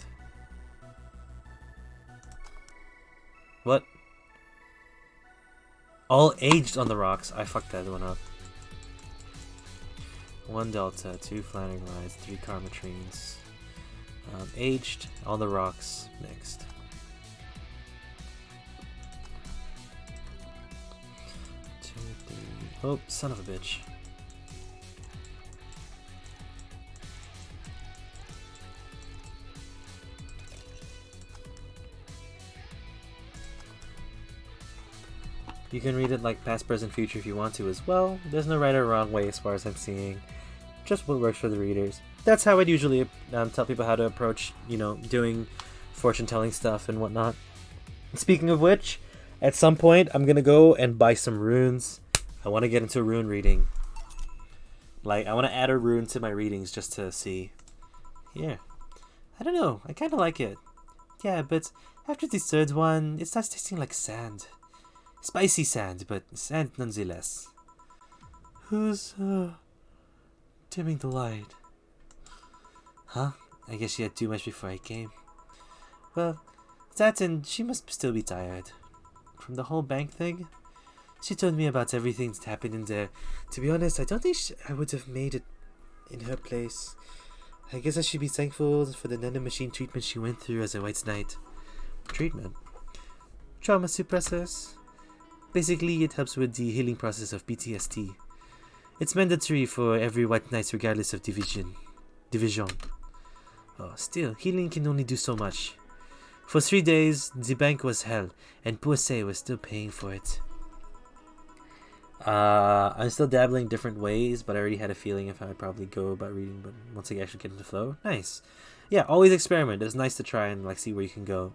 What? All aged on the rocks. I fucked that one up. 1 delta, 2 Flannery lines, 3 Karmatrines. Aged on the rocks mixed. 2, 3. Oh, son of a bitch. You can read it like past, present, future if you want to as well. There's no right or wrong way as far as I'm seeing. Just what works for the readers. That's how I'd usually tell people how to approach, doing fortune-telling stuff and whatnot. Speaking of which, at some point, I'm going to go and buy some runes. I want to get into rune reading. Like, I want to add a rune to my readings just to see. Yeah. I don't know. I kind of like it. Yeah, but after the third one, it starts tasting like sand. Spicy sand, but sand nonetheless. Who's, dimming the light? Huh? I guess she had too much before I came. Well, that and she must still be tired. From the whole bank thing? She told me about everything that happened in there. To be honest, I don't think I would have made it in her place. I guess I should be thankful for the nanomachine treatment she went through as a White Knight. Treatment? Trauma suppressors? Basically, it helps with the healing process of PTSD. It's mandatory for every White Knight regardless of division. Oh, still, healing can only do so much. For 3 days, the bank was hell, and poor Say was still paying for it. I'm still dabbling different ways, but I already had a feeling if I'd probably go about reading, but once I actually get into the flow, nice. yeah, always experiment. It's nice to try and like see where you can go.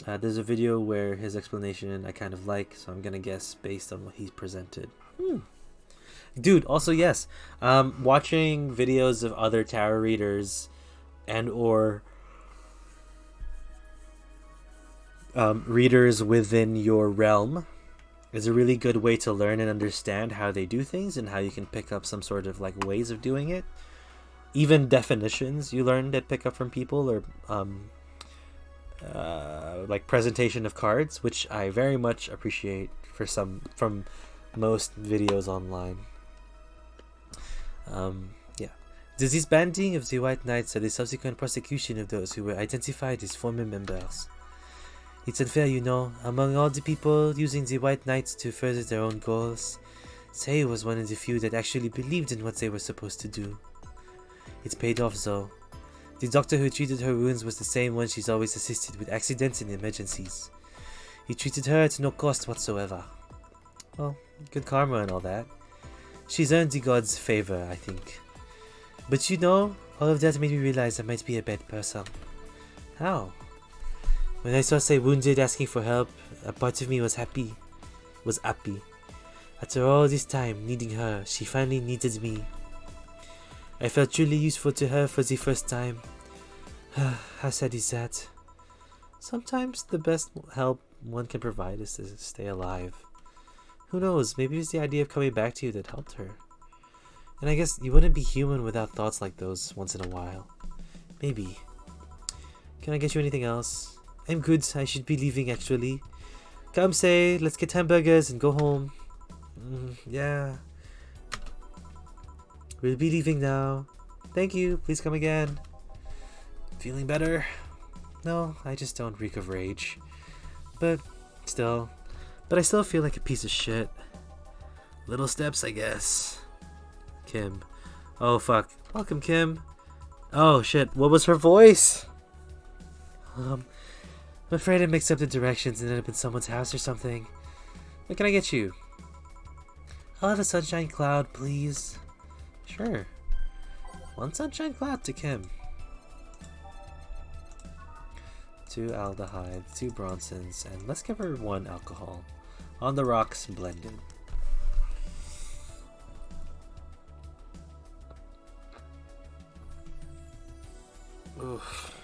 There's a video where his explanation I kind of like, so I'm gonna guess based on what he's presented. Dude, also yes, watching videos of other tarot readers and or readers within your realm is a really good way to learn and understand how they do things and how you can pick up some sort of like ways of doing it. Even definitions you learn that pick up from people, or like presentation of cards, which I very much appreciate from most videos online. Yeah. The disbanding of the White Knights and the subsequent prosecution of those who were identified as former members. It's unfair, you know, among all the people using the White Knights to further their own goals. Say was one of the few that actually believed in what they were supposed to do. It's paid off though. The doctor who treated her wounds was the same one she's always assisted with accidents and emergencies. He treated her at no cost whatsoever. Well, good karma and all that. She's earned the gods' favor, I think. But you know, all of that made me realize I might be a bad person. How? When I saw Say wounded asking for help, a part of me was happy. After all this time needing her, she finally needed me. I felt truly useful to her for the first time. How sad is that? Sometimes the best help one can provide is to stay alive. Who knows, maybe it's the idea of coming back to you that helped her. And I guess you wouldn't be human without thoughts like those once in a while. Maybe. Can I get you anything else? I'm good, I should be leaving actually. Come Say, let's get hamburgers and go home. Yeah. We'll be leaving now. Thank you, please come again. Feeling better? No, I just don't reek of rage. But I still feel like a piece of shit. Little steps, I guess. Kim. Oh fuck. Welcome, Kim. Oh shit, what was her voice? I'm afraid I mixed up the directions and ended up in someone's house or something. What can I get you? I'll have a sunshine cloud, please. Sure. 1 sunshine cloud to Kim. 2 aldehyde, 2 Bronsons, and let's give her 1 alcohol. On the rocks, blended. Oof.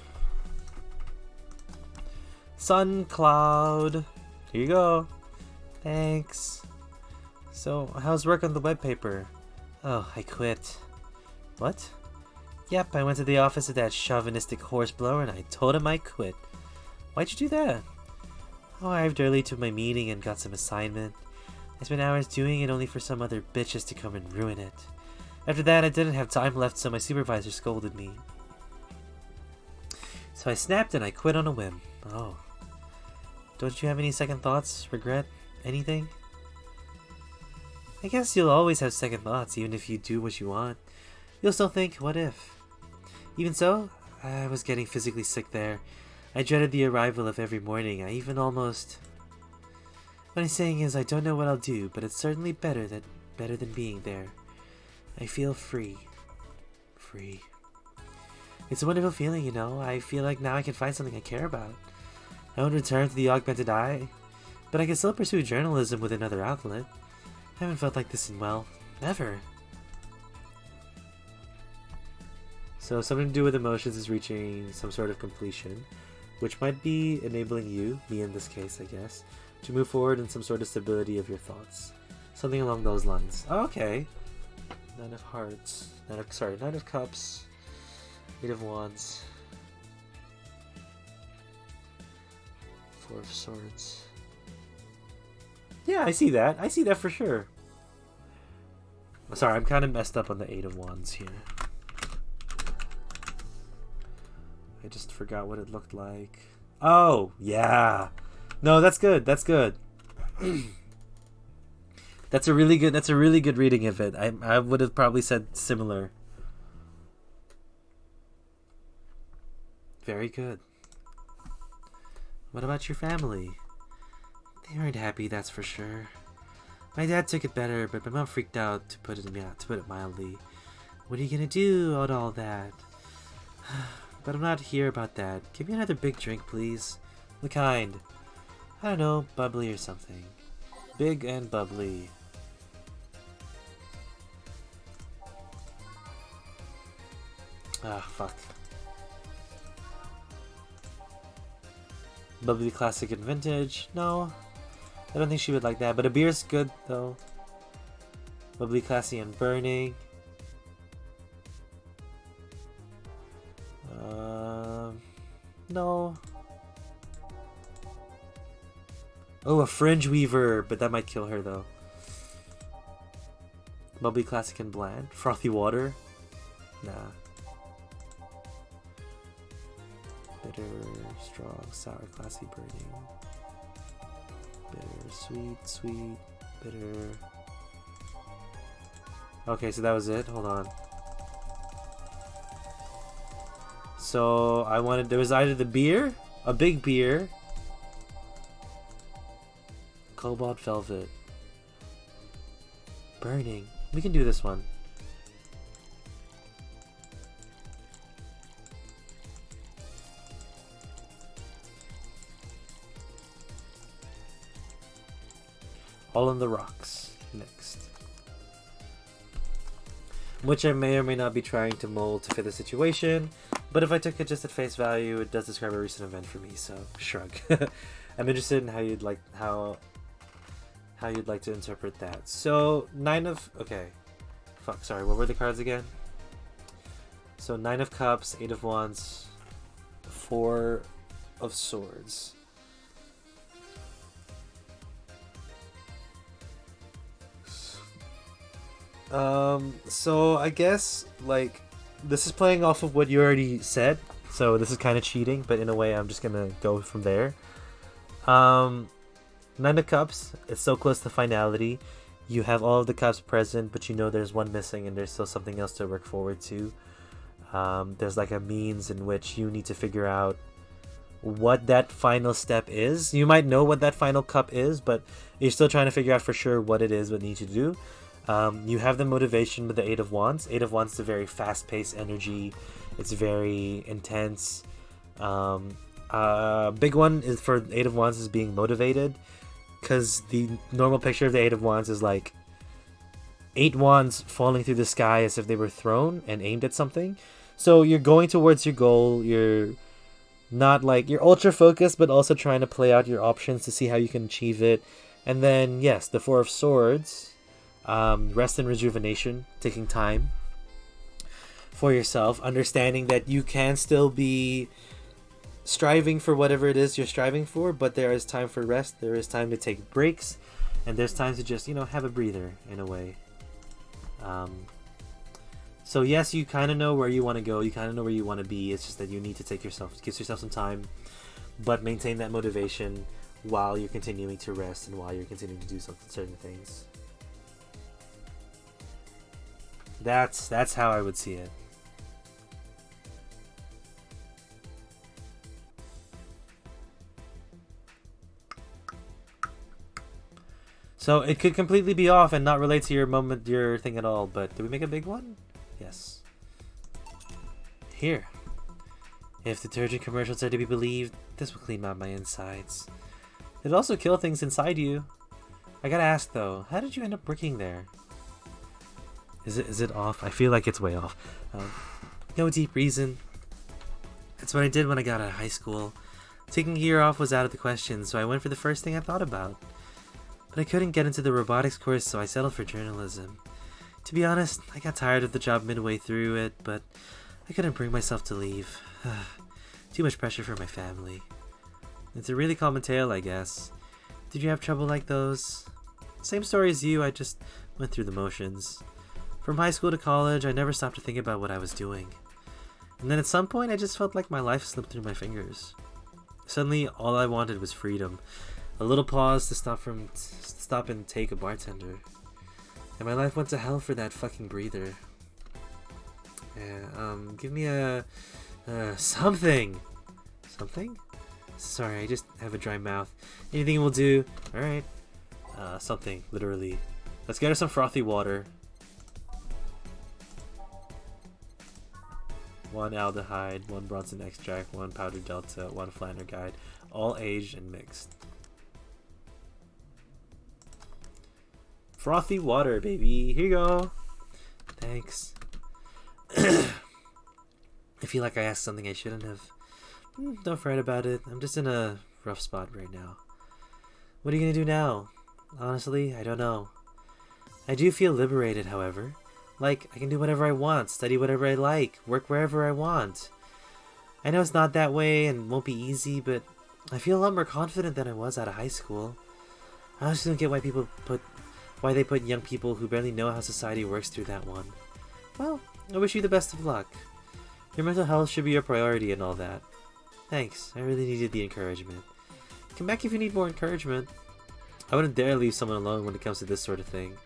Sun cloud. Here you go. Thanks. So, how's work on the web paper? Oh, I quit. What? Yep, I went to the office of that chauvinistic horseblower and I told him I quit. Why'd you do that? Oh, I arrived early to my meeting and got some assignment. I spent hours doing it only for some other bitches to come and ruin it. After that, I didn't have time left, so my supervisor scolded me. So I snapped and I quit on a whim. Oh. Don't you have any second thoughts? Regret? Anything? I guess you'll always have second thoughts, even if you do what you want. You'll still think, what if? Even so, I was getting physically sick there. I dreaded the arrival of every morning. I even almost... What I'm saying is, I don't know what I'll do, but it's certainly better than being there. I feel free. Free. It's a wonderful feeling, you know. I feel like now I can find something I care about. I won't return to the augmented eye, but I can still pursue journalism with another outlet. I haven't felt like this in, well, never. So something to do with emotions is reaching some sort of completion, which might be enabling you, me in this case I guess, to move forward in some sort of stability of your thoughts. Something along those lines. Oh, okay. Nine of Hearts. Nine of Cups. 8 of Wands. 4 of Swords. Yeah, I see that. I see that for sure. Sorry, I'm kind of messed up on the 8 of Wands here. I just forgot what it looked like. Oh, yeah. No, that's good. That's good. That's a really good reading of it. I would have probably said similar. Very good. What about your family? They weren't happy, that's for sure. My dad took it better, but my mom freaked out, to put it mildly. What are you gonna do about all that? But I'm not here about that. Give me another big drink, please. The kind. I don't know, bubbly or something. Big and bubbly. Ah, fuck. Bubbly classic and vintage? No. I don't think she would like that, but a beer's good though. Bubbly, classy, and burning. No. Oh, a fringe weaver, but that might kill her though. Bubbly, classic, and bland. Frothy water? Nah. Bitter, strong, sour, classy, burning. Bitter, sweet, sweet, bitter. Okay, so that was it. Hold on. So I wanted, there was either the beer, a big beer, cobalt velvet, burning. We can do this one. All in the rocks next. Which I may or may not be trying to mold to fit the situation, but if I took it just at face value, it does describe a recent event for me, so shrug. I'm interested in how you'd like to interpret that. So okay. Fuck, sorry, what were the cards again? So 9 of Cups, 8 of Wands, 4 of Swords. So I guess, like, this is playing off of what you already said, so this is kind of cheating, but in a way I'm just gonna go from there. 9 of Cups, it's so close to finality. You have all of the cups present, but you know there's one missing and there's still something else to work forward to. There's like a means in which you need to figure out what that final step is. You might know what that final cup is, but you're still trying to figure out for sure what it is, what you need to do. You have the motivation with the 8 of Wands. 8 of Wands is a very fast-paced energy. It's very intense. Big one is for 8 of Wands is being motivated, because the normal picture of the 8 of Wands is like 8 wands falling through the sky as if they were thrown and aimed at something. So you're going towards your goal. You're not like, you're ultra focused, but also trying to play out your options to see how you can achieve it. And then, yes, the 4 of Swords, rest and rejuvenation, taking time for yourself, understanding that you can still be striving for whatever it is you're striving for, but there is time for rest, there is time to take breaks, and there's time to just, have a breather in a way. So yes, you kind of know where you want to go, you kind of know where you want to be. It's just that you need to give yourself some time, but maintain that motivation while you're continuing to rest and while you're continuing to do certain things. That's how I would see it. So it could completely be off and not relate to your thing at all, but did we make a big one? Yes. Here. If detergent commercials are to be believed, this will clean out my insides. It'll also kill things inside you. I gotta ask though, how did you end up working there? Is it off? I feel like it's way off. No deep reason. That's what I did when I got out of high school. Taking a year off was out of the question, so I went for the first thing I thought about. But I couldn't get into the robotics course, so I settled for journalism. To be honest, I got tired of the job midway through it, but I couldn't bring myself to leave. Too much pressure for my family. It's a really common tale, I guess. Did you have trouble like those? Same story as you, I just went through the motions. From high school to college, I never stopped to think about what I was doing. And then at some point, I just felt like my life slipped through my fingers. Suddenly, all I wanted was freedom. A little pause to stop and take a bartender. And my life went to hell for that fucking breather. Yeah, give me a something. Something? Sorry, I just have a dry mouth. Anything will do. Alright. Something, literally. Let's get her some frothy water. 1 aldehyde, 1 Bronson extract, 1 powdered delta, 1 flanergide, all aged and mixed. Frothy water, baby. Here you go. Thanks. I feel like I asked something I shouldn't have. Don't fret about it. I'm just in a rough spot right now. What are you gonna do now? Honestly, I don't know. I do feel liberated, however. Like, I can do whatever I want, study whatever I like, work wherever I want. I know it's not that way and won't be easy, but I feel a lot more confident than I was out of high school. I just don't get why they put young people who barely know how society works through that one. Well, I wish you the best of luck. Your mental health should be your priority and all that. Thanks, I really needed the encouragement. Come back if you need more encouragement. I wouldn't dare leave someone alone when it comes to this sort of thing.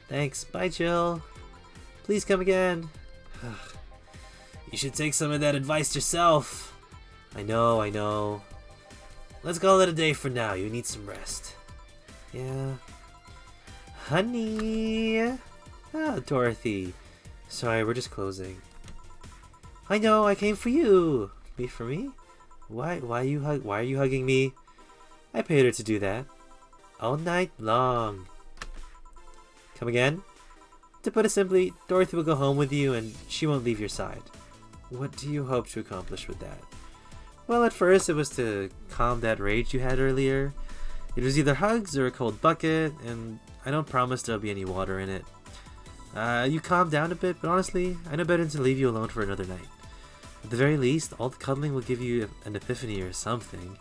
Thanks, bye Jill. Please come again. You should take some of that advice yourself. I know. Let's call it a day for now. You need some rest. Yeah. Honey. Ah, Dorothy. Sorry, we're just closing. I know, I came for you. Me for me? Why are you hugging me? I paid her to do that. All night long. Come again? To put it simply, Dorothy will go home with you and she won't leave your side. What do you hope to accomplish with that? Well, at first it was to calm that rage you had earlier. It was either hugs or a cold bucket, and I don't promise there'll be any water in it. You calmed down a bit, but honestly, I know better than to leave you alone for another night. At the very least, all the cuddling will give you an epiphany or something.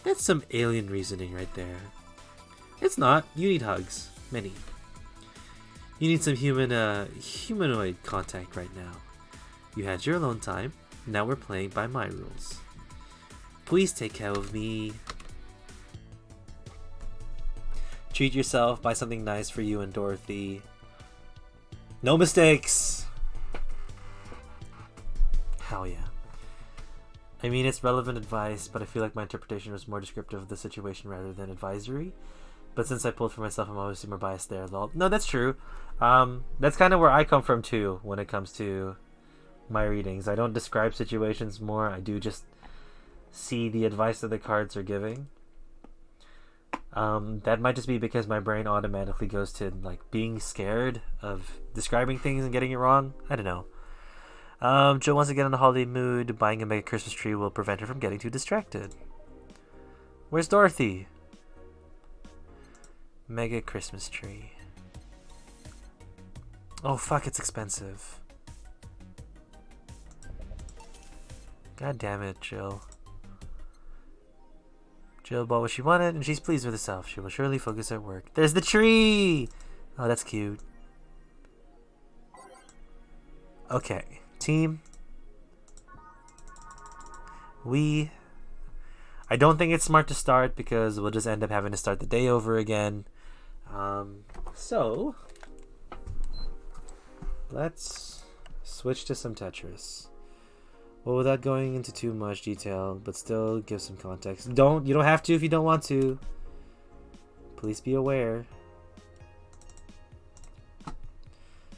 That's some alien reasoning right there. It's not. You need hugs. Many. You need some humanoid contact right now. You had your alone time. Now we're playing by my rules. Please take care of me. Treat yourself. Buy something nice for you and Dorothy. No mistakes. Hell yeah. I mean, it's relevant advice, but I feel like my interpretation was more descriptive of the situation rather than advisory. But since I pulled for myself, I'm obviously more biased there. Lol. No, that's true. That's kind of where I come from too when it comes to my readings. I don't describe situations more. I do just see the advice that the cards are giving. That might just be because my brain automatically goes to like being scared of describing things and getting it wrong. I don't know. Jill wants to get in the holiday mood. Buying a mega Christmas tree will prevent her from getting too distracted. Where's Dorothy? Mega Christmas tree. Oh fuck, it's expensive. God damn it, Jill. Jill bought what she wanted and she's pleased with herself. She will surely focus at work. There's the tree! Oh, that's cute. Okay, team. I don't think it's smart to start because we'll just end up having to start the day over again. So let's switch to some Tetris. Well, without going into too much detail, but still give some context. You don't have to if you don't want to. Please be aware.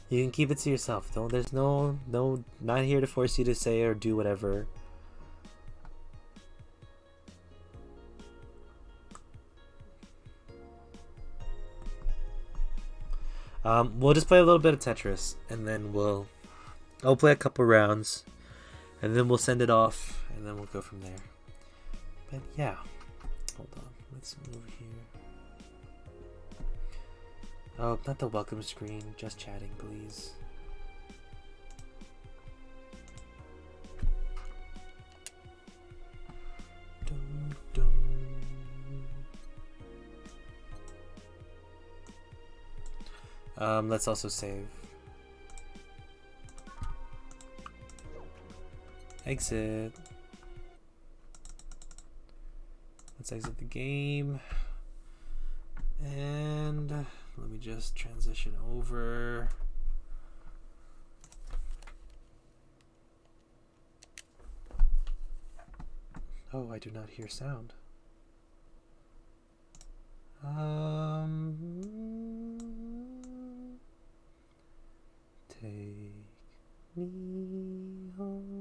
You can keep it to yourself. There's no, not here to force you to say or do whatever. We'll just play a little bit of Tetris, and then I'll play a couple rounds, and then we'll send it off, and then we'll go from there. But yeah, hold on, let's move here. Oh, not the welcome screen, just chatting, please. Dum, dum. Let's also save. Exit. Let's exit the game. And let me just transition over. Oh, I do not hear sound. Take me home.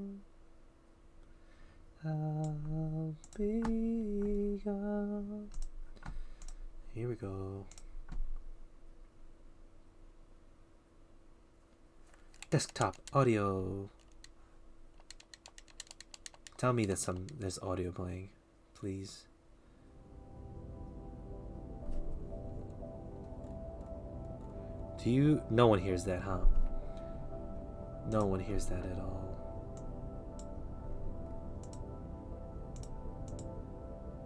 Here we go. Desktop audio. Tell me that there's audio playing, please. No one hears that, huh? No one hears that at all.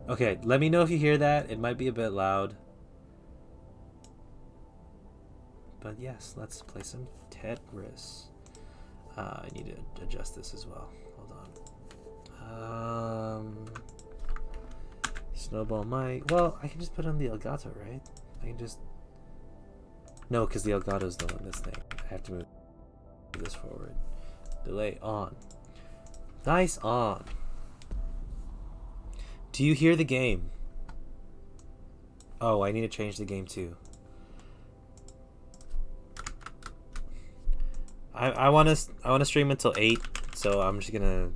Okay, let me know if you hear that. It might be a bit loud. But yes, let's play some Tetris. I need to adjust this as well. Hold on. Snowball mic. Well, I can just put on the Elgato, right? I can just... No, because the Elgato's the one that's thing. I have to move this forward. Delay on. Nice on. Do you hear the game? Oh, I need to change the game too. I want to stream until 8, so I'm just gonna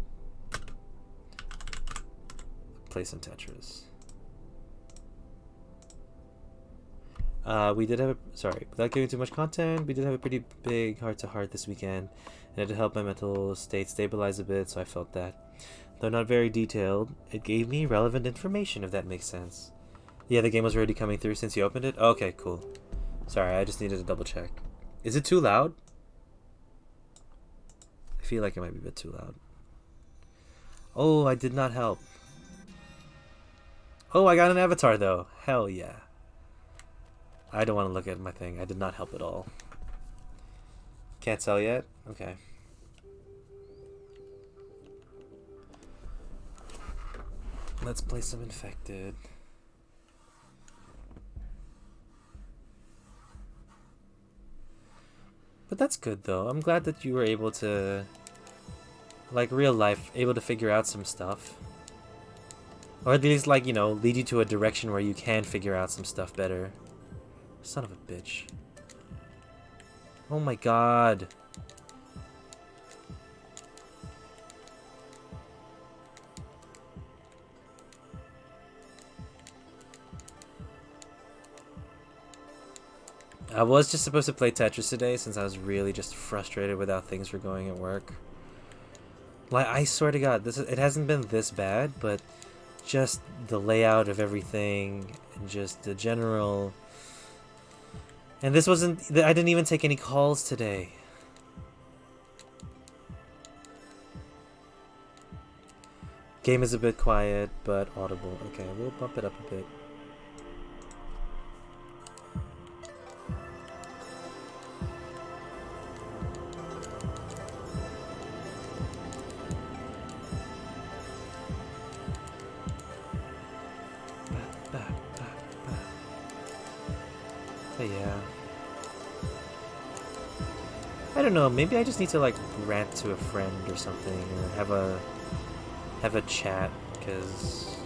play some Tetris. We did have without giving too much content, we did have a pretty big heart-to-heart this weekend, and it did help my mental state stabilize a bit, so I felt that. Though not very detailed, it gave me relevant information, if that makes sense. Yeah, the game was already coming through since you opened it? Okay, cool. Sorry, I just needed to double check. Is it too loud? I feel like it might be a bit too loud. Oh, I did not help. Oh, I got an avatar though. Hell yeah. I don't want to look at my thing. I did not help at all. Can't tell yet? Okay. Let's play some Infected. But that's good though. I'm glad that you were able to, like real life, able to figure out some stuff. Or at least, like, you know, lead you to a direction where you can figure out some stuff better. Son of a bitch. Oh my god. I was just supposed to play Tetris today since I was really just frustrated with how things were going at work. Like, I swear to god, it hasn't been this bad, but just the layout of everything and just the general... And this wasn't... I didn't even take any calls today. Game is a bit quiet, but audible. Okay, we'll bump it up a bit. But yeah. I don't know, maybe I just need to like rant to a friend or something, or have a chat, because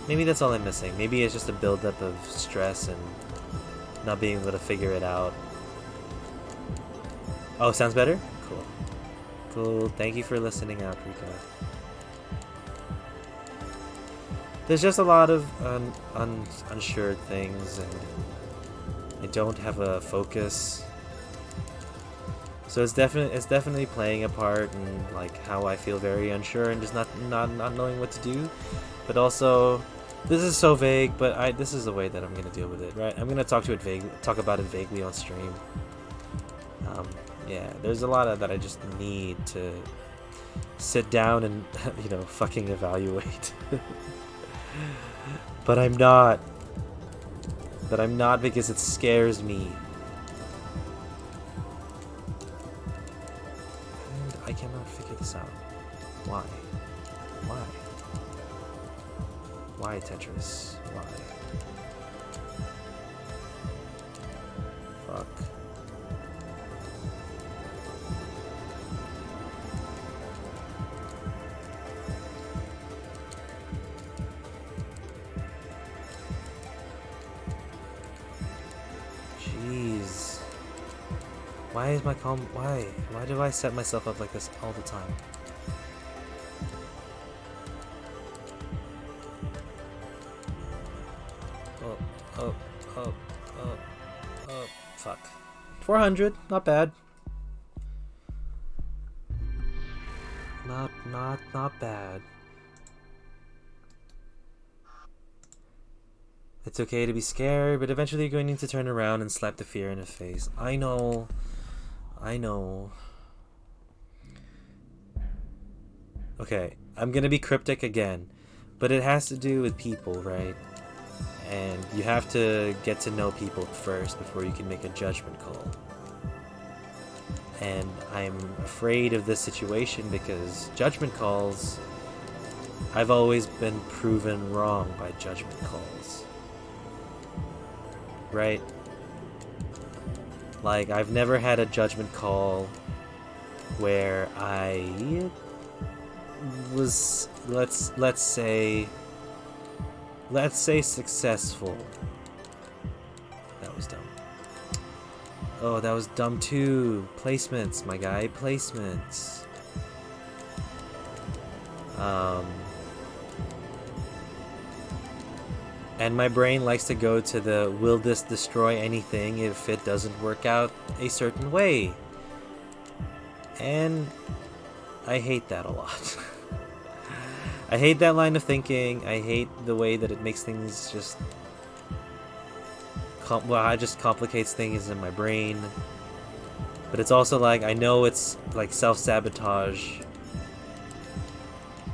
maybe that's all I'm missing. Maybe it's just a buildup of stress and not being able to figure it out. Oh, sounds better? Cool. Cool. Thank you for listening out, Rika. There's just a lot of unsure things, and I don't have a focus. So it's definitely playing a part in like how I feel very unsure and just not knowing what to do. But also, this is so vague, but this is the way that I'm gonna deal with it, right? I'm gonna talk about it vaguely on stream. Yeah, there's a lot of that I just need to sit down and fucking evaluate. But I'm not. Because it scares me. And I cannot figure this out. Why? Why? Why, Tetris? Why? Fuck. Jeez. Why is my why do I set myself up like this all the time? Oh, oh, oh, oh, oh, fuck. 400, not bad. Not bad. It's okay to be scared, but eventually you're going to need to turn around and slap the fear in the face. I know. Okay, I'm gonna be cryptic again, but it has to do with people, right? And you have to get to know people first before you can make a judgment call. And I'm afraid of this situation because judgment calls, I've always been proven wrong by judgment calls. Right? Like, I've never had a judgment call where I was, let's say successful. That was dumb. Oh, that was dumb too. Placements, my guy, placements. And my brain likes to go to the will this destroy anything if it doesn't work out a certain way. And I hate that a lot. I hate that line of thinking. I hate the way that it makes things just... it just complicates things in my brain. But it's also like, I know it's like self-sabotage.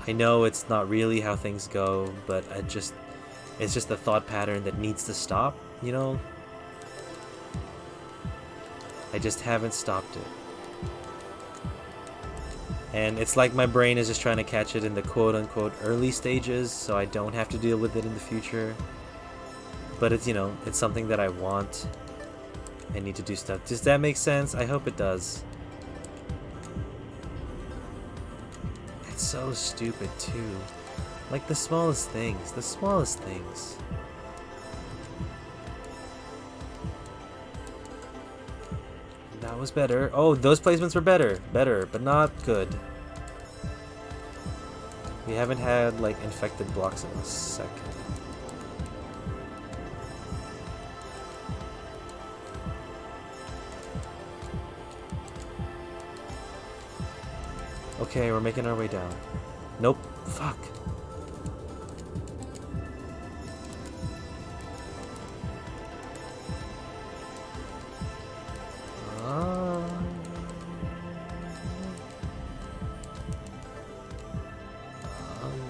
I know it's not really how things go, but it's just a thought pattern that needs to stop, you know? I just haven't stopped it. And it's like my brain is just trying to catch it in the quote-unquote early stages, so I don't have to deal with it in the future. But it's, you know, it's something that I want. I need to do stuff. Does that make sense? I hope it does. It's so stupid, too. Like, the smallest things. The smallest things. That was better. Oh, those placements were better. Better, but not good. We haven't had, like, infected blocks in a second. Okay, we're making our way down. Nope. Fuck.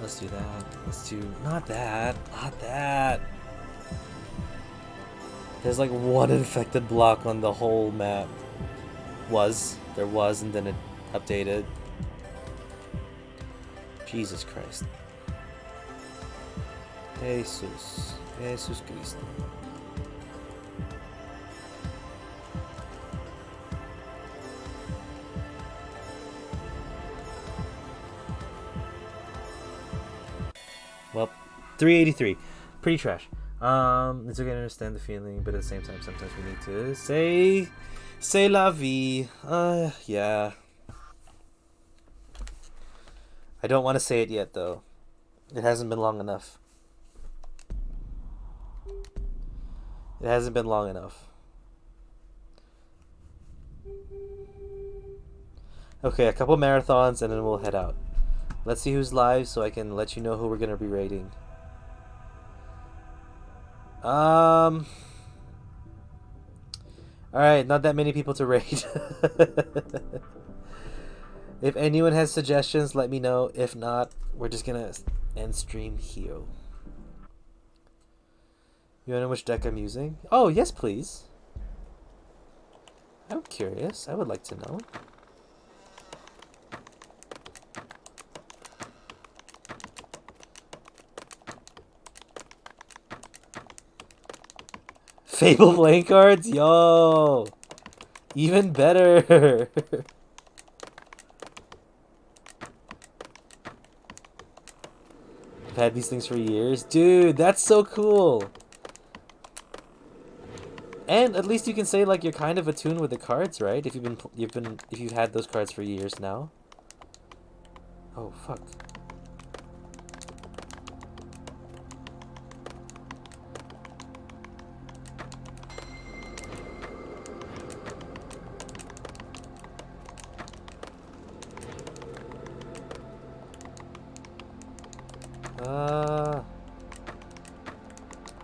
Let's do that. Let's do... Not that. Not that. There's like one infected block on the whole map. There was, and then it updated. Jesus Christ. Jesus Cristo. Well, 383. Pretty trash. It's okay to understand the feeling, but at the same time, sometimes we need to say la vie. Yeah. I don't want to say it yet, though. It hasn't been long enough. It hasn't been long enough. Okay, a couple marathons and then we'll head out. Let's see who's live so I can let you know who we're going to be raiding. Alright, not that many people to raid. If anyone has suggestions, let me know. If not, we're just going to end stream here. You want to know which deck I'm using? Oh, yes, please. I'm curious. I would like to know. Fable playing cards? Yo! Even better! I've had these things for years. Dude, that's so cool! And at least you can say like you're kind of attuned with the cards, right? If you've had those cards for years now. Oh fuck.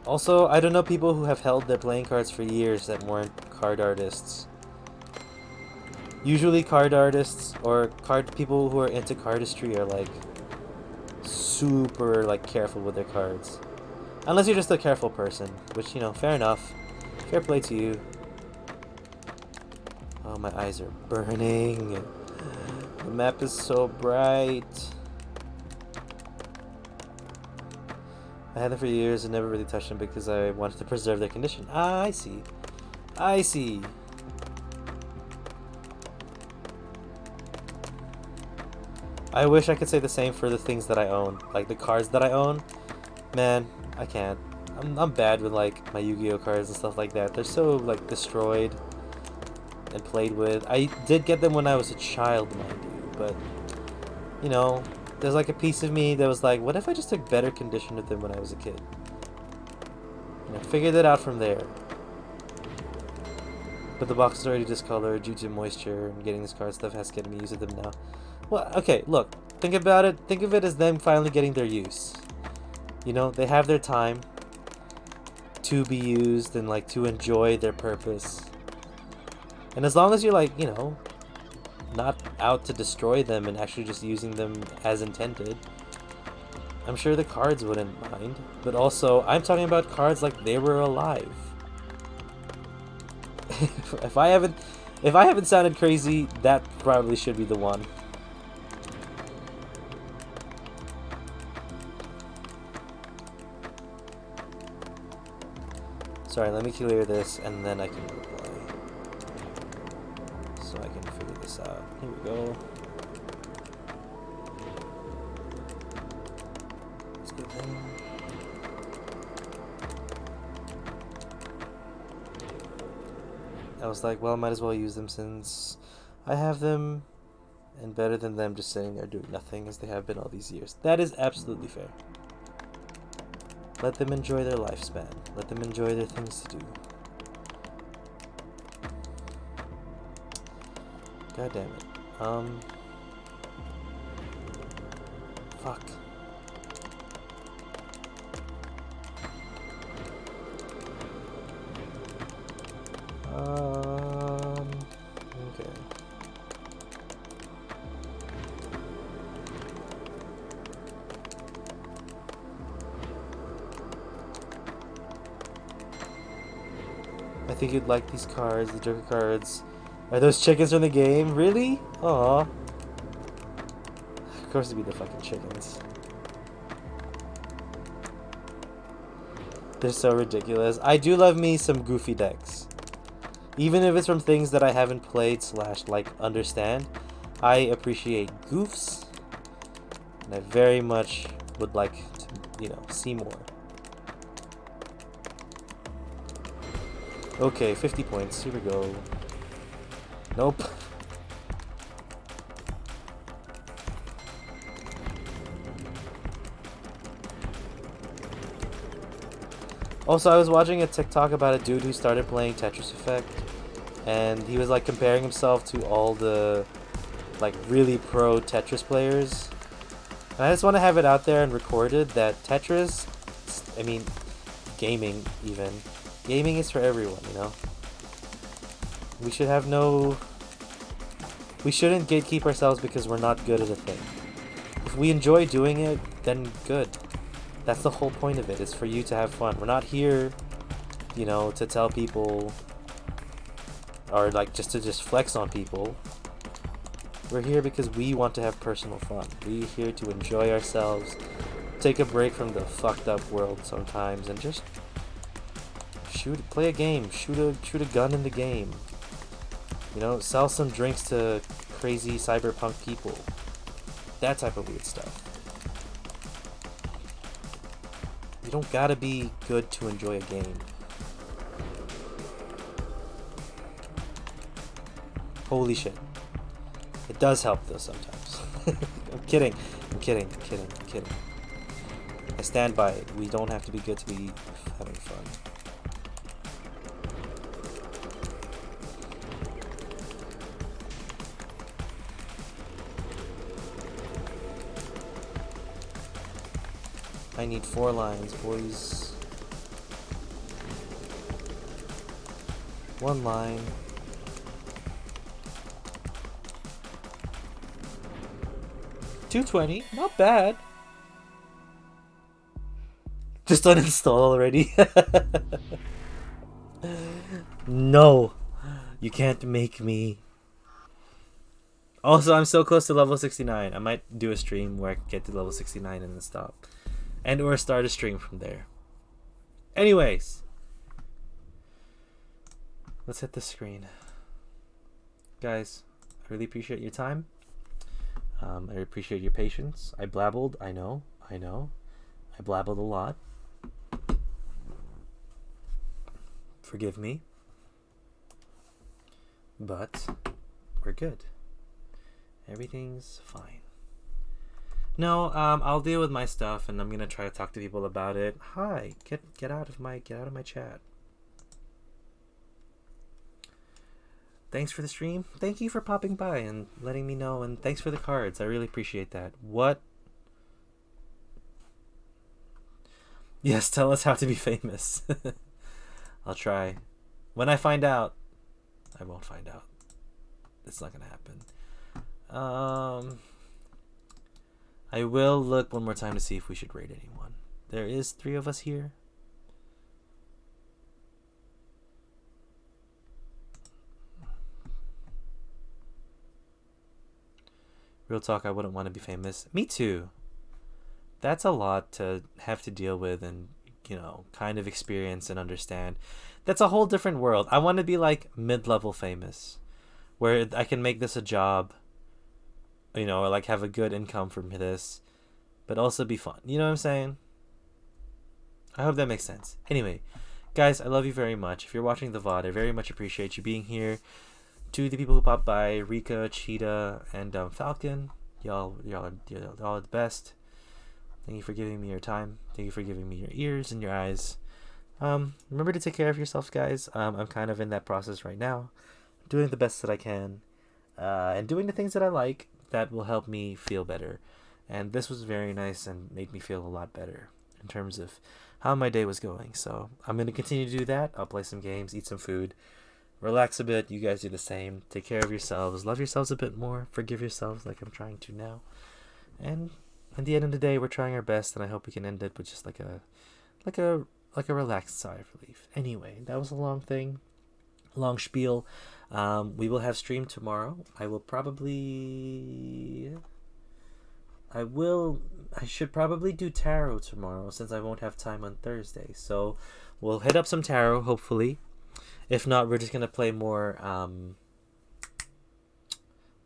Also, I don't know people who have held their playing cards for years that weren't card artists. Usually card artists or card people who are into cardistry are like super like careful with their cards. Unless you're just a careful person, which, you know, fair enough. Fair play to you. Oh, my eyes are burning. The map is so bright. I had them for years and never really touched them because I wanted to preserve their condition. Ah, I see. I see. I wish I could say the same for the things that I own. Like the cards that I own. Man, I can't. I'm bad with like my Yu-Gi-Oh cards and stuff like that. They're so like destroyed and played with. I did get them when I was a child, mind you, but you know, there's like a piece of me that was like, what if I just took better condition of them when I was a kid? You know, figured it out from there. But the box is already discolored due to moisture, and getting this card stuff has to get me used to them now. Well, okay, look, think about it. Think of it as them finally getting their use. You know, they have their time to be used and like to enjoy their purpose. And as long as you're like, you know, not out to destroy them and actually just using them as intended, I'm sure the cards wouldn't mind. But also, I'm talking about cards like they were alive. if I haven't sounded crazy, that probably should be the one. Sorry, let me clear this and then I can reply. So I can figure this out. Here we go. Let's go there. I was like, well, I might as well use them since I have them, and better than them just sitting there doing nothing as they have been all these years. That is absolutely fair. Let them enjoy their lifespan. Let them enjoy their things to do. God damn it. Fuck. Okay. I think you'd like these cards, the Joker cards. Are those chickens from the game? Really? Aw. Of course it'd be the fucking chickens. They're so ridiculous. I do love me some goofy decks. Even if it's from things that I haven't played / like understand, I appreciate goofs. And I very much would like to, you know, see more. Okay, 50 points. Here we go. Nope. Also, I was watching a TikTok about a dude who started playing Tetris Effect, and he was like comparing himself to all the like really pro Tetris players. And I just want to have it out there and recorded that Tetris, I mean, gaming even, gaming is for everyone, you know? We should have no... We shouldn't gatekeep ourselves because we're not good at a thing. If we enjoy doing it, then good. That's the whole point of it, is for you to have fun. We're not here, you know, to tell people, or like just to flex on people. We're here because we want to have personal fun. We're here to enjoy ourselves, take a break from the fucked up world sometimes, and just play a game, shoot a gun in the game. You know, sell some drinks to crazy cyberpunk people. That type of weird stuff. You don't gotta be good to enjoy a game. Holy shit. It does help though sometimes. I'm kidding. I stand by it. We don't have to be good to be having fun. I need 4 lines, boys. One line. $220, not bad. Just uninstall already. No, you can't make me. Also, I'm so close to level 69. I might do a stream where I can get to level 69 and then stop. And or start a stream from there. Anyways. Let's hit the screen. Guys, I really appreciate your time. I appreciate your patience. I blabbled, I know. I blabbled a lot. Forgive me. But we're good. Everything's fine. No, I'll deal with my stuff, and I'm gonna try to talk to people about it. Hi, get out of my chat. Thanks for the stream. Thank you for popping by and letting me know, and thanks for the cards. I really appreciate that. What? Yes, tell us how to be famous. I'll try. When I find out, I won't find out. It's not gonna happen. I will look one more time to see if we should rate anyone. There is 3 of us here. Real talk, I wouldn't want to be famous. Me too. That's a lot to have to deal with and, you know, kind of experience and understand. That's a whole different world. I want to be like mid-level famous, where I can make this a job, you know, or like have a good income from this, but also be fun. You know what I'm saying? I hope that makes sense. Anyway, guys, I love you very much. If you're watching the VOD, I very much appreciate you being here. To the people who popped by, Rika, Cheetah, and Falcon, y'all are the best. Thank you for giving me your time. Thank you for giving me your ears and your eyes. Remember to take care of yourselves, guys. I'm kind of in that process right now, doing the best that I can, and doing the things that I like that will help me feel better. And this was very nice and made me feel a lot better in terms of how my day was going. So I'm going to continue to do that. I'll play some games, eat some food, relax a bit. You guys do the same. Take care of yourselves. Love yourselves a bit more. Forgive yourselves like I'm trying to now. And at the end of the day, we're trying our best, and I hope we can end it with just like a relaxed sigh of relief. Anyway, that was a long spiel. We will have stream tomorrow. I should probably do tarot tomorrow since I won't have time on Thursday. So we'll hit up some tarot, hopefully. If not, we're just gonna play more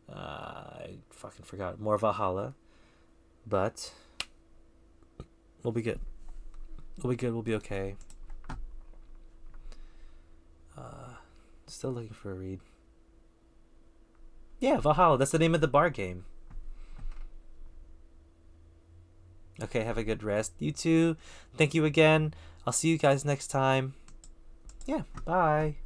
I fucking forgot. More Valhalla. But we'll be good. We'll be okay. Still looking for a read. Yeah, Valhalla. That's the name of the bar game. Okay, have a good rest. You too. Thank you again. I'll see you guys next time. Yeah, bye.